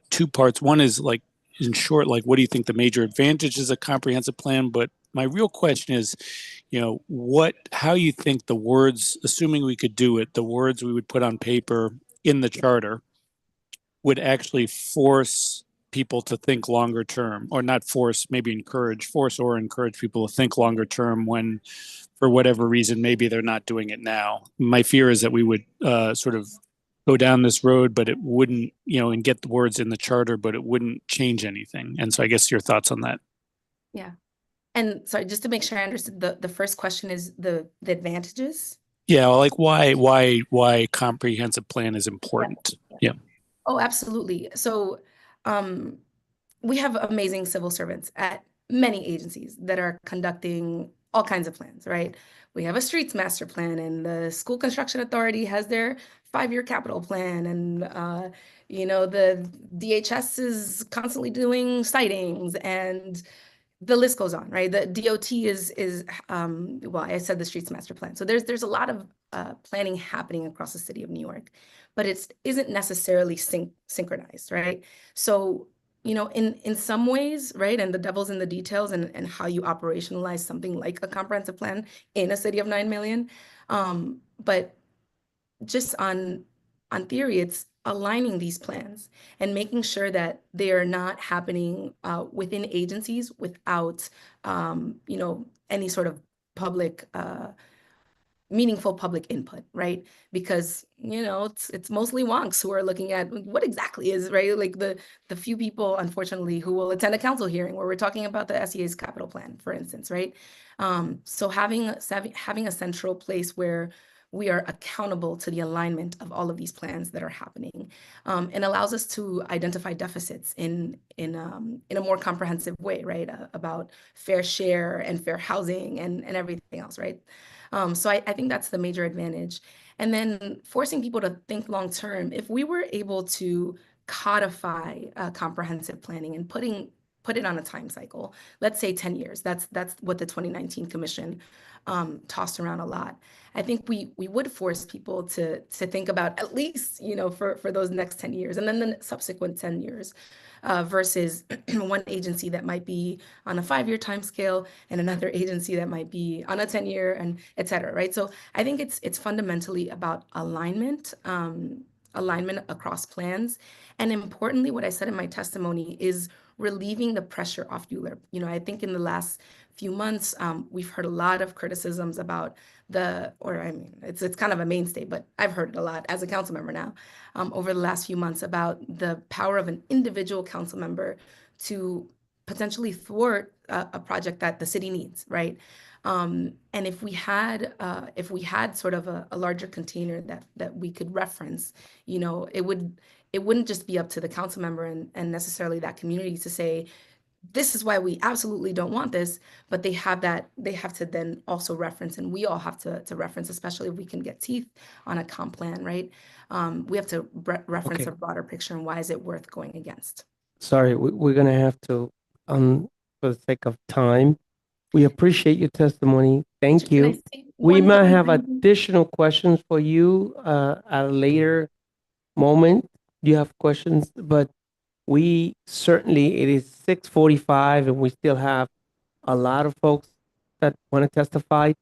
[SPEAKER 9] 2 parts. One is, like, in short, like, what do you think the major advantages of comprehensive plan? But my real question is, how you think the words, assuming we could do it, the words we would put on paper in the charter would actually force people to think longer term, or not force, maybe encourage people to think longer term when, for whatever reason, maybe they're not doing it now. My fear is that we would sort of go down this road, but it wouldn't, and get the words in the charter, but it wouldn't change anything. And so I guess your thoughts on that.
[SPEAKER 11] Yeah. And sorry, just to make sure I understood, the first question is the advantages?
[SPEAKER 9] Yeah, like why comprehensive plan is important. Yeah.
[SPEAKER 11] Oh, absolutely. So, we have amazing civil servants at many agencies that are conducting all kinds of plans, right? We have a streets master plan, and the school construction authority has their 5-year capital plan, and the DHS is constantly doing sightings, and the list goes on, right? The DOT well, I said the streets master plan. So there's a lot of planning happening across the city of New York, but isn't necessarily synchronized, right? So, in some ways, right, and the devil's in the details, and how you operationalize something like a comprehensive plan in a city of 9 million. But just on theory, it's aligning these plans and making sure that they are not happening within agencies without any sort of public meaningful public input, right? Because it's mostly wonks who are looking at what exactly is, right, like the few people, unfortunately, who will attend a council hearing where we're talking about the SEA's capital plan, for instance, right? So having a central place where we are accountable to the alignment of all of these plans that are happening, and allows us to identify deficits in a more comprehensive way, right? About fair share and fair housing and everything else, right? So I think that's the major advantage. And then forcing people to think long term. If we were able to codify comprehensive planning and put it on a time cycle, let's say 10 years. That's what the 2019 commission tossed around a lot. I think we would force people to think about at least, for those next 10 years, and then the subsequent 10 years, versus one agency that might be on a 5-year time scale and another agency that might be on a 10-year, and et cetera, right? So I think it's fundamentally about alignment, alignment across plans. And importantly, what I said in my testimony is relieving the pressure off ULURP. I think in the last few months, we've heard a lot of criticisms about it's kind of a mainstay, but I've heard it a lot as a council member now, over the last few months, about the power of an individual council member to potentially thwart a project that the city needs, right? And if we had sort of a larger container that we could reference, it wouldn't just be up to the council member and necessarily that community to say, this is why we absolutely don't want this, but they have to then also reference, and we all have to reference, especially if we can get teeth on a comp plan, right? We have to reference
[SPEAKER 3] Okay.
[SPEAKER 11] a broader picture, and why is it worth going against?
[SPEAKER 3] Sorry, we're gonna have to, for the sake of time, we appreciate your testimony. Thank
[SPEAKER 11] Can I
[SPEAKER 3] you.
[SPEAKER 11] say
[SPEAKER 3] We
[SPEAKER 11] one
[SPEAKER 3] might
[SPEAKER 11] final
[SPEAKER 3] have
[SPEAKER 11] thing?
[SPEAKER 3] additional questions for you at a later moment. Do you have questions? But it is 6:45 and we still have a lot of folks that want to testify,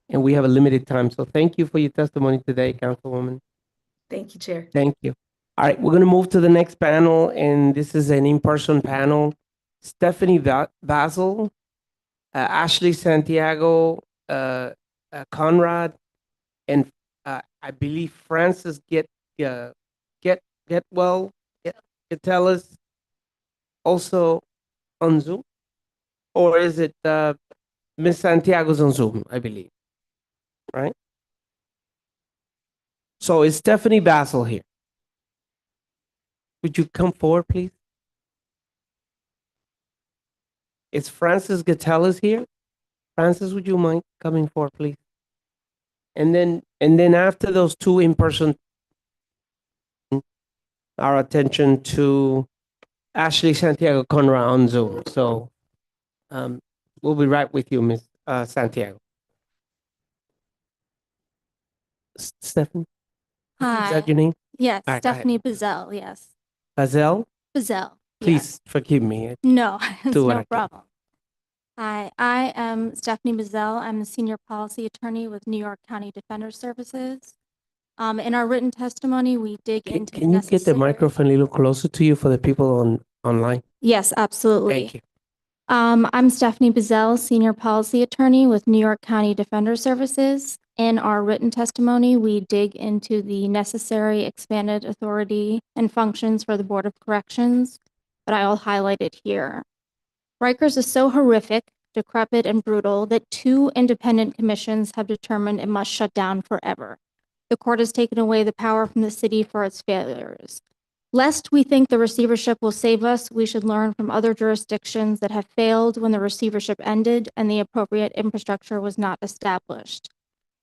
[SPEAKER 3] and we have a limited time. So thank you for your testimony today, Councilwoman.
[SPEAKER 11] Thank you, Chair.
[SPEAKER 3] Thank you. All right, we're going to move to the next panel, and this is an in-person panel. Stephanie Basil, Ashley Santiago, Conrad, and I believe Francis Gettelis also on Zoom, or is it Miss Santiago's on Zoom? I believe, right? So is Stephanie Basil here? Would you come forward, please? Is Francis Gettelis here? Francis, would you mind coming forward, please? And then after those two in person, our attention to Ashley Santiago Conrad on Zoom. So we'll be right with you, Miss Santiago. Stephanie?
[SPEAKER 8] Hi.
[SPEAKER 3] Is that your name?
[SPEAKER 8] Yes,
[SPEAKER 3] All right, go ahead.
[SPEAKER 8] Stephanie Bazell. Yes,
[SPEAKER 3] Bazell?
[SPEAKER 8] Bazell.
[SPEAKER 3] Please forgive me.
[SPEAKER 8] No, it's
[SPEAKER 3] Do what I
[SPEAKER 8] no
[SPEAKER 3] can.
[SPEAKER 8] problem. Hi, I am Stephanie Bazell. I'm the senior policy attorney with New York County Defender Services. In our written testimony, we dig into
[SPEAKER 3] Can you get the microphone a little closer to you for the people online?
[SPEAKER 8] Yes, absolutely.
[SPEAKER 3] Thank you.
[SPEAKER 8] I'm Stephanie Bazell, senior policy attorney with New York County Defender Services. In our written testimony, we dig into the necessary expanded authority and functions for the Board of Corrections, but I'll highlight it here. Rikers is so horrific decrepit, and brutal that 2 independent commissions have determined it must shut down forever. The court has taken away the power from the city for its failures. Lest we think the receivership will save us, we should learn from other jurisdictions that have failed when the receivership ended and the appropriate infrastructure was not established.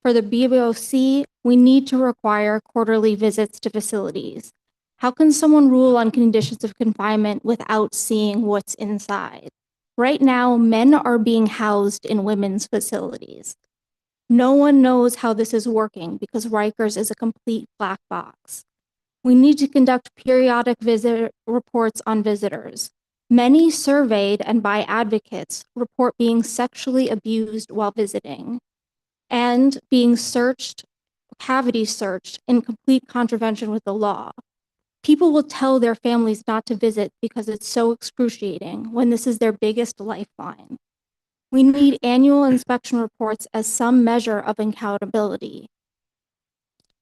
[SPEAKER 8] For the BOC, we need to require quarterly visits to facilities. How can someone rule on conditions of confinement without seeing what's inside? Right now, men are being housed in women's facilities. No one knows how this is working because Rikers is a complete black box. We need to conduct periodic visit reports on visitors. Many surveyed and by advocates report being sexually abused while visiting and being searched, cavity searched in complete contravention with the law. People will tell their families not to visit because it's so excruciating when this is their biggest lifeline. We need annual inspection reports as some measure of accountability.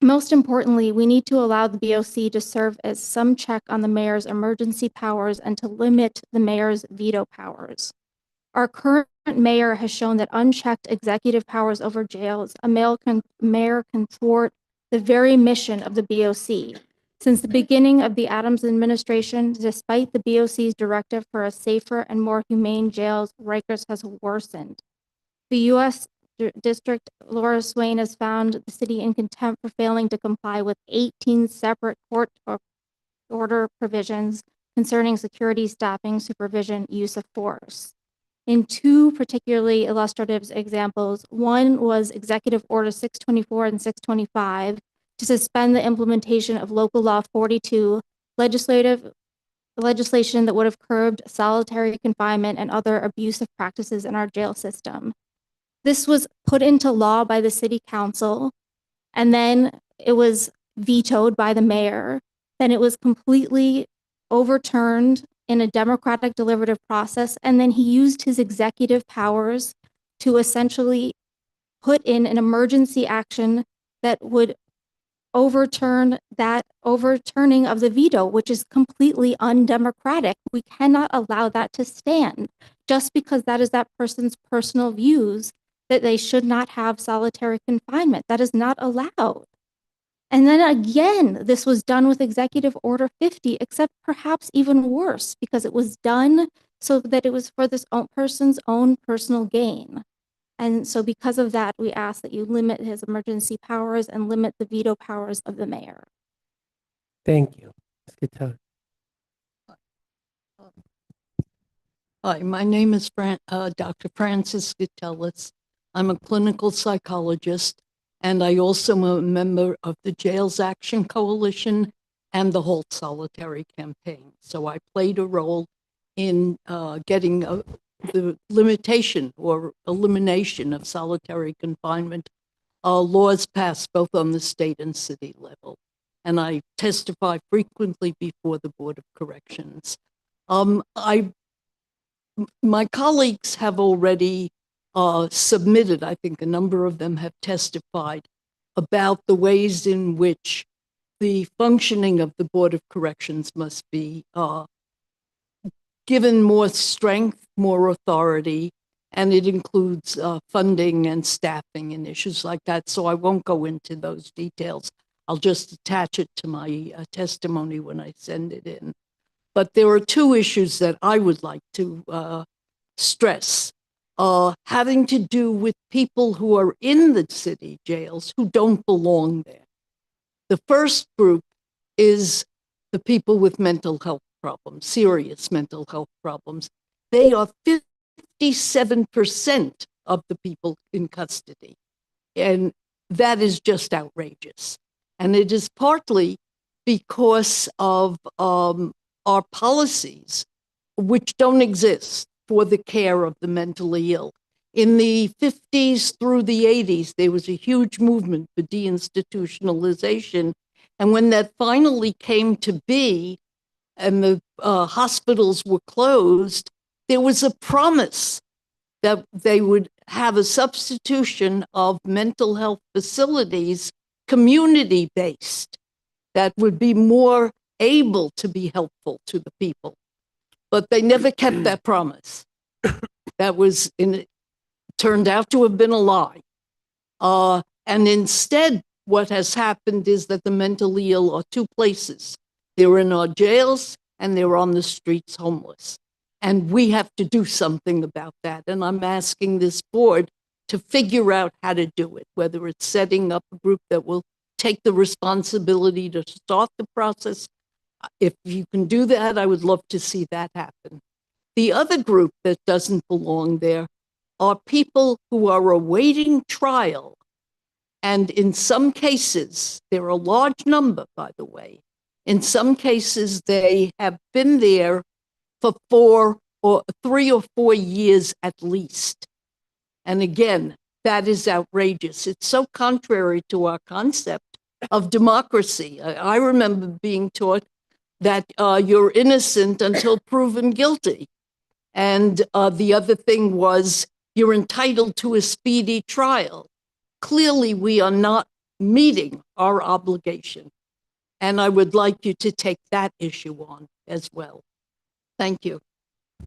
[SPEAKER 8] Most importantly, we need to allow the BOC to serve as some check on the mayor's emergency powers and to limit the mayor's veto powers. Our current mayor has shown that unchecked executive powers over jails, a mayor can thwart the very mission of the BOC. Since the beginning of the Adams administration, despite the BOC's directive for a safer and more humane jails, Rikers has worsened. The U.S. District Laura Swain has found the city in contempt for failing to comply with 18 separate court order provisions concerning security, staffing, supervision, use of force. In 2 particularly illustrative examples, one was Executive Order 624 and 625 to suspend the implementation of Local Law 42, legislation that would have curbed solitary confinement and other abusive practices in our jail system. This was put into law by the city council, and then it was vetoed by the mayor. Then it was completely overturned in a democratic deliberative process, and then he used his executive powers to essentially put in an emergency action that would overturn that overturning of the veto, which is completely undemocratic. We cannot allow that to stand just because that is that person's personal views that they should not have solitary confinement. That is not allowed. And then again, this was done with Executive Order 50, except perhaps even worse because it was done so that it was for this person's own personal gain. And so because of that, we ask that you limit his emergency powers and limit the veto powers of the mayor.
[SPEAKER 3] Thank you. Ms. Gutierrez.
[SPEAKER 13] Hi, my name is Dr. Frances Gutierrez. I'm a clinical psychologist, and I also am a member of the Jails Action Coalition and the Halt Solitary campaign. So I played a role in getting the limitation or elimination of solitary confinement laws passed both on the state and city level. And I testify frequently before the Board of Corrections. My colleagues have already submitted, I think a number of them have testified about the ways in which the functioning of the Board of Corrections must be given more strength, more authority, and it includes funding and staffing and issues like that. So I won't go into those details. I'll just attach it to my testimony when I send it in. But there are 2 issues that I would like to stress, having to do with people who are in the city jails who don't belong there. The first group is the people with mental health problems, serious mental health problems. They are 57% of the people in custody. And that is just outrageous. And it is partly because of our policies, which don't exist for the care of the mentally ill. In the 50s through the 80s, there was a huge movement for deinstitutionalization. And when that finally came to be and the hospitals were closed, there was a promise that they would have a substitution of mental health facilities, community-based, that would be more able to be helpful to the people. But they never kept that promise. that turned out to have been a lie. And instead, what has happened is that the mentally ill are two places. They're in our jails and they're on the streets homeless. And we have to do something about that. And I'm asking this board to figure out how to do it, whether it's setting up a group that will take the responsibility to start the process. If you can do that, I would love to see that happen. The other group that doesn't belong there are people who are awaiting trial. And in some cases, they're a large number, by the way. In some cases, they have been there for 3 or 4 years at least. And again, that is outrageous. It's so contrary to our concept of democracy. I remember being taught that you're innocent until proven guilty. And the other thing was you're entitled to a speedy trial. Clearly, we are not meeting our obligation. And I would like you to take that issue on as well. Thank you.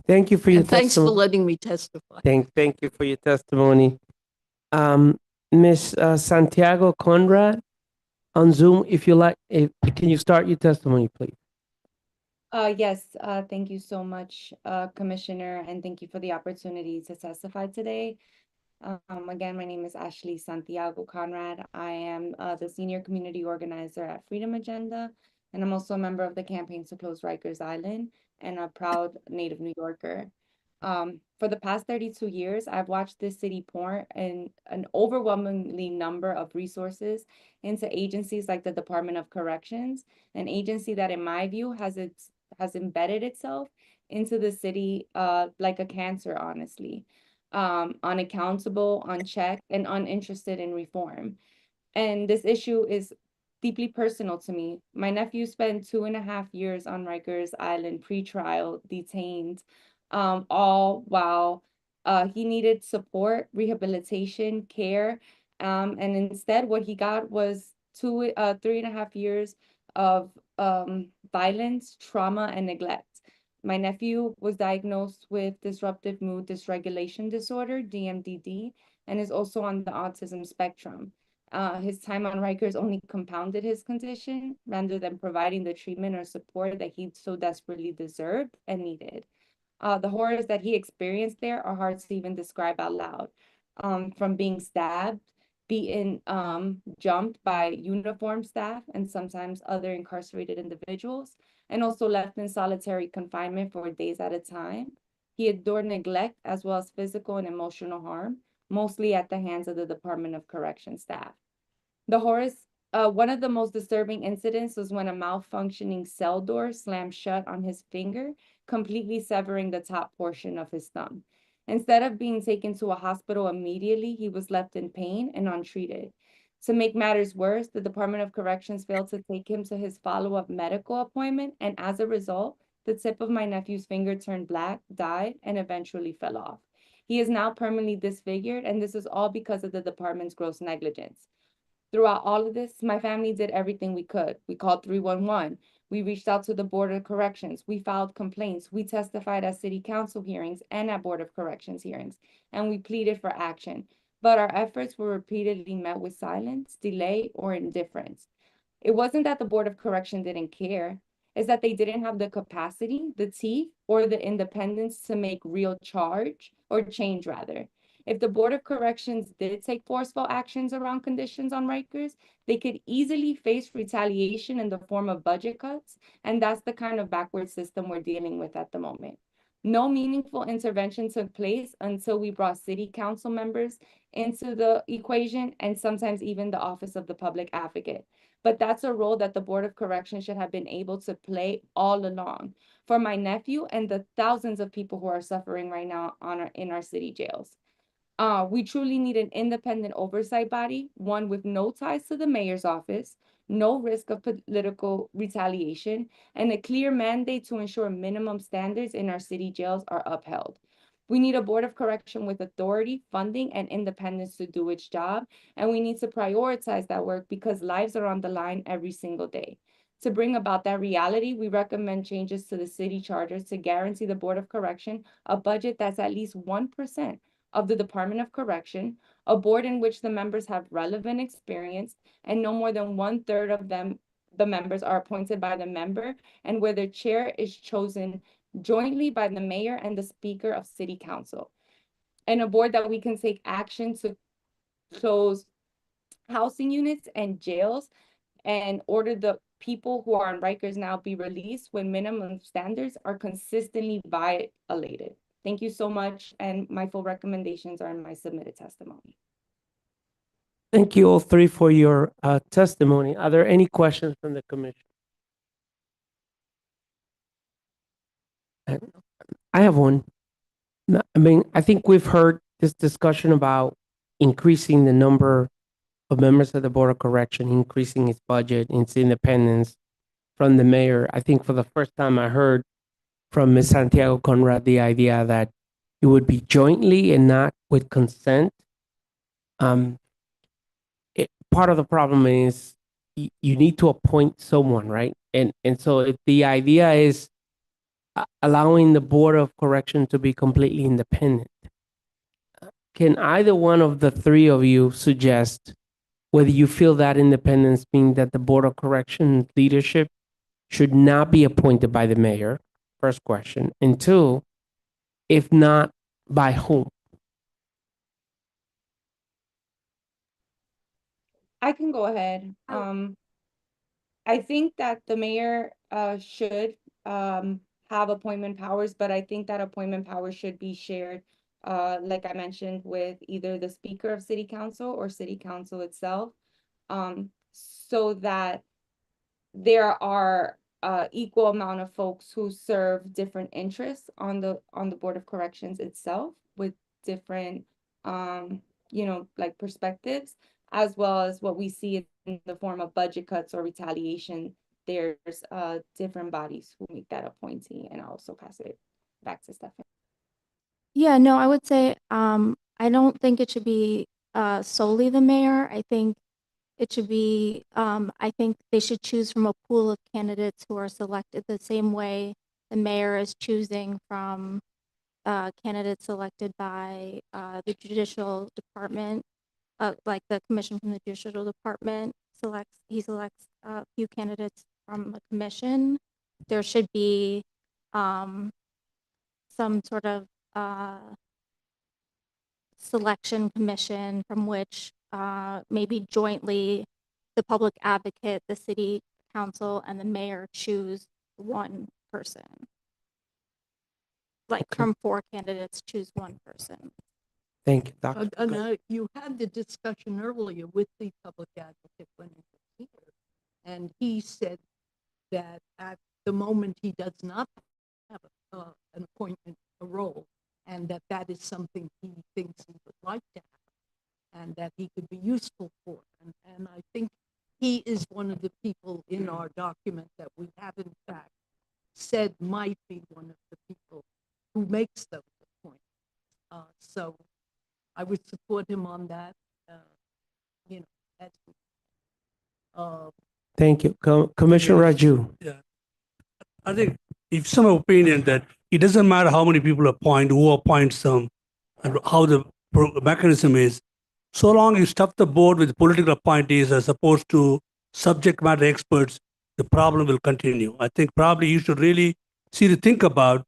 [SPEAKER 3] Thank you for your
[SPEAKER 13] And thanks for
[SPEAKER 3] testimony.
[SPEAKER 13] letting me testify.
[SPEAKER 3] Thank you for your testimony. Ms. Santiago Conrad on Zoom, if you like, can you start your testimony, please?
[SPEAKER 12] Yes, thank you so much, Commissioner, and thank you for the opportunity to testify today. Again, my name is Ashley Santiago Conrad. I am the Senior Community Organizer at Freedom Agenda, and I'm also a member of the Campaign to Close Rikers Island and a proud native New Yorker. For the past 32 years, I've watched this city pour in an overwhelmingly number of resources into agencies like the Department of Corrections, an agency that, in my view, has embedded itself into the city like a cancer, honestly. Unaccountable, unchecked, and uninterested in reform. And this issue is deeply personal to me. My nephew spent 2.5 years on Rikers Island pre-trial, detained, all while he needed support, rehabilitation, care, and instead what he got was 3.5 years of violence, trauma, and neglect. My nephew was diagnosed with disruptive mood dysregulation disorder, DMDD, and is also on the autism spectrum. His time on Rikers only compounded his condition rather than providing the treatment or support that he so desperately deserved and needed. The horrors that he experienced there are hard to even describe out loud. From being stabbed, beaten, jumped by uniformed staff and sometimes other incarcerated individuals, and also left in solitary confinement for days at a time. He endured neglect as well as physical and emotional harm, mostly at the hands of the Department of Corrections staff. The horrors, one of the most disturbing incidents was when a malfunctioning cell door slammed shut on his finger, completely severing the top portion of his thumb. Instead of being taken to a hospital immediately, he was left in pain and untreated. To make matters worse, the Department of Corrections failed to take him to his follow-up medical appointment, and as a result, the tip of my nephew's finger turned black, died, and eventually fell off. He is now permanently disfigured, and this is all because of the department's gross negligence. Throughout all of this, my family did everything we could. We called 311. We reached out to the Board of Corrections. We filed complaints. We testified at City Council hearings and at Board of Corrections hearings, and we pleaded for action. But our efforts were repeatedly met with silence, delay, or indifference. It wasn't that the Board of Corrections didn't care. It's that they didn't have the capacity, the teeth, or the independence to make real change rather. If the Board of Corrections did take forceful actions around conditions on Rikers, they could easily face retaliation in the form of budget cuts, and that's the kind of backward system we're dealing with at the moment. No meaningful intervention took place until we brought City Council members into the equation and sometimes even the Office of the Public Advocate. But that's a role that the Board of Corrections should have been able to play all along for my nephew and the thousands of people who are suffering right now in our city jails. We truly need an independent oversight body, one with no ties to the mayor's office, no risk of political retaliation, and a clear mandate to ensure minimum standards in our city jails are upheld. We need a Board of Correction with authority, funding, and independence to do its job, and we need to prioritize that work because lives are on the line every single day. To bring about that reality, we recommend changes to the city charter to guarantee the Board of Correction a budget that's at least 1% of the Department of Correction, a board in which the members have relevant experience, and no more than 1/3 of them, the members, are appointed by the member, and where the chair is chosen jointly by the mayor and the speaker of city council. And a board that we can take action to close housing units and jails and order the people who are on Rikers now be released when minimum standards are consistently violated. Thank you so much, and my full recommendations are in my submitted testimony.
[SPEAKER 3] Thank you all three for your testimony. Are there any questions from the commission? I have one. I mean, I think we've heard this discussion about increasing the number of members of the Board of Correction, increasing its budget, its independence from the mayor. I think for the first time I heard from Ms. Santiago Conrad the idea that it would be jointly and not with consent. Part of the problem is you need to appoint someone, right? And so if the idea is allowing the Board of Correction to be completely independent, can either one of the three of you suggest whether you feel that independence means that the Board of Correction leadership should not be appointed by the mayor? First question. And two, if not, by whom?
[SPEAKER 12] I can go ahead. I think that the mayor should have appointment powers, but I think that appointment powers should be shared, like I mentioned, with either the speaker of city council or city council itself, so that there are equal amount of folks who serve different interests on the Board of Corrections itself with different like perspectives, as well as what we see in the form of budget cuts or retaliation. There's different bodies who make that appointee, and I'll also pass it back to Stephanie.
[SPEAKER 8] Yeah, no, I would say I don't think it should be solely the mayor. I think it should be, I think they should choose from a pool of candidates who are selected the same way the mayor is choosing from candidates selected by the judicial department, like the commission from the judicial department he selects a few candidates from the commission. There should be some sort of selection commission from which maybe jointly the public advocate, the city council, and the mayor choose one person. Like from 4 candidates, choose one person.
[SPEAKER 3] Thank you, Dr.
[SPEAKER 13] You had the discussion earlier with the public advocate when he was here, and he said that at the moment he does not have an appointment, a role, and that is something he thinks he would like to have, and that he could be useful for. And I think he is one of the people in our document that we have in fact said might be one of the people who makes those appointments. So I would support him on that.
[SPEAKER 3] Thank you. Commissioner Raju.
[SPEAKER 7] Yeah. I think it's some opinion that it doesn't matter how many people appoint, who appoints them, and how the mechanism is, so long you stuff the board with political appointees as opposed to subject matter experts, the problem will continue. I think probably you should really think about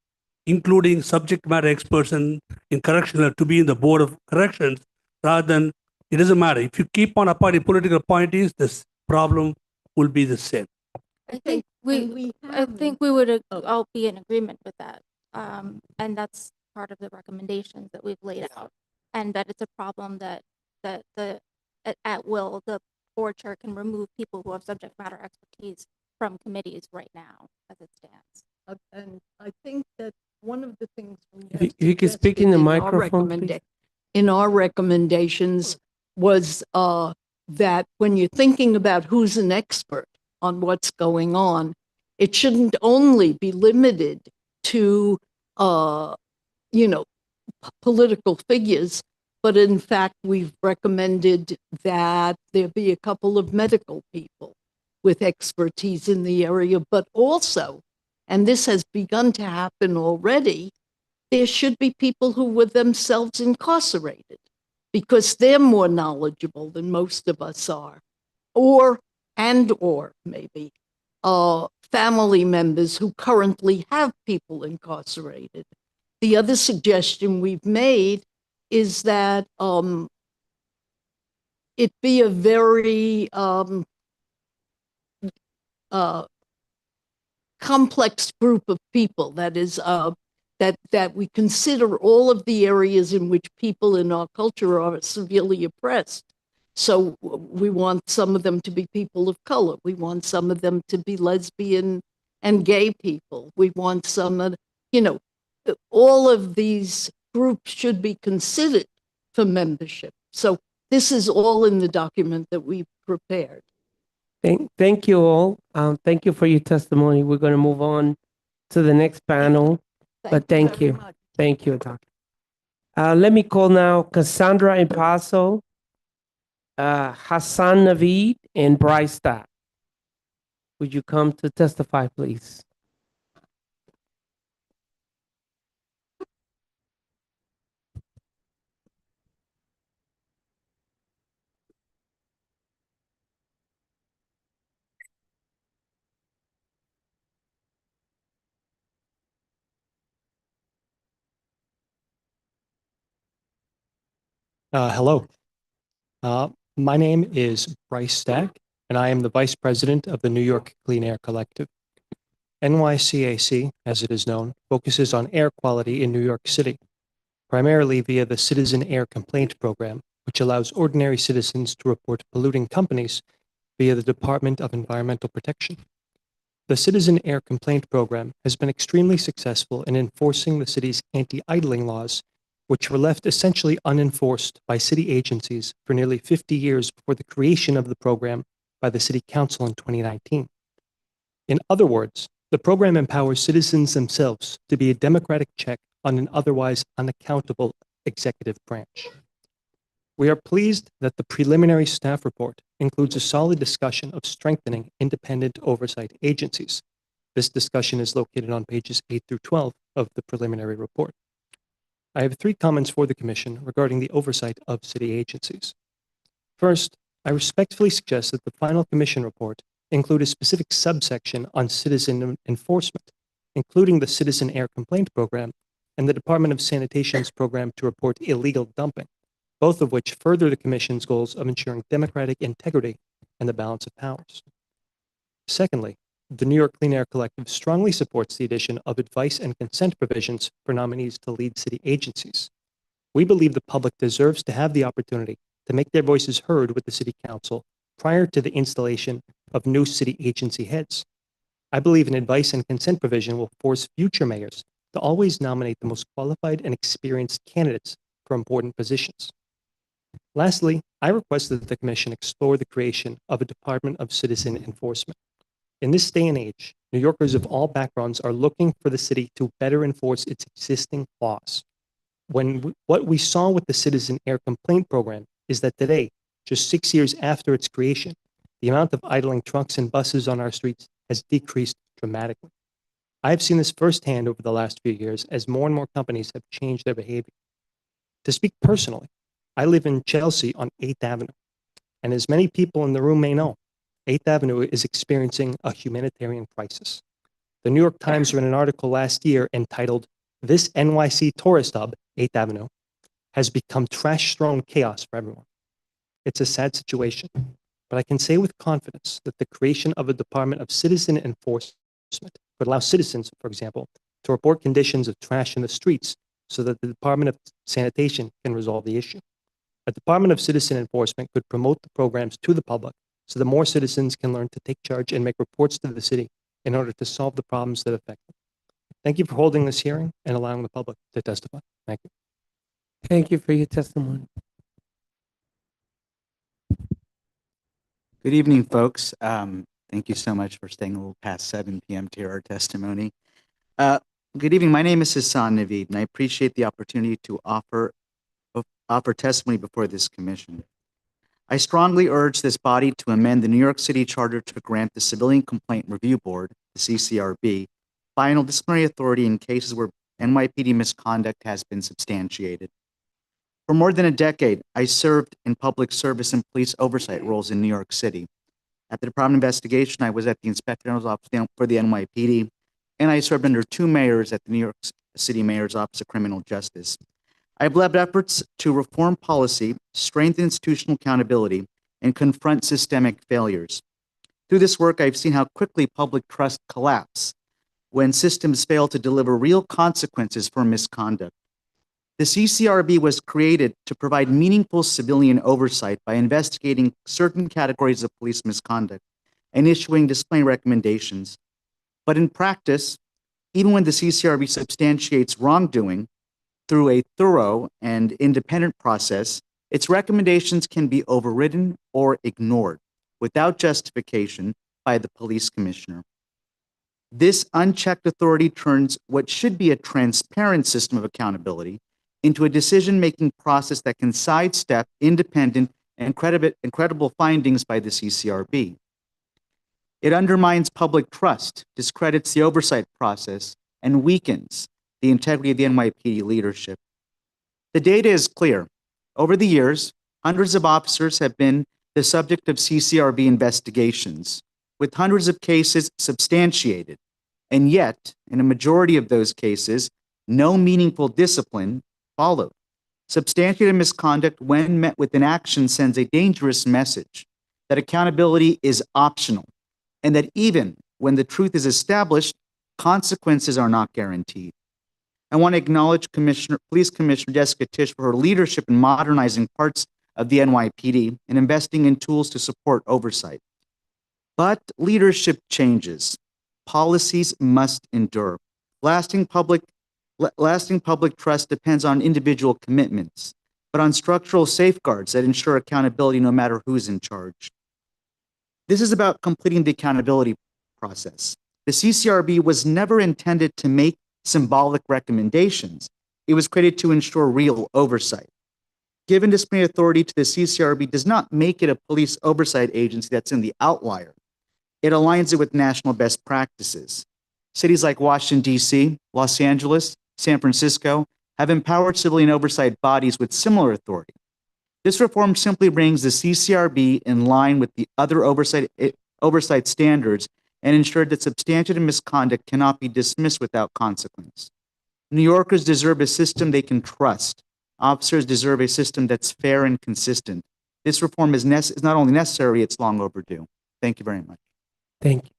[SPEAKER 7] including subject matter experts in correctional to be in the Board of Corrections, rather than, it doesn't matter. If you keep on appointing political appointees, this problem will be the same.
[SPEAKER 8] I think we would all be in agreement with that. And that's part of the recommendations that we've laid out. And that it's a problem that at will, the board chair can remove people who have subject matter expertise from committees right now as it stands.
[SPEAKER 13] And I think that one of the things
[SPEAKER 3] If you could speak in the microphone, please.
[SPEAKER 13] in our recommendations was that when you're thinking about who's an expert on what's going on, it shouldn't only be limited to, political figures, but in fact, we've recommended that there be a couple of medical people with expertise in the area, but also, and this has begun to happen already, there should be people who were themselves incarcerated because they're more knowledgeable than most of us are, or maybe family members who currently have people incarcerated. The other suggestion we've made is that it be a very complex group of people. That is, that we consider all of the areas in which people in our culture are severely oppressed. So we want some of them to be people of color. We want some of them to be lesbian and gay people. We want some of, all of these groups should be considered for membership. So this is all in the document that we've prepared.
[SPEAKER 3] Thank you all. Thank you for your testimony. We're going to move on to the next panel. Thank you. Thank you, Doctor. Let me call now Cassandra Impaso, Hassan Naveed, and Bryce Stack. Would you come to testify, please?
[SPEAKER 16] Hello. My name is Bryce Stack, and I am the Vice President of the New York Clean Air Collective. NYCAC, as it is known, focuses on air quality in New York City, primarily via the Citizen Air Complaint Program, which allows ordinary citizens to report polluting companies via the Department of Environmental Protection. The Citizen Air Complaint Program has been extremely successful in enforcing the city's anti-idling laws, which were left essentially unenforced by city agencies for nearly 50 years before the creation of the program by the City Council in 2019. In other words, the program empowers citizens themselves to be a democratic check on an otherwise unaccountable executive branch. We are pleased that the preliminary staff report includes a solid discussion of strengthening independent oversight agencies. This discussion is located on pages 8 through 12 of the preliminary report. I have 3 comments for the Commission regarding the oversight of city agencies. First, I respectfully suggest that the final Commission report include a specific subsection on citizen enforcement, including the Citizen Air Complaint Program and the Department of Sanitation's program to report illegal dumping, both of which further the Commission's goals of ensuring democratic integrity and the balance of powers. Secondly, the New York Clean Air Collective strongly supports the addition of advice and consent provisions for nominees to lead city agencies. We believe the public deserves to have the opportunity to make their voices heard with the City Council prior to the installation of new city agency heads. I believe an advice and consent provision will force future mayors to always nominate the most qualified and experienced candidates for important positions. Lastly, I request that the Commission explore the creation of a Department of Citizen Enforcement. In this day and age, New Yorkers of all backgrounds are looking for the city to better enforce its existing laws. What we saw with the Citizen Air Complaint Program is that today, just 6 years after its creation, the amount of idling trucks and buses on our streets has decreased dramatically. I have seen this firsthand over the last few years as more and more companies have changed their behavior. To speak personally, I live in Chelsea on 8th Avenue, and as many people in the room may know, 8th Avenue is experiencing a humanitarian crisis. The New York Times ran an article last year entitled, "This NYC Tourist Hub, 8th Avenue, has become trash-strewn chaos for everyone." It's a sad situation, but I can say with confidence that the creation of a Department of Citizen Enforcement would allow citizens, for example, to report conditions of trash in the streets so that the Department of Sanitation can resolve the issue. A Department of Citizen Enforcement could promote the programs to the public so that more citizens can learn to take charge and make reports to the city in order to solve the problems that affect them. Thank you for holding this hearing and allowing the public to testify. Thank you.
[SPEAKER 3] Thank you for your testimony.
[SPEAKER 22] Good evening, folks. Thank you so much for staying a little past 7 p.m. to hear our testimony. Good evening. My name is Hassan Naveed, and I appreciate the opportunity to offer testimony before this commission. I strongly urge this body to amend the New York City Charter to grant the Civilian Complaint Review Board, the CCRB, final disciplinary authority in cases where NYPD misconduct has been substantiated. For more than a decade, I served in public service and police oversight roles in New York City. At the Department of Investigation, I was at the Inspector General's Office for the NYPD, and I served under 2 mayors at the New York City Mayor's Office of Criminal Justice. I have led efforts to reform policy, strengthen institutional accountability, and confront systemic failures. Through this work, I've seen how quickly public trust collapses when systems fail to deliver real consequences for misconduct. The CCRB was created to provide meaningful civilian oversight by investigating certain categories of police misconduct and issuing disciplinary recommendations. But in practice, even when the CCRB substantiates wrongdoing through a thorough and independent process, its recommendations can be overridden or ignored without justification by the police commissioner. This unchecked authority turns what should be a transparent system of accountability into a decision-making process that can sidestep independent and credible findings by the CCRB. It undermines public trust, discredits the oversight process, and weakens the integrity of the NYPD leadership. The data is clear. Over the years, hundreds of officers have been the subject of CCRB investigations, with hundreds of cases substantiated. And yet, in a majority of those cases, no meaningful discipline followed. Substantiated misconduct, when met with inaction, sends a dangerous message that accountability is optional, and that even when the truth is established, consequences are not guaranteed. I want to acknowledge Police Commissioner Jessica Tisch for her leadership in modernizing parts of the NYPD and investing in tools to support oversight. But leadership changes. Policies must endure. Lasting public trust depends on individual commitments, but on structural safeguards that ensure accountability no matter who's in charge. This is about completing the accountability process. The CCRB was never intended to make symbolic recommendations. It was created to ensure real oversight. Given disciplinary authority to the CCRB does not make it a police oversight agency that's in the outlier. It aligns it with national best practices. Cities like Washington, D.C., Los Angeles, San Francisco have empowered civilian oversight bodies with similar authority. This reform simply brings the CCRB in line with the other oversight standards and ensured that substantiated misconduct cannot be dismissed without consequence. New Yorkers deserve a system they can trust. Officers deserve a system that's fair and consistent. This reform is not only necessary, it's long overdue. Thank you very much.
[SPEAKER 3] Thank you.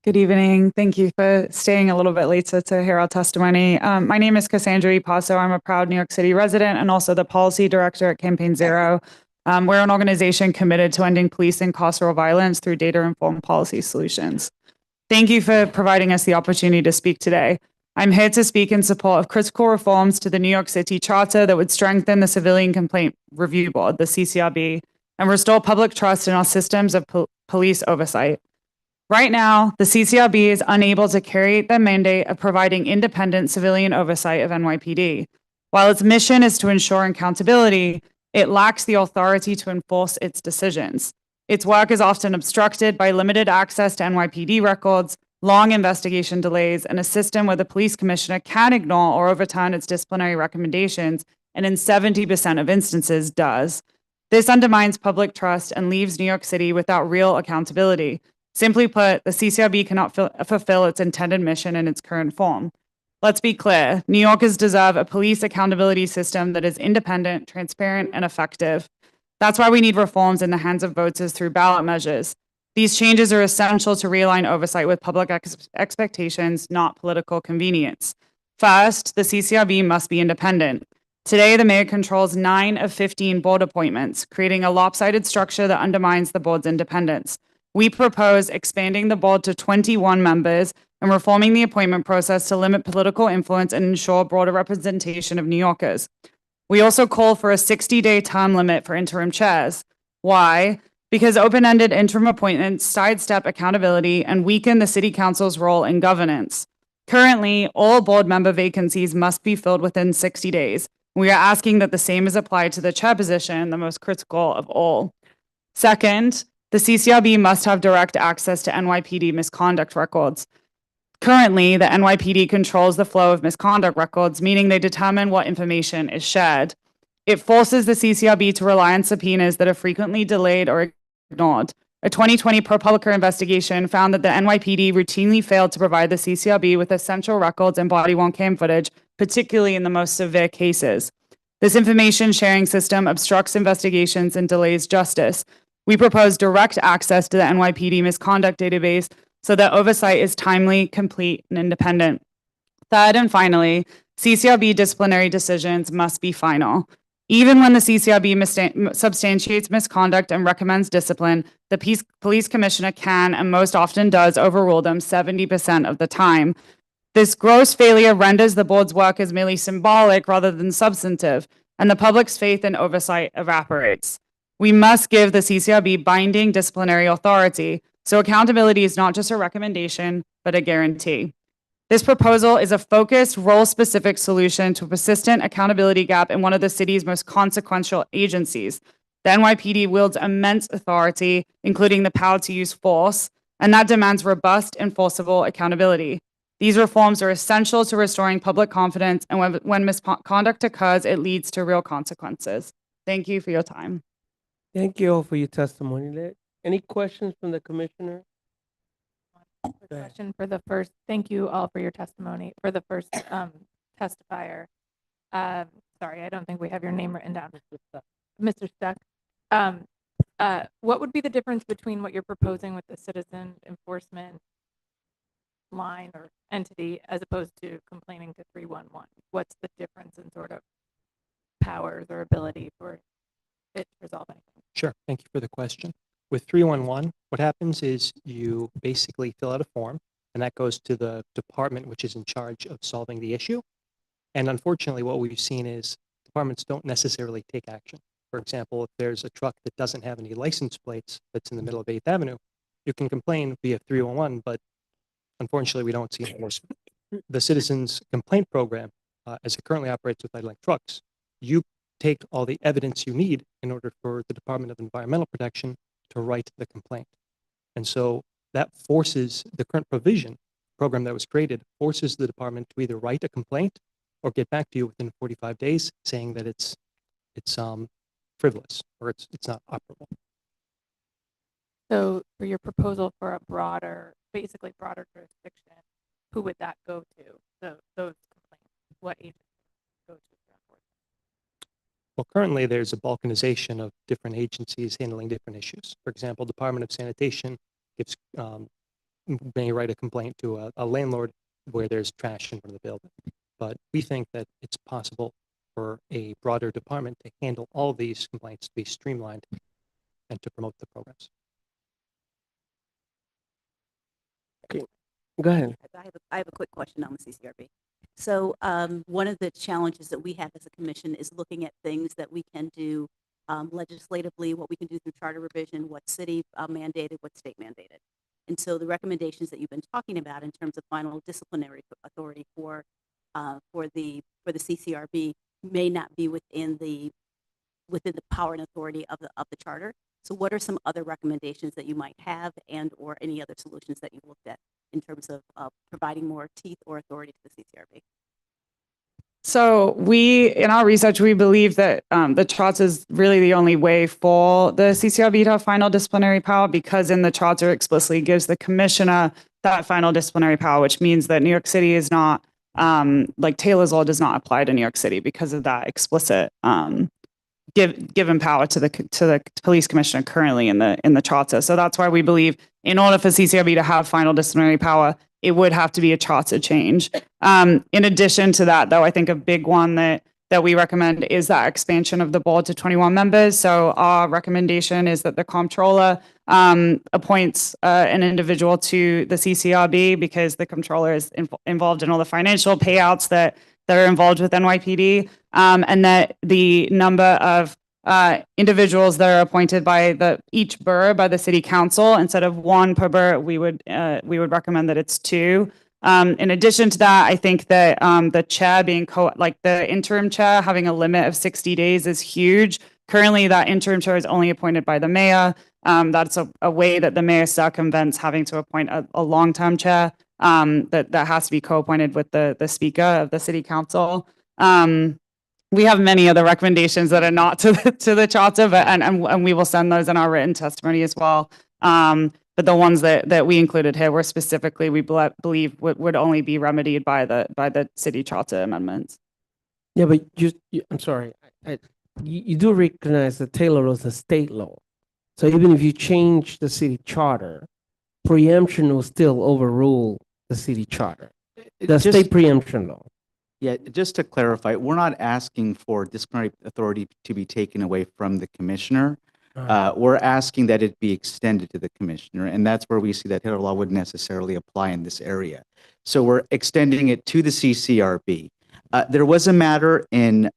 [SPEAKER 17] Good evening. Thank you for staying a little bit later to hear our testimony. My name is Cassandra Paso. I'm a proud New York City resident and also the policy director at Campaign Zero. We're an organization committed to ending police and carceral violence through data-informed policy solutions. Thank you for providing us the opportunity to speak today. I'm here to speak in support of critical reforms to the New York City Charter that would strengthen the Civilian Complaint Review Board, the CCRB, and restore public trust in our systems of police oversight. Right now, the CCRB is unable to carry the mandate of providing independent civilian oversight of NYPD. While its mission is to ensure accountability, it lacks the authority to enforce its decisions. Its work is often obstructed by limited access to NYPD records, long investigation delays, and a system where the police commissioner can ignore or overturn its disciplinary recommendations, and in 70% of instances does. This undermines public trust and leaves New York City without real accountability. Simply put, the CCRB cannot fulfill its intended mission in its current form. Let's be clear, New Yorkers deserve a police accountability system that is independent, transparent, and effective. That's why we need reforms in the hands of voters through ballot measures. These changes are essential to realign oversight with public expectations, not political convenience. First, the CCRB must be independent. Today, the mayor controls 9 of 15 board appointments, creating a lopsided structure that undermines the board's independence. We propose expanding the board to 21 members and reforming the appointment process to limit political influence and ensure broader representation of New Yorkers. We also call for a 60-day term limit for interim chairs. Why? Because open-ended interim appointments sidestep accountability and weaken the city council's role in governance. Currently, all board member vacancies must be filled within 60 days, We are asking that the same is applied to the chair position, the most critical of all. Second, the CCRB must have direct access to NYPD misconduct records. Currently, the NYPD controls the flow of misconduct records, meaning they determine what information is shared. It forces the CCRB to rely on subpoenas that are frequently delayed or ignored. A 2020 ProPublica investigation found that the NYPD routinely failed to provide the CCRB with essential records and body-worn cam footage, particularly in the most severe cases. This information sharing system obstructs investigations and delays justice. We propose direct access to the NYPD misconduct database so that oversight is timely, complete, and independent. Third and finally, CCRB disciplinary decisions must be final. Even when the CCRB substantiates misconduct and recommends discipline, the police commissioner can and most often does overrule them 70% of the time. This gross failure renders the board's work as merely symbolic rather than substantive, and the public's faith in oversight evaporates. We must give the CCRB binding disciplinary authority, so accountability is not just a recommendation, but a guarantee. This proposal is a focused, role-specific solution to a persistent accountability gap in one of the city's most consequential agencies. The NYPD wields immense authority, including the power to use force, and that demands robust, enforceable accountability. These reforms are essential to restoring public confidence, and when misconduct occurs, it leads to real consequences. Thank you for your time.
[SPEAKER 3] Thank you all for your testimony. Any questions from the commissioner?
[SPEAKER 1] Question for the first, thank you all for your testimony. For the first testifier, sorry, I don't think we have your name written down. Mr. Stuck. What would be the difference between what you're proposing with the citizen enforcement line or entity as opposed to complaining to 311? What's the difference in sort of powers or ability for it to resolve anything?
[SPEAKER 16] Sure. Thank you for the question. With 311, what happens is you basically fill out a form, and that goes to the department which is in charge of solving the issue. And unfortunately, what we've seen is departments don't necessarily take action. For example, if there's a truck that doesn't have any license plates that's in the middle of 8th Avenue, you can complain via 311, but unfortunately, we don't see enforcement. The Citizens Complaint Program, as it currently operates with Idling Trucks, you take all the evidence you need in order for the Department of Environmental Protection to write the complaint. And so that forces the current program that was created, forces the department to either write a complaint or get back to you within 45 days saying that it's frivolous or it's not operable.
[SPEAKER 1] So for your proposal for a basically broader jurisdiction, who would that go to? So those complaints, what agency go to?
[SPEAKER 16] Well, currently there's a balkanization of different agencies handling different issues. For example, Department of Sanitation may write a complaint to a landlord where there's trash in front of the building. But we think that it's possible for a broader department to handle all of these complaints, to be streamlined and to promote the programs.
[SPEAKER 3] Okay, go ahead.
[SPEAKER 18] I have a quick question on the CCRB. So one of the challenges that we have as a commission is looking at things that we can do legislatively, what we can do through charter revision, what's city mandated, what's state mandated. And so the recommendations that you've been talking about in terms of final disciplinary authority for the CCRB may not be within the power and authority of the charter. So what are some other recommendations that you might have and or any other solutions that you've looked at in terms of providing more teeth or authority to the CCRB?
[SPEAKER 17] So in our research, we believe that the charter is really the only way for the CCRB to have final disciplinary power, because in the charter explicitly gives the commissioner that final disciplinary power, which means that New York City is not, like Taylor's Law does not apply to New York City because of that explicit given power to the police commissioner currently in the charter. So that's why we believe in order for CCRB to have final disciplinary power, it would have to be a charter change. In addition to that, though, I think a big one that we recommend is that expansion of the board to 21 members. So our recommendation is that the comptroller appoints an individual to the CCRB, because the comptroller is involved in all the financial payouts that are involved with NYPD, and that the number of individuals that are appointed by each borough by the city council, instead of one per borough, we would recommend that it's two. In addition to that, I think that the chair being the interim chair having a limit of 60 days is huge. Currently, that interim chair is only appointed by the mayor. That's a way that the mayor circumvents having to appoint a long-term chair that has to be co-appointed with the speaker of the city council. We have many other recommendations that are not to the charter, but and we will send those in our written testimony as well. But the ones that we included here were specifically, we believe would only be remedied by the city charter amendments.
[SPEAKER 3] Yeah, but I'm sorry. You do recognize that Taylor law is a state law. So even if you change the city charter, preemption will still overrule the city charter. The state preemption law.
[SPEAKER 22] Yeah, just to clarify, we're not asking for disciplinary authority to be taken away from the commissioner. We're asking that it be extended to the commissioner, and that's where we see that Taylor law wouldn't necessarily apply in this area. So we're extending it to the CCRB. There was a matter in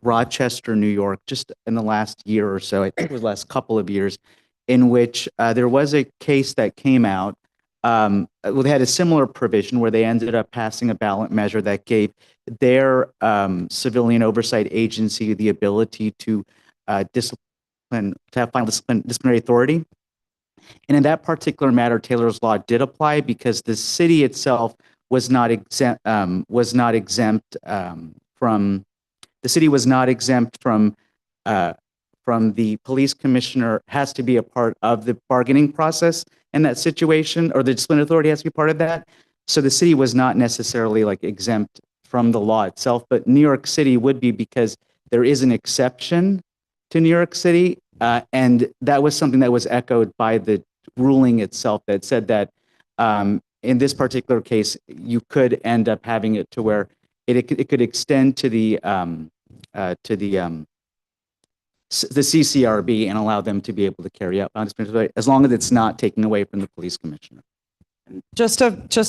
[SPEAKER 22] Rochester, New York, just in the last year or so, I think it was the last couple of years, in which there was a case that came out. They had a similar provision where they ended up passing a ballot measure that gave their civilian oversight agency the ability to have final disciplinary authority. And in that particular matter, Taylor's law did apply because the city itself was not exempt from the police commissioner has to be a part of the bargaining process in that situation, or the disciplinary authority has to be part of that. So the city was not necessarily exempt from the law itself, but New York City would be because there is an exception to New York City. And that was something that was echoed by the ruling itself that said that in this particular case, you could end up having it to where it could extend to the CCRB and allow them to be able to carry out as long as it's not taken away from the police commissioner.
[SPEAKER 17] Just to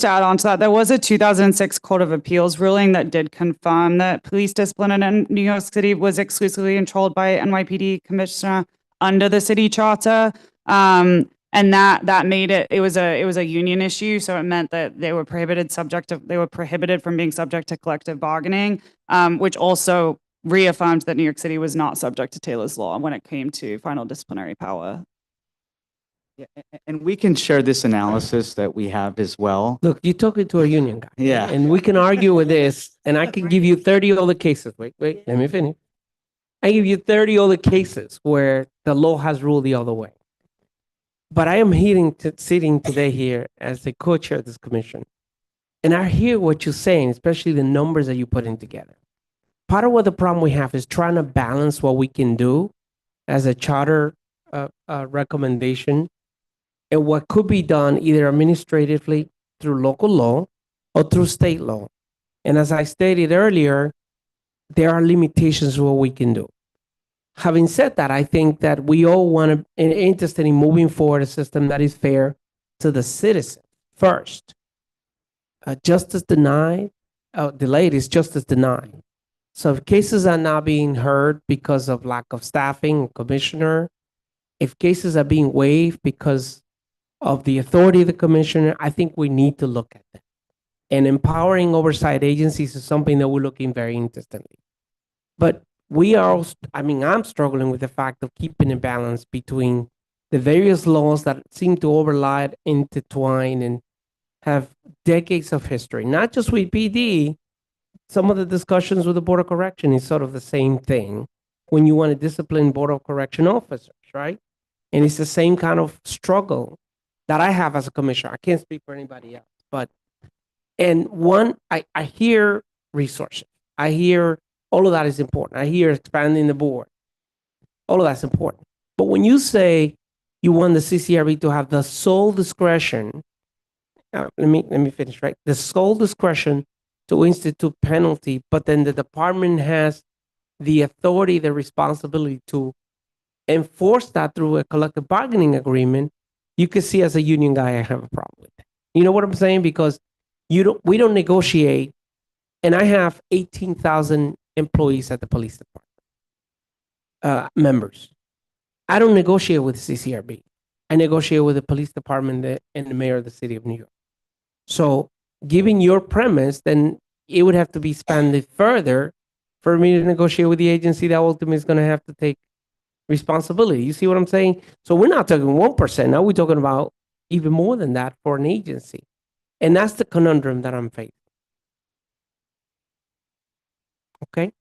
[SPEAKER 17] add on to that, there was a 2006 Court of Appeals ruling that did confirm that police discipline in New York City was exclusively controlled by NYPD commissioner under the city charter. And that made it was a union issue, so it meant that they were prohibited from being subject to collective bargaining, which also reaffirmed that New York City was not subject to Taylor's law when it came to final disciplinary power.
[SPEAKER 22] Yeah, and we can share this analysis that we have as well.
[SPEAKER 3] Look, you're talking to a union guy.
[SPEAKER 22] Yeah.
[SPEAKER 3] And we can argue with this, and I can give you 30 other cases. Wait, let me finish. I give you 30 other cases where the law has ruled the other way. But I am sitting today here as the co-chair of this commission, and I hear what you're saying, especially the numbers that you're putting together. Part of what the problem we have is trying to balance what we can do as a charter recommendation and what could be done either administratively through local law or through state law. And as I stated earlier, there are limitations to what we can do. Having said that, I think that we all want to and interested in moving forward a system that is fair to the citizen first. Justice delayed is justice denied. So if cases are not being heard because of lack of staffing, commissioner, if cases are being waived because of the authority of the commissioner, I think we need to look at that. And empowering oversight agencies is something that we're looking very intensively. But we are, I'm struggling with the fact of keeping a balance between the various laws that seem to overlap, intertwine, and have decades of history, not just with PD. Some of the discussions with the Board of Correction is sort of the same thing when you want to discipline Board of Correction officers, right? And it's the same kind of struggle that I have as a commissioner. I can't speak for anybody else, but, I hear resources. I hear all of that is important. I hear expanding the board. All of that's important. But when you say you want the CCRB to have the sole discretion, let me finish, right? The sole discretion to institute penalty, but then the department has the authority, the responsibility to enforce that through a collective bargaining agreement, you can see as a union guy, I have a problem with that. You know what I'm saying? Because we don't negotiate, and I have 18,000 employees at the police department, members. I don't negotiate with the CCRB. I negotiate with the police department and the mayor of the city of New York. So given your premise, then it would have to be expanded further for me to negotiate with the agency that ultimately is going to have to take responsibility. You see what I'm saying? So we're not talking 1%. Now we're talking about even more than that for an agency. And that's the conundrum that I'm facing. Okay?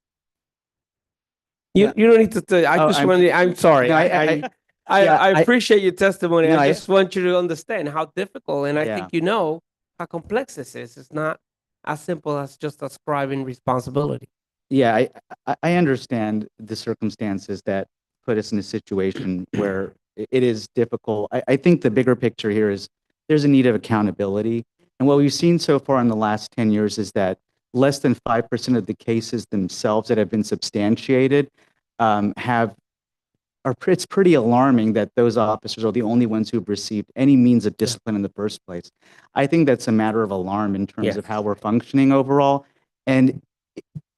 [SPEAKER 3] You don't need to, I'm sorry.
[SPEAKER 22] No,
[SPEAKER 3] I appreciate your testimony.
[SPEAKER 22] No,
[SPEAKER 3] I just want you to understand how difficult, and I
[SPEAKER 22] Yeah.
[SPEAKER 3] think you know how complex this is. It's not as simple as just ascribing responsibility.
[SPEAKER 22] Yeah, I understand the circumstances that put us in a situation where it is difficult. I think the bigger picture here is there's a need of accountability. And what we've seen so far in the last 10 years is that less than 5% of the cases themselves that have been substantiated it's pretty alarming that those officers are the only ones who've received any means of discipline in the first place. I think that's a matter of alarm in terms of how we're functioning overall. And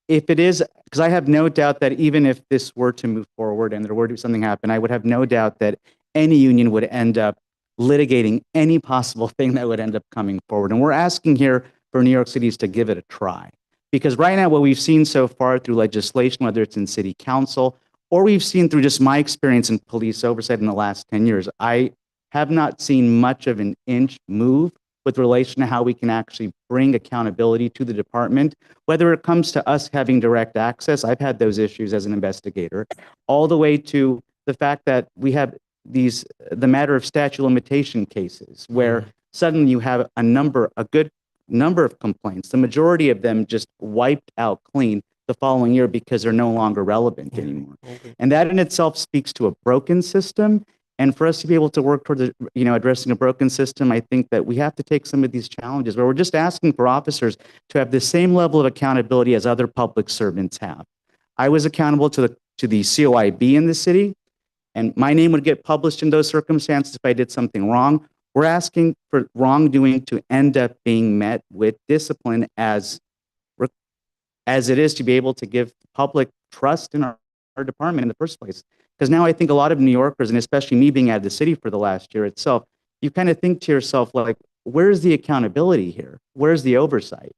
[SPEAKER 22] if it is, because I have no doubt that even if this were to move forward and there were to something happen, I would have no doubt that any union would end up litigating any possible thing that would end up coming forward. And we're asking here for New York City's to give it a try. Because right now, what we've seen so far through legislation, whether it's in city council, or we've seen through just my experience in police oversight in the last 10 years, I have not seen much of an inch move with relation to how we can actually bring accountability to the department, whether it comes to us having direct access. I've had those issues as an investigator, all the way to the fact that we have the matter of statute of limitation cases where suddenly you have a good number of complaints, the majority of them just wiped out clean the following year because they're no longer relevant anymore. And that in itself speaks to a broken system. And for us to be able to work towards, addressing a broken system, I think that we have to take some of these challenges where we're just asking for officers to have the same level of accountability as other public servants have. I was accountable to the COIB in the city, and my name would get published in those circumstances if I did something wrong. We're asking for wrongdoing to end up being met with discipline as it is to be able to give public trust in our department in the first place. Because now I think a lot of New Yorkers, and especially me being out of the city for the last year itself, you kind of think to yourself, like, where's the accountability here? Where's the oversight?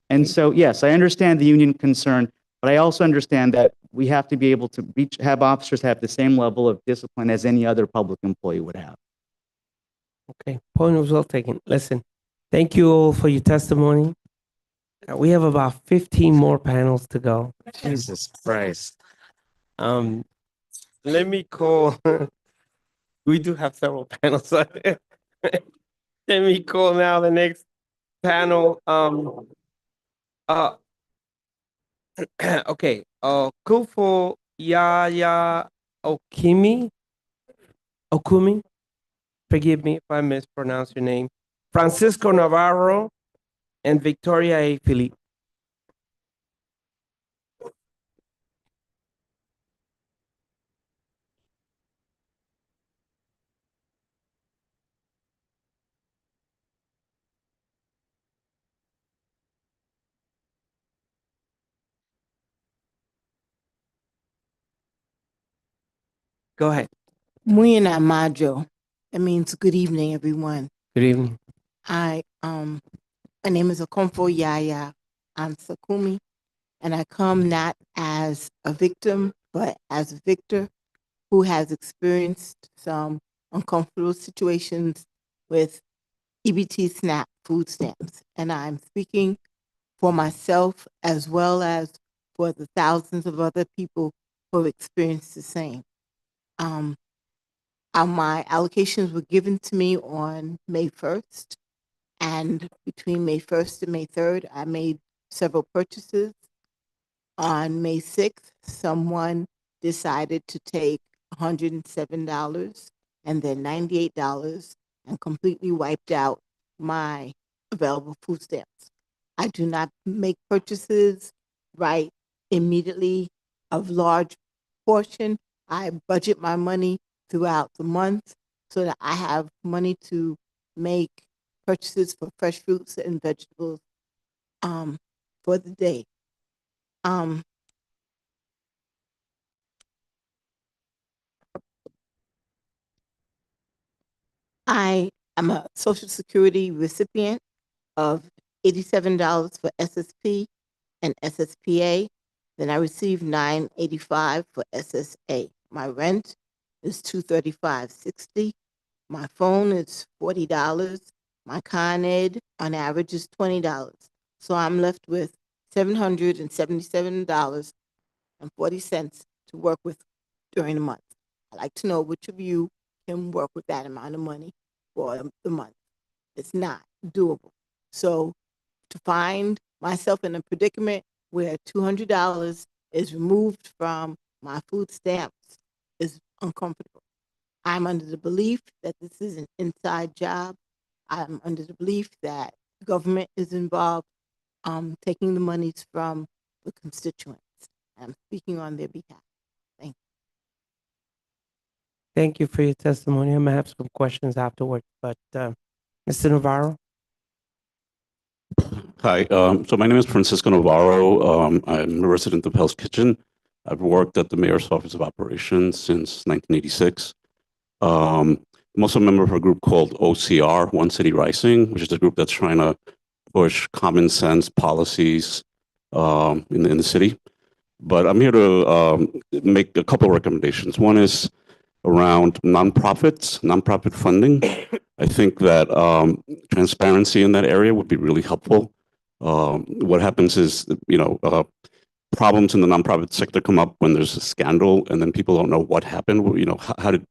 [SPEAKER 22] And so, yes, I understand the union concern, but I also understand that we have to be able to have officers have the same level of discipline as any other public employee would have.
[SPEAKER 3] Okay, point was well taken. Listen, thank you all for your testimony. We have about 15 more panels to go. Jesus Christ. Let me call. We do have several panels. Let me call now the next panel. Okay. Kufo Yaya Okumi. Forgive me if I mispronounce your name. Francisco Navarro and Victoria A. Philippe. Go ahead.
[SPEAKER 15] Muy amajo. That means good evening, everyone.
[SPEAKER 3] Good evening.
[SPEAKER 15] My name is Okomfo Yaya Ansakumi, and I come not as a victim, but as a victor who has experienced some uncomfortable situations with EBT SNAP food stamps. And I'm speaking for myself as well as for the thousands of other people who have experienced the same. My allocations were given to me on May 1st, and between May 1st and May 3rd, I made several purchases. On May 6th, someone decided to take $107 and then $98 and completely wiped out my available food stamps. I do not make purchases right immediately of large portion. I budget my money throughout the month so that I have money to make purchases for fresh fruits and vegetables for the day. I am a Social Security recipient of $87 for SSP and SSPA. Then I received $9.85 for SSA. My rent is $235.60. My phone is $40. My Con Ed on average is $20. So I'm left with $777.40 to work with during the month. I'd like to know which of you can work with that amount of money for the month. It's not doable. So to find myself in a predicament where $200 is removed from my food stamps is uncomfortable. I'm under the belief that this is an inside job. I'm under the belief that government is involved taking the monies from the constituents. I'm speaking on their behalf. Thank you.
[SPEAKER 3] Thank you for your testimony. I'm gonna have some questions afterwards, but Mr. Navarro?
[SPEAKER 10] Hi, so my name is Francisco Navarro. I'm a resident of Hell's Kitchen. I've worked at the Mayor's Office of Operations since 1986. I'm also a member of a group called OCR, One City Rising, which is a group that's trying to push common sense policies in the city. But I'm here to make a couple of recommendations. One is around nonprofit funding. I think that transparency in that area would be really helpful. What happens is, problems in the nonprofit sector come up when there's a scandal, and then people don't know what happened. How did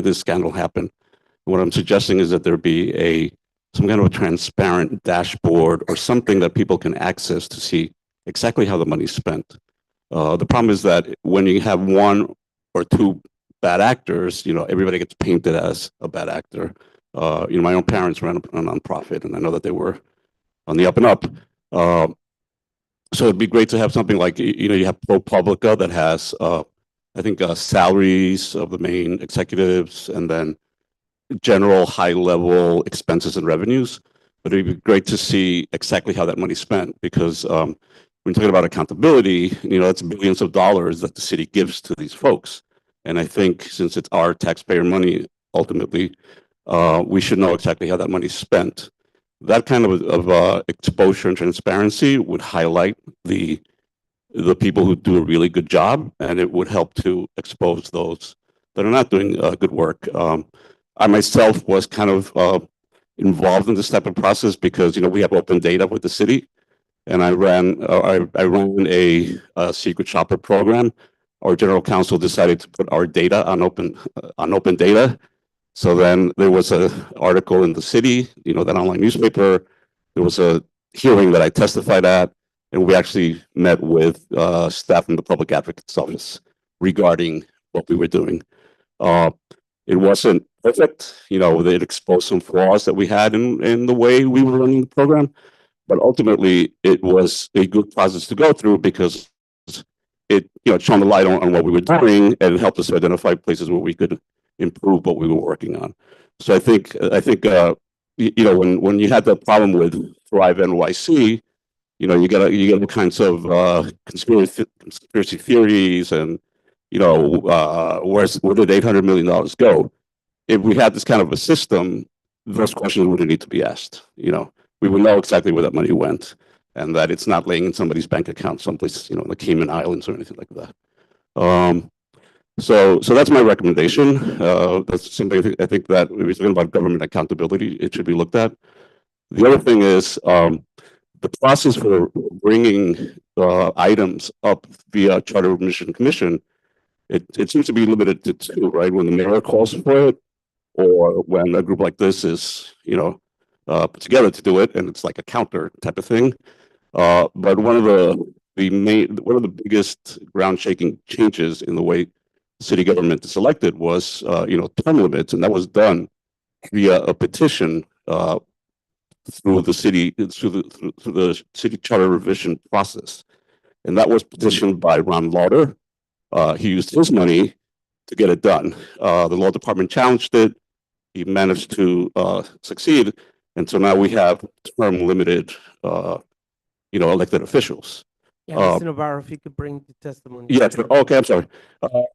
[SPEAKER 10] this scandal happen? What I'm suggesting is that there be some kind of a transparent dashboard or something that people can access to see exactly how the money's spent. The problem is that when you have one or two bad actors, everybody gets painted as a bad actor. My own parents ran a nonprofit, and I know that they were on the up and up. So it'd be great to have something like, you have ProPublica that has, I think, salaries of the main executives, and then general high-level expenses and revenues. But it'd be great to see exactly how that money's spent, because when you're talking about accountability, that's billions of dollars that the city gives to these folks. And I think since it's our taxpayer money, ultimately, we should know exactly how that money's spent. That kind of exposure and transparency would highlight the people who do a really good job, and it would help to expose those that are not doing good work. I myself was kind of involved in this type of process because we have open data with the city, and I ran a secret shopper program. Our general counsel decided to put our data on open data. So then there was an article in the city, that online newspaper. There was a hearing that I testified at, and we actually met with staff from the public advocate's office regarding what we were doing. It wasn't perfect, it exposed some flaws that we had in the way we were running the program, but ultimately it was a good process to go through because it shone the light on what we were doing, and it helped us identify places where we could improve what we were working on. So I think when you had the problem with Thrive NYC, you get all kinds of conspiracy theories, and where did $800 million go? If we had this kind of a system, those questions wouldn't need to be asked. We would know exactly where that money went, and that it's not laying in somebody's bank account someplace, in the Cayman Islands or anything like that. So that's my recommendation. That's something I think that when we're talking about government accountability, it should be looked at. The other thing is the process for bringing items up via Charter Revision Commission. It seems to be limited to two, right? When the mayor calls for it, or when a group like this is, put together to do it, and it's like a counter type of thing. But one of the biggest ground-shaking changes in the way city government is elected was, term limits, and that was done via a petition through the city charter revision process, and that was petitioned by Ron Lauder. He used his money to get it done. The law department challenged it. He managed to succeed, and so now we have term-limited, elected officials.
[SPEAKER 3] Yeah, Mr. Navarro, if you could bring the testimony.
[SPEAKER 10] Yeah. Okay. I'm sorry.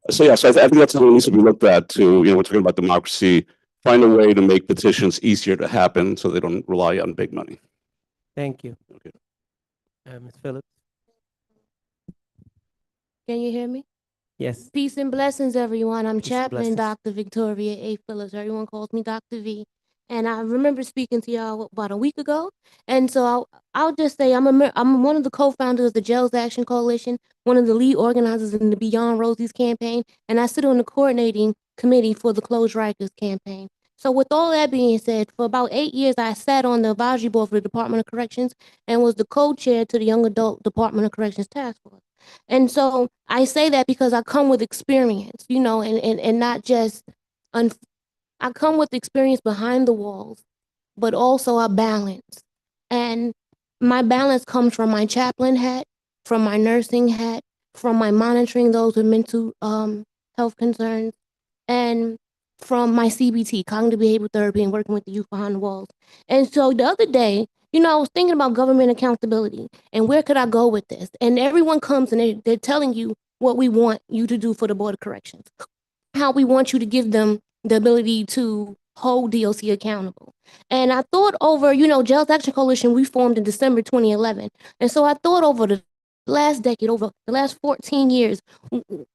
[SPEAKER 10] So I think that's something that needs to be looked at too. We're talking about democracy. Find a way to make petitions easier to happen so they don't rely on big money.
[SPEAKER 3] Thank you.
[SPEAKER 10] Okay.
[SPEAKER 3] Ms. Phillips?
[SPEAKER 5] Can you hear me?
[SPEAKER 3] Yes.
[SPEAKER 5] Peace and blessings, everyone. I'm
[SPEAKER 3] Peace and
[SPEAKER 5] Chaplain
[SPEAKER 3] blessings.
[SPEAKER 5] Dr. Victoria A. Phillips. Everyone calls me Dr. V. And I remember speaking to y'all about a week ago. And so I'll just say I'm one of the co-founders of the Jails Action Coalition, one of the lead organizers in the Beyond Rosie's campaign, and I sit on the coordinating committee for the Close Rikers campaign. So with all that being said, for about 8 years, I sat on the advisory board for the Department of Corrections and was the co-chair to the Young Adult Department of Corrections Task Force. And so I say that because I come with experience, you know, and not just, I come with experience behind the walls, but also a balance. And my balance comes from my chaplain hat, from my nursing hat, from my monitoring those with mental health concerns, and from my CBT, cognitive behavioral therapy, and working with the youth behind the walls. And so the other day, you know, I was thinking about government accountability and where could I go with this? And everyone comes and they're telling you what we want you to do for the Board of Corrections, how we want you to give them the ability to hold DOC accountable. And I thought over, you know, Jails Action Coalition, we formed in December 2011. And so I thought over the last decade, over the last 14 years,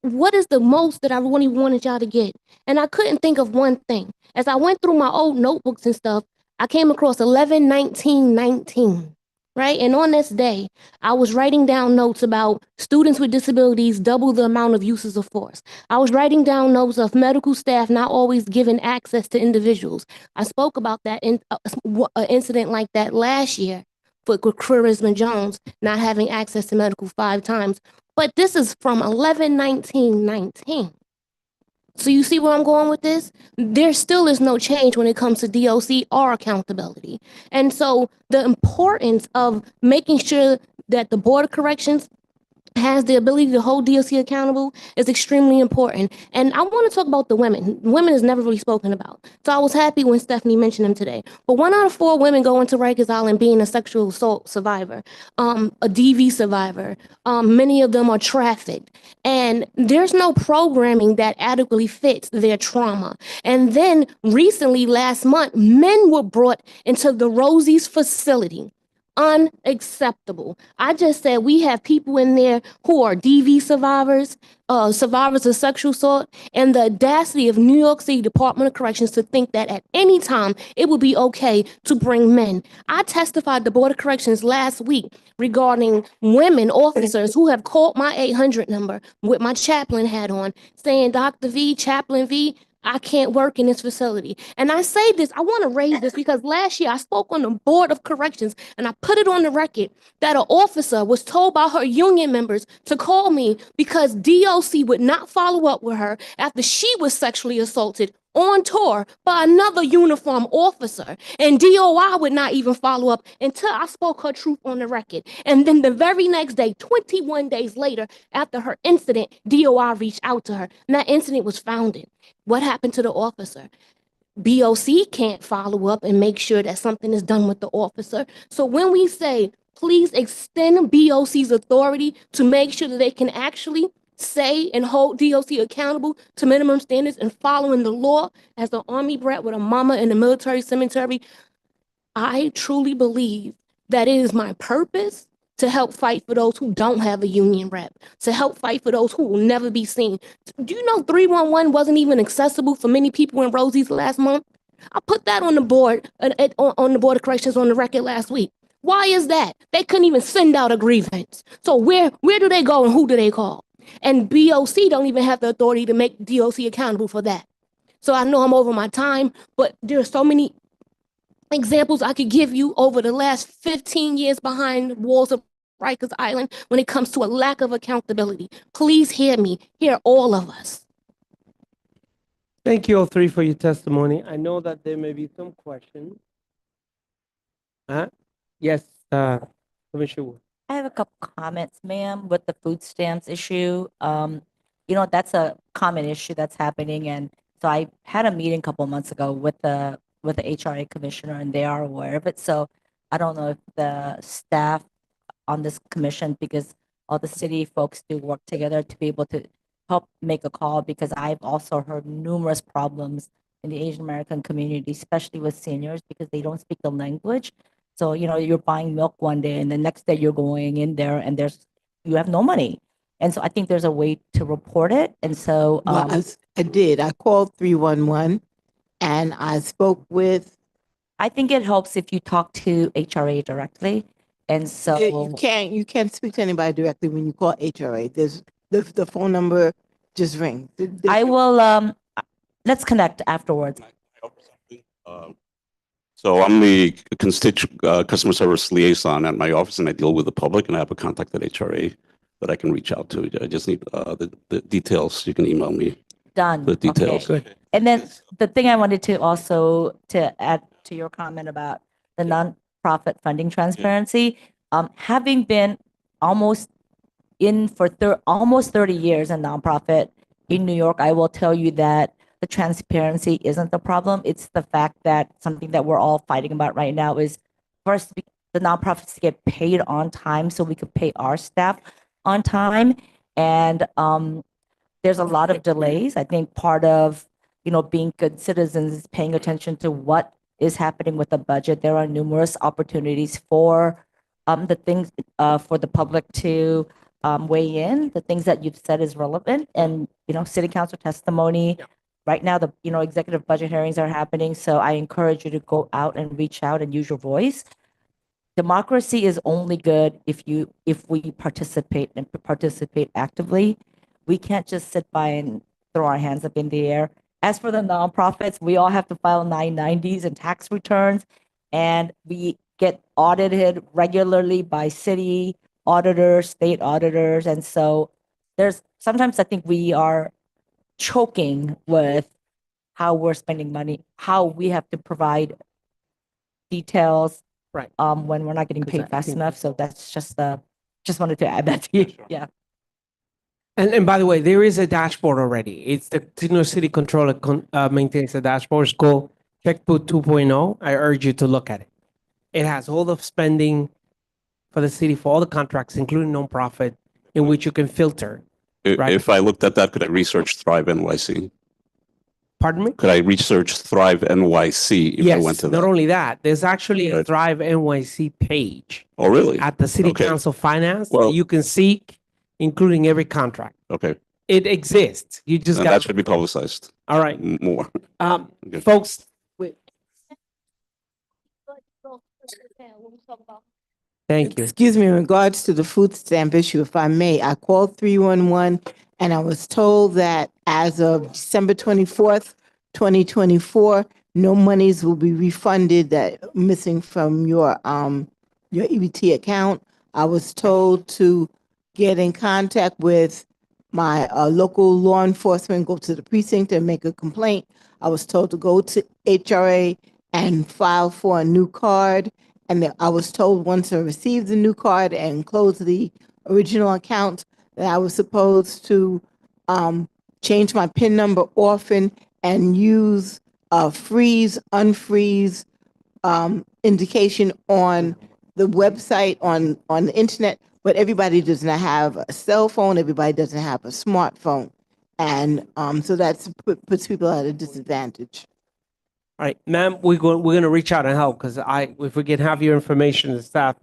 [SPEAKER 5] what is the most that I really wanted y'all to get? And I couldn't think of one thing. As I went through my old notebooks and stuff, I came across 11-19-19, right? And on this day, I was writing down notes about students with disabilities double the amount of uses of force. I was writing down notes of medical staff not always given access to individuals. I spoke about that in an incident like that last year for Charisma Jones not having access to medical 5 times. But this is from 11-19-19. So you see where I'm going with this? There still is no change when it comes to DOC or accountability. And so the importance of making sure that the Board of Corrections has the ability to hold DOC accountable is extremely important. And I want to talk about the women. Women is never really spoken about. So I was happy when Stephanie mentioned them today. But 1 out of 4 women go into Rikers Island being a sexual assault survivor, a DV survivor. Many of them are trafficked. And there's no programming that adequately fits their trauma. And then recently, last month, men were brought into the Rosie's facility. Unacceptable. I just said we have people in there who are DV survivors, survivors of sexual assault, and the audacity of New York City Department of Corrections to think that at any time it would be okay to bring men. I testified to Board of Corrections last week regarding women officers who have called my 800 number with my chaplain hat on, saying, Dr. V, Chaplain V, I can't work in this facility. And I say this, I want to raise this because last year I spoke on the Board of Corrections and I put it on the record that an officer was told by her union members to call me because DOC would not follow up with her after she was sexually assaulted on tour by another uniformed officer. And DOI would not even follow up until I spoke her truth on the record. And then the very next day, 21 days later, after her incident, DOI reached out to her. And that incident was founded. What happened to the officer? BOC can't follow up and make sure that something is done with the officer. So when we say, please extend BOC's authority to make sure that they can actually say and hold DOC accountable to minimum standards and following the law as an Army brat with a mama in the military cemetery, I truly believe that it is my purpose to help fight for those who don't have a union rep, to help fight for those who will never be seen. Do you know 311 wasn't even accessible for many people in Rosie's last month? I put that on the board, on the Board of Corrections on the record last week. Why is that? They couldn't even send out a grievance. So where do they go and who do they call? And BOC don't even have the authority to make DOC accountable for that. So I know I'm over my time, but there are so many examples I could give you over the last 15 years behind walls of Rikers Island when it comes to a lack of accountability. Please hear me, hear all of us.
[SPEAKER 3] Thank you all three for your testimony. I know that there may be some questions. Yes, Commissioner Wood.
[SPEAKER 19] I have a couple comments, ma'am, with the food stamps issue. You know, that's a common issue that's happening. And so I had a meeting a couple months ago with the HRA commissioner, and they are aware of it. So I don't know if the staff on this commission, because all the city folks do work together to be able to help make a call, because I've also heard numerous problems in the Asian American community, especially with seniors, because they don't speak the language. So, you're buying milk one day and the next day you're going in there and you have no money. And so I think there's a way to report it. And so,
[SPEAKER 15] Well, I did. I called 311 and I spoke with.
[SPEAKER 19] I think it helps if you talk to HRA directly. And so
[SPEAKER 15] You can't speak to anybody directly when you call HRA. There's the phone number just rings.
[SPEAKER 19] I will, let's connect afterwards.
[SPEAKER 10] So I'm the customer service liaison at my office, and I deal with the public, and I have a contact at HRA that I can reach out to. I just need the details. You can email me
[SPEAKER 19] Done.
[SPEAKER 10] the details.
[SPEAKER 19] Okay. Good. And then the thing I wanted to also to add to your comment about the nonprofit funding transparency, having been almost in for almost 30 years in nonprofit in New York, I will tell you that the transparency isn't the problem. It's the fact that something that we're all fighting about right now is first the nonprofits to get paid on time so we could pay our staff on time. And there's a lot of delays. I think part of, being good citizens is paying attention to what is happening with the budget. There are numerous opportunities for the things for the public to weigh in. The things that you've said is relevant, and city council testimony. Yeah. Right now, the executive budget hearings are happening, so I encourage you to go out and reach out and use your voice. Democracy is only good if we participate and participate actively. We can't just sit by and throw our hands up in the air. As for the nonprofits, we all have to file 990s and tax returns, and we get audited regularly by city auditors, state auditors. And so sometimes I think we are choking with how we're spending money, how we have to provide details when we're not getting paid fast enough. So that's just wanted to add that to you. Sure. Yeah.
[SPEAKER 3] And by the way, there is a dashboard already. It's the New York City Controller maintains a dashboard. It's called Checkbook 2.0. I urge you to look at it. It has all the spending for the city for all the contracts, including nonprofit, in which you can filter. Right?
[SPEAKER 10] If I looked at that, could I research Thrive NYC?
[SPEAKER 3] Pardon me?
[SPEAKER 10] Could I research Thrive NYC if I went to that?
[SPEAKER 3] Not only that, there's actually a Thrive NYC page.
[SPEAKER 10] Oh, really?
[SPEAKER 3] At the City Council Finance that you can seek, including every contract.
[SPEAKER 10] Okay.
[SPEAKER 3] It exists. You just got
[SPEAKER 10] that should be publicized.
[SPEAKER 3] All right.
[SPEAKER 10] More.
[SPEAKER 3] Okay. Folks. Thank you.
[SPEAKER 15] Excuse me, in regards to the food stamp issue, if I may, I called 311 and I was told that as of December 24th, 2024, no monies will be refunded that missing from your EBT account. I was told to get in contact with my local law enforcement, go to the precinct and make a complaint. I was told to go to HRA and file for a new card. And I was told once I received the new card and closed the original account that I was supposed to change my PIN number often and use a freeze, unfreeze indication on the website, on the internet. But everybody does not have a cell phone. Everybody doesn't have a smartphone. And so that puts people at a disadvantage.
[SPEAKER 3] All right, ma'am, we're going to reach out and help because if we can have your information as staff,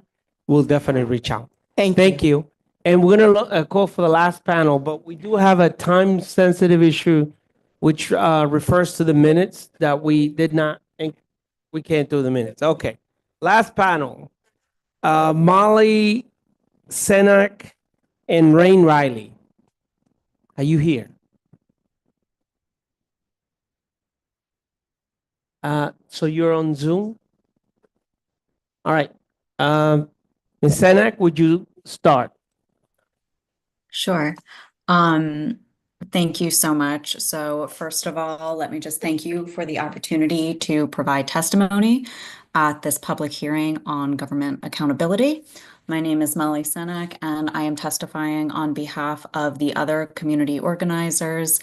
[SPEAKER 3] we'll definitely reach out. Thank you. And we're going to call for the last panel, but we do have a time-sensitive issue which refers to the minutes that we did not, we can't do the minutes. Okay, last panel. Molly Senak and Rain Riley. Are you here? So you're on Zoom? All right. Ms. Senak, would you start?
[SPEAKER 6] Sure. Thank you so much. So first of all, let me just thank you for the opportunity to provide testimony at this public hearing on government accountability. My name is Molly Senak, and I am testifying on behalf of the other community organizers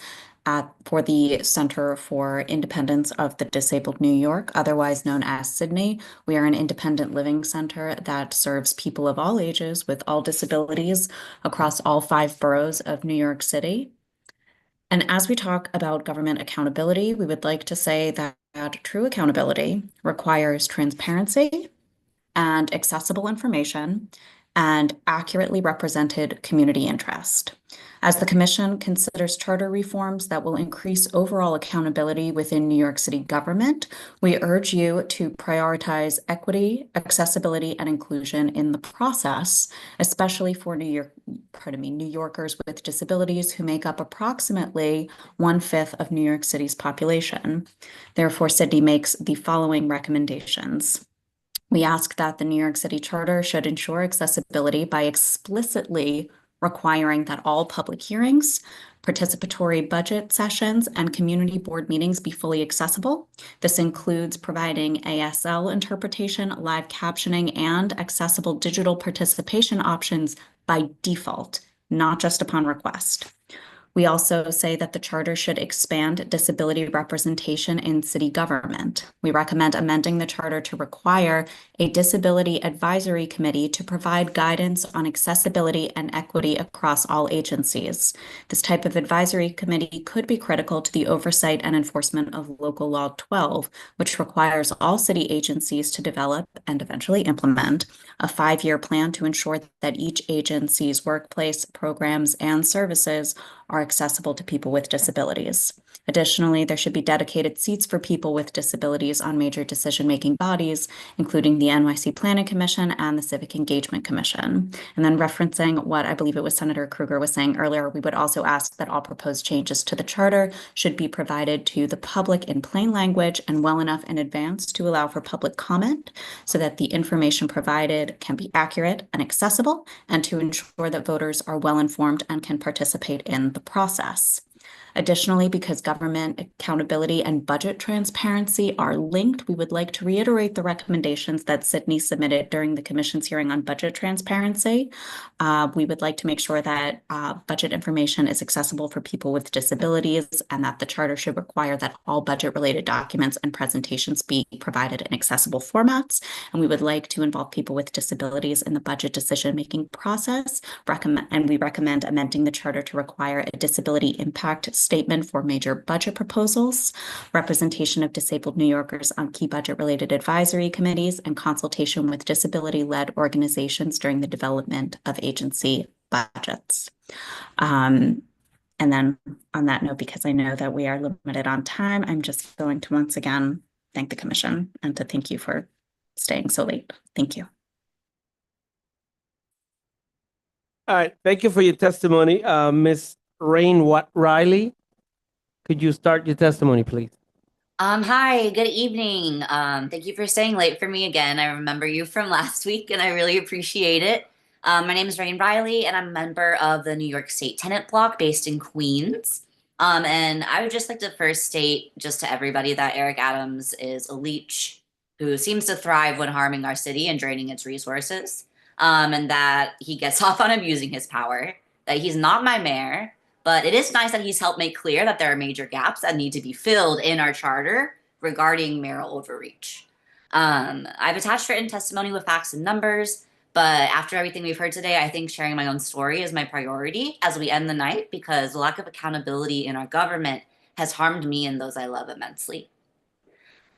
[SPEAKER 6] for the Center for Independence of the Disabled New York, otherwise known as Sydney. We are an independent living center that serves people of all ages with all disabilities across all 5 boroughs of New York City. And as we talk about government accountability, we would like to say that true accountability requires transparency, and accessible information, and accurately represented community interest. As the Commission considers charter reforms that will increase overall accountability within New York City government, we urge you to prioritize equity, accessibility, and inclusion in the process, especially for New Yorkers with disabilities who make up approximately 1/5 of New York City's population. Therefore, City makes the following recommendations. We ask that the New York City Charter should ensure accessibility by explicitly requiring that all public hearings, participatory budget sessions, and community board meetings be fully accessible. This includes providing ASL interpretation, live captioning, and accessible digital participation options by default, not just upon request. We also say that the charter should expand disability representation in city government. We recommend amending the charter to require a disability advisory committee to provide guidance on accessibility and equity across all agencies. This type of advisory committee could be critical to the oversight and enforcement of Local Law 12, which requires all city agencies to develop and eventually implement a 5-year plan to ensure that each agency's workplace, programs, and services are accessible to people with disabilities. Additionally, there should be dedicated seats for people with disabilities on major decision-making bodies, including the NYC Planning Commission and the Civic Engagement Commission. And then referencing what I believe it was Senator Krueger was saying earlier, we would also ask that all proposed changes to the charter should be provided to the public in plain language and well enough in advance to allow for public comment so that the information provided can be accurate and accessible, and to ensure that voters are well informed and can participate in the process. Additionally, because government accountability and budget transparency are linked, we would like to reiterate the recommendations that Sydney submitted during the Commission's hearing on budget transparency. We would like to make sure that budget information is accessible for people with disabilities, and that the charter should require that all budget-related documents and presentations be provided in accessible formats. And we would like to involve people with disabilities in the budget decision-making process. And we recommend amending the charter to require a disability impact statement for major budget proposals, representation of disabled New Yorkers on key budget-related advisory committees, and consultation with disability-led organizations during the development of agency budgets. And then on that note, because I know that we are limited on time, I'm just going to once again thank the Commission and to thank you for staying so late. Thank you.
[SPEAKER 3] All right, thank you for your testimony. Ms. Rain Riley, could you start your testimony, please?
[SPEAKER 4] Hi, good evening. Thank you for staying late for me again. I remember you from last week and I really appreciate it. My name is Rain Riley and I'm a member of the New York State Tenant Block based in Queens. And I would just like to first state just to everybody that Eric Adams is a leech who seems to thrive when harming our city and draining its resources. And that he gets off on abusing his power, that he's not my mayor. But it is nice that he's helped make clear that there are major gaps that need to be filled in our charter regarding mayoral overreach. I've attached written testimony with facts and numbers, but after everything we've heard today, I think sharing my own story is my priority as we end the night, because the lack of accountability in our government has harmed me and those I love immensely.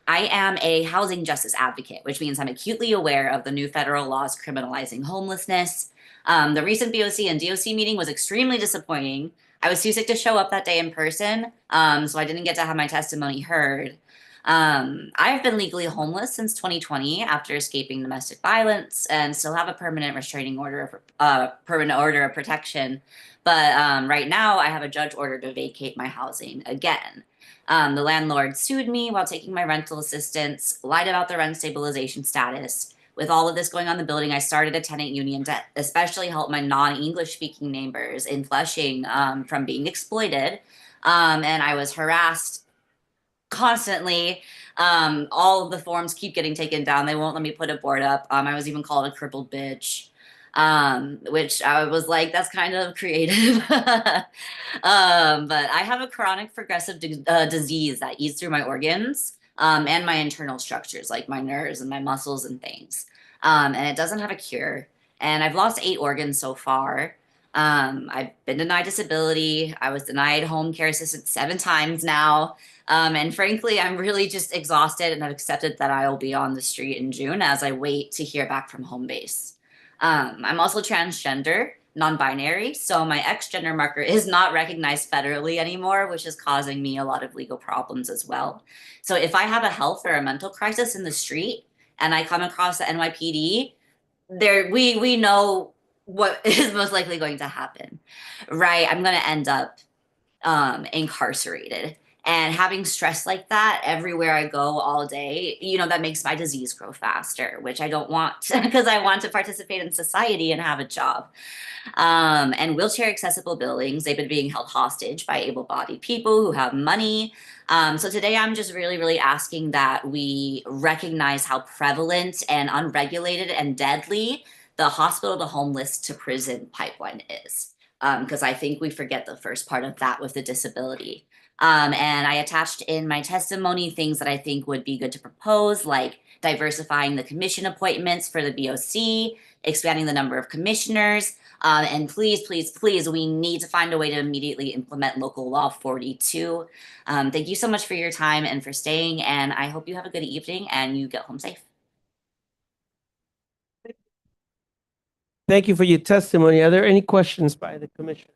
[SPEAKER 4] I am a housing justice advocate, which means I'm acutely aware of the new federal laws criminalizing homelessness. The recent BOC and DOC meeting was extremely disappointing. I was too sick to show up that day in person, so I didn't get to have my testimony heard. I've been legally homeless since 2020 after escaping domestic violence and still have a permanent restraining order, permanent order of protection. But right now I have a judge order to vacate my housing again. The landlord sued me while taking my rental assistance, lied about the rent stabilization status. With all of this going on in the building, I started a tenant union to especially help my non-English speaking neighbors in Flushing from being exploited. And I was harassed constantly. All of the forms keep getting taken down. They won't let me put a board up. I was even called a crippled bitch, which I was like, that's kind of creative. But I have a chronic progressive disease that eats through my organs. And my internal structures, like my nerves and my muscles and things. And it doesn't have a cure. And I've lost 8 organs so far. I've been denied disability. I was denied home care assistance 7 times now. And frankly, I'm really just exhausted and I've accepted that I will be on the street in June as I wait to hear back from home base. I'm also transgender, non-binary, so my X gender marker is not recognized federally anymore, which is causing me a lot of legal problems as well. So if I have a health or a mental crisis in the street and I come across the NYPD, we know what is most likely going to happen, right? I'm going to end up incarcerated. And having stress like that everywhere I go all day, that makes my disease grow faster, which I don't want because I want to participate in society and have a job. And wheelchair accessible buildings, they've been being held hostage by able-bodied people who have money. So today I'm just really, really asking that we recognize how prevalent and unregulated and deadly the hospital to homeless to prison pipeline is. Because I think we forget the first part of that with the disability. And I attached in my testimony things that I think would be good to propose, like diversifying the commission appointments for the BOC, expanding the number of commissioners, and please, please, please, we need to find a way to immediately implement local law 42. Thank you so much for your time and for staying, and I hope you have a good evening and you get home safe.
[SPEAKER 3] Thank you for your testimony. Are there any questions by the commissioners?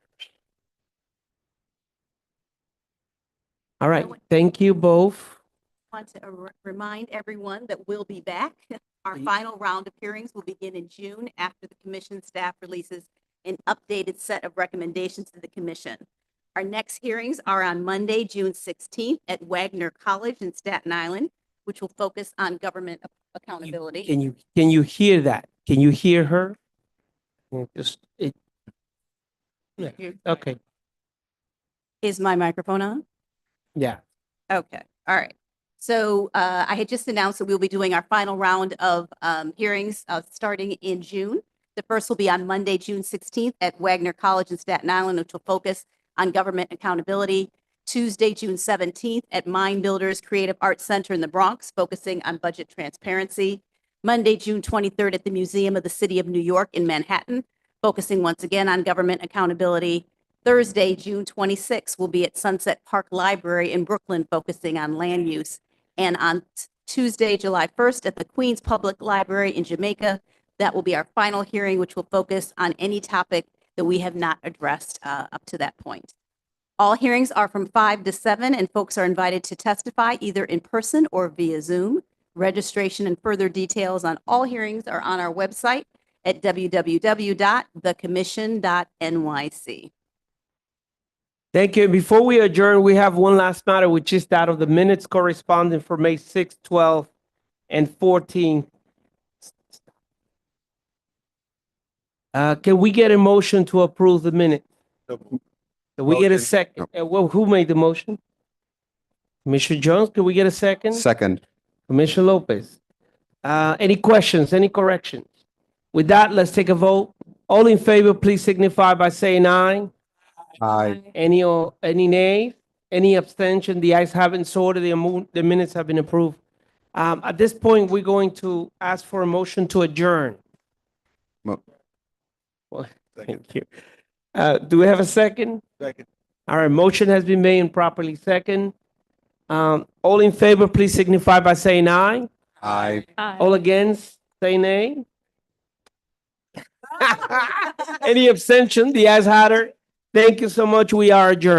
[SPEAKER 3] All right, thank you both.
[SPEAKER 18] Want to remind everyone that we'll be back. Our final round of hearings will begin in June after the commission staff releases an updated set of recommendations to the commission. Our next hearings are on Monday, June 16th at Wagner College in Staten Island, which will focus on government accountability.
[SPEAKER 3] Can you hear that? Can you hear her? Okay.
[SPEAKER 18] Is my microphone on?
[SPEAKER 3] Yeah.
[SPEAKER 18] Okay, all right. So I had just announced that we'll be doing our final round of hearings starting in June. The first will be on Monday, June 16th at Wagner College in Staten Island, which will focus on government accountability. Tuesday, June 17th at Mind Builders Creative Arts Center in the Bronx, focusing on budget transparency. Monday, June 23rd at the Museum of the City of New York in Manhattan, focusing once again on government accountability. Thursday, June 26th will be at Sunset Park Library in Brooklyn, focusing on land use. And on Tuesday, July 1st at the Queens Public Library in Jamaica, that will be our final hearing, which will focus on any topic that we have not addressed up to that point. All hearings are from 5 to 7, and folks are invited to testify either in person or via Zoom. Registration and further details on all hearings are on our website at www.thecommission.nyc.
[SPEAKER 3] Thank you. Before we adjourn, we have one last matter, which is that of the minutes corresponding for May 6, 12, and 14. Can we get a motion to approve the minutes? Can we get a second? Well, who made the motion? Commissioner Jones, can we get a second?
[SPEAKER 2] Second.
[SPEAKER 3] Commissioner Lopez. Any questions, any corrections? With that, let's take a vote. All in favor, please signify by saying aye.
[SPEAKER 2] Aye.
[SPEAKER 3] Any nays? Any abstention? The ayes have it, so the minutes have been approved. At this point, we're going to ask for a motion to adjourn. Well, thank you. Do we have a second?
[SPEAKER 14] Second.
[SPEAKER 3] All right, motion has been made and properly second. All in favor, please signify by saying aye.
[SPEAKER 2] Aye.
[SPEAKER 3] All against, say nay. Any abstention? The ayes had it. Thank you so much. We are adjourned.